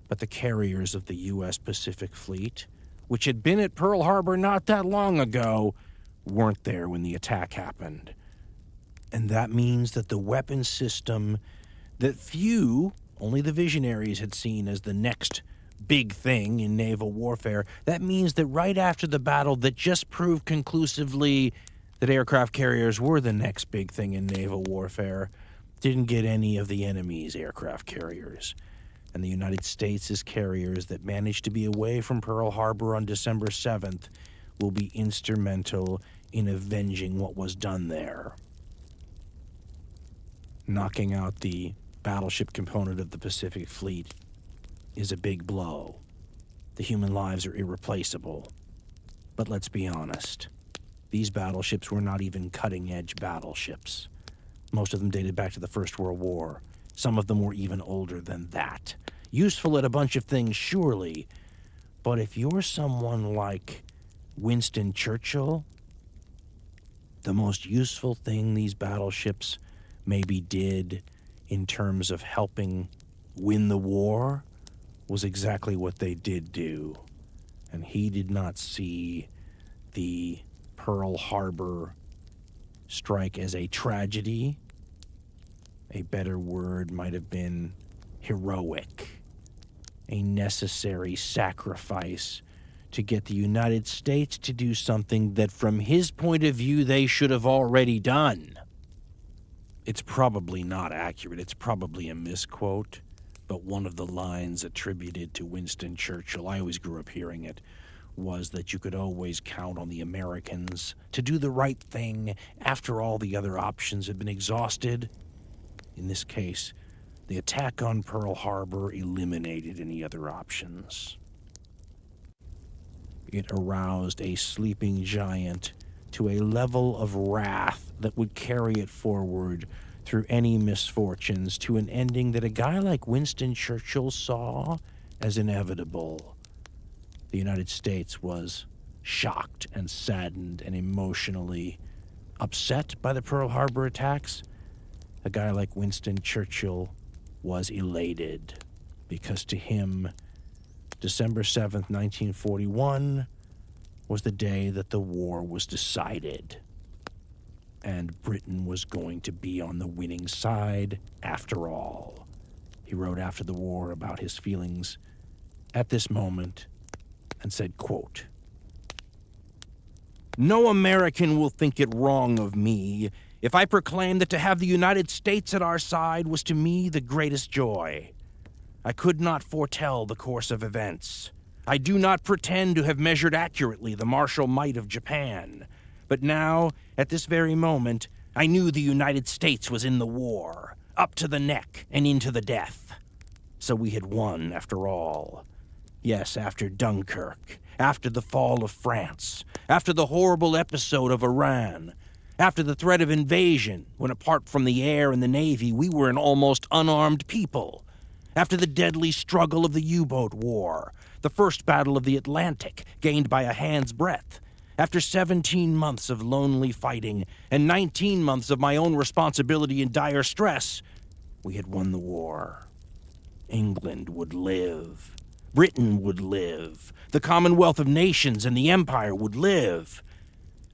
but the carriers of the U.S. Pacific Fleet, which had been at Pearl Harbor not that long ago, weren't there when the attack happened. And that means that the weapon system that few, only the visionaries, had seen as the next big thing in naval warfare, that means that right after the battle that just proved conclusively that aircraft carriers were the next big thing in naval warfare, didn't get any of the enemy's aircraft carriers. And the United States' carriers that managed to be away from Pearl Harbor on December 7th will be instrumental in avenging what was done there. Knocking out the battleship component of the Pacific Fleet is a big blow. The human lives are irreplaceable. But let's be honest, these battleships were not even cutting-edge battleships. Most of them dated back to the First World War. Some of them were even older than that. Useful at a bunch of things, surely, but if you're someone like Winston Churchill, the most useful thing these battleships maybe did in terms of helping win the war was exactly what they did do. And he did not see the Pearl Harbor strike as a tragedy. A better word might have been heroic, a necessary sacrifice to get the United States to do something that from his point of view they should have already done. It's probably not accurate, it's probably a misquote, but one of the lines attributed to Winston Churchill, I always grew up hearing it, was that you could always count on the Americans to do the right thing after all the other options had been exhausted. In this case, The attack on Pearl Harbor eliminated any other options. It aroused a sleeping giant to a level of wrath that would carry it forward through any misfortunes to an ending that a guy like Winston Churchill saw as inevitable. The United States was shocked and saddened and emotionally upset by the Pearl Harbor attacks. A guy like Winston Churchill was elated because to him, December 7th, 1941 was the day that the war was decided. And Britain was going to be on the winning side after all. He wrote after the war about his feelings at this moment and said, quote, "No American will think it wrong of me if I proclaim that to have the United States at our side was to me the greatest joy. I could not foretell the course of events. I do not pretend to have measured accurately the martial might of Japan. But now, at this very moment, I knew the United States was in the war, up to the neck and into the death. So we had won after all. Yes, after Dunkirk, after the fall of France, after the horrible episode of Iran, after the threat of invasion, when apart from the air and the Navy, we were an almost unarmed people. After the deadly struggle of the U-boat war, the first battle of the Atlantic, gained by a hand's breadth. After 17 months of lonely fighting and 19 months of my own responsibility and dire stress, we had won the war. England would live. Britain would live. The Commonwealth of Nations and the Empire would live.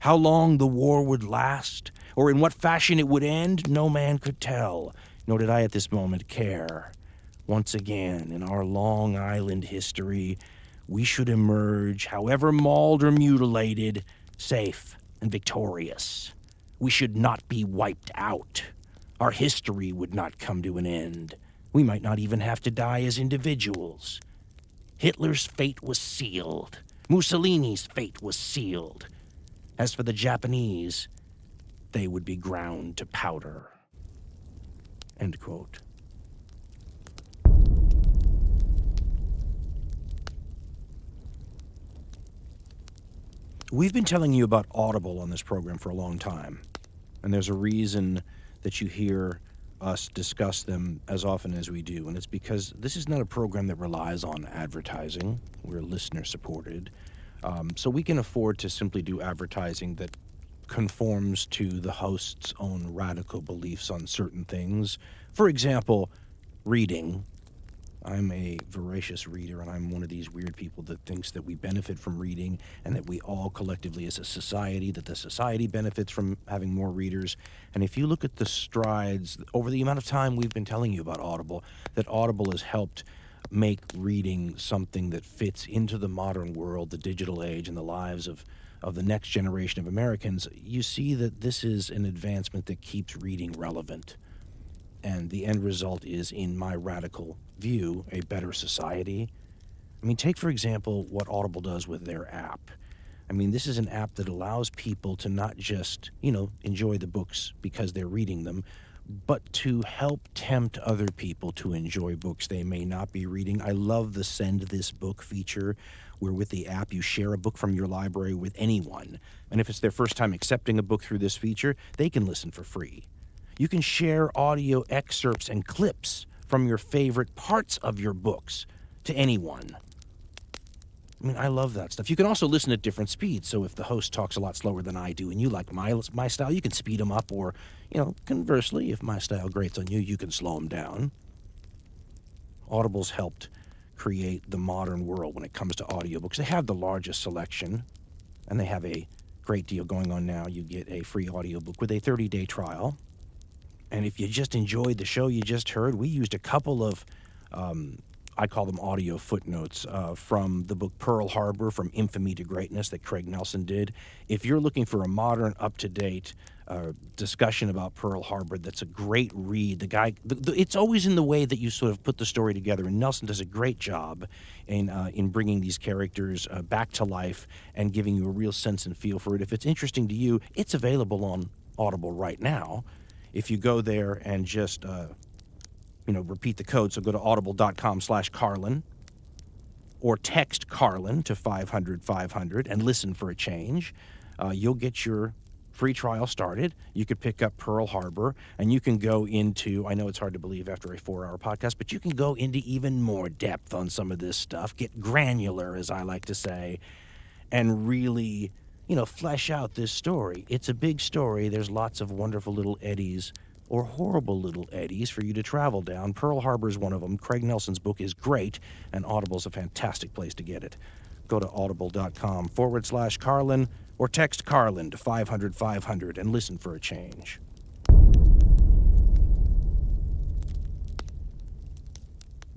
How long the war would last, or in what fashion it would end, no man could tell, nor did I at this moment care. Once again, in our Long Island history, we should emerge, however mauled or mutilated, safe and victorious. We should not be wiped out. Our history would not come to an end. We might not even have to die as individuals. Hitler's fate was sealed. Mussolini's fate was sealed. As for the Japanese, they would be ground to powder." End quote. We've been telling you about Audible on this program for a long time, and there's a reason that you hear us discuss them as often as we do, and it's because this is not a program that relies on advertising. We're listener-supported, so we can afford to simply do advertising that conforms to the host's own radical beliefs on certain things. For example, reading. I'm a voracious reader, and I'm one of these weird people that thinks that we benefit from reading and that we all collectively as a society, that the society benefits from having more readers. And if you look at the strides over the amount of time we've been telling you about Audible, that Audible has helped make reading something that fits into the modern world, the digital age, and the lives of the next generation of Americans, you see that this is an advancement that keeps reading relevant. And the end result is, in my radical view, a better society. I mean, take, for example, what Audible does with their app. I mean, this is an app that allows people to not just, enjoy the books because they're reading them, but to help tempt other people to enjoy books they may not be reading. I love the Send This Book feature, where with the app you share a book from your library with anyone. And if it's their first time accepting a book through this feature, they can listen for free. You can share audio excerpts and clips from your favorite parts of your books to anyone. I mean, I love that stuff. You can also listen at different speeds, so if the host talks a lot slower than I do and you like my style, you can speed them up, or, conversely, if my style grates on you, you can slow them down. Audible's helped create the modern world when it comes to audiobooks. They have the largest selection, and they have a great deal going on now. You get a free audiobook with a 30-day trial. And if you just enjoyed the show you just heard, we used a couple of, I call them audio footnotes, from the book Pearl Harbor, From Infamy to Greatness, that Craig Nelson did. If you're looking for a modern, up-to-date discussion about Pearl Harbor, that's a great read. The guy, it's always in the way that you sort of put the story together, and Nelson does a great job in bringing these characters back to life and giving you a real sense and feel for it. If it's interesting to you, it's available on Audible right now. If you go there and just repeat the code. So go to audible.com/Carlin or text Carlin to 500-500 and listen for a change. You'll get your free trial started. You could pick up Pearl Harbor, and you can go into, I know it's hard to believe after a 4-hour podcast, but you can go into even more depth on some of this stuff, get granular, as I like to say, and really, flesh out this story. It's a big story. There's lots of wonderful little eddies or horrible little eddies for you to travel down. Pearl Harbor is one of them. Craig Nelson's book is great, and Audible's a fantastic place to get it. Go to audible.com/Carlin or text Carlin to 500-500 and listen for a change.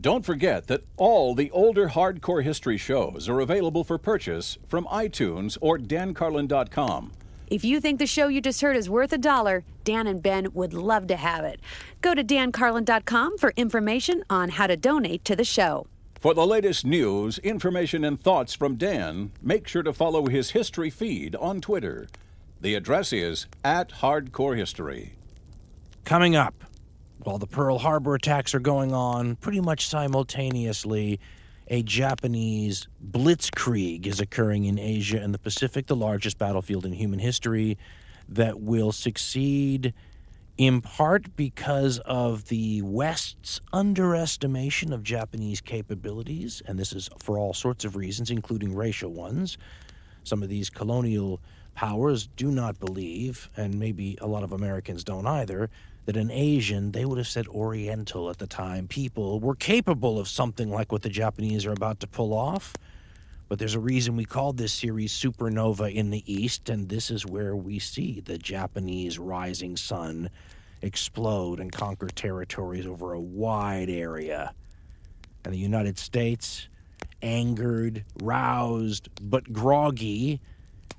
Don't forget that all the older hardcore history shows are available for purchase from iTunes or dancarlin.com. If you think the show you just heard is worth $1, Dan and Ben would love to have it. Go to dancarlin.com for information on how to donate to the show. For the latest news, information, and thoughts from Dan, make sure to follow his history feed on Twitter. The address is @HardcoreHistory. Coming up, while the Pearl Harbor attacks are going on, pretty much simultaneously, a Japanese blitzkrieg is occurring in Asia and the Pacific, the largest battlefield in human history, that will succeed in part because of the West's underestimation of Japanese capabilities, and this is for all sorts of reasons, including racial ones. Some of these colonial powers do not believe, and maybe a lot of Americans don't either, that an Asian, they would have said Oriental at the time, people were capable of something like what the Japanese are about to pull off. But there's a reason we called this series Supernova in the East, and this is where we see the Japanese rising sun explode and conquer territories over a wide area. And the United States, angered, roused, but groggy,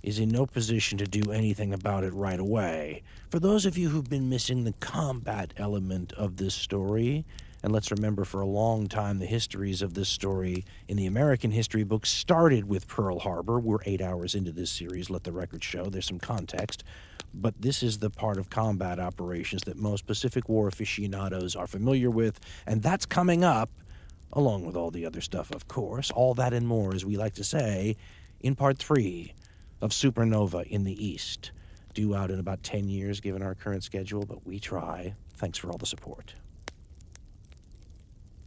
is in no position to do anything about it right away. For those of you who've been missing the combat element of this story, and let's remember for a long time the histories of this story in the American history books started with Pearl Harbor. We're 8 hours into this series, let the record show. There's some context. But this is the part of combat operations that most Pacific War aficionados are familiar with, and that's coming up, along with all the other stuff, of course. All that and more, as we like to say, in Part 3 of Supernova in the East. Due out in about 10 years, given our current schedule, but we try. Thanks for all the support.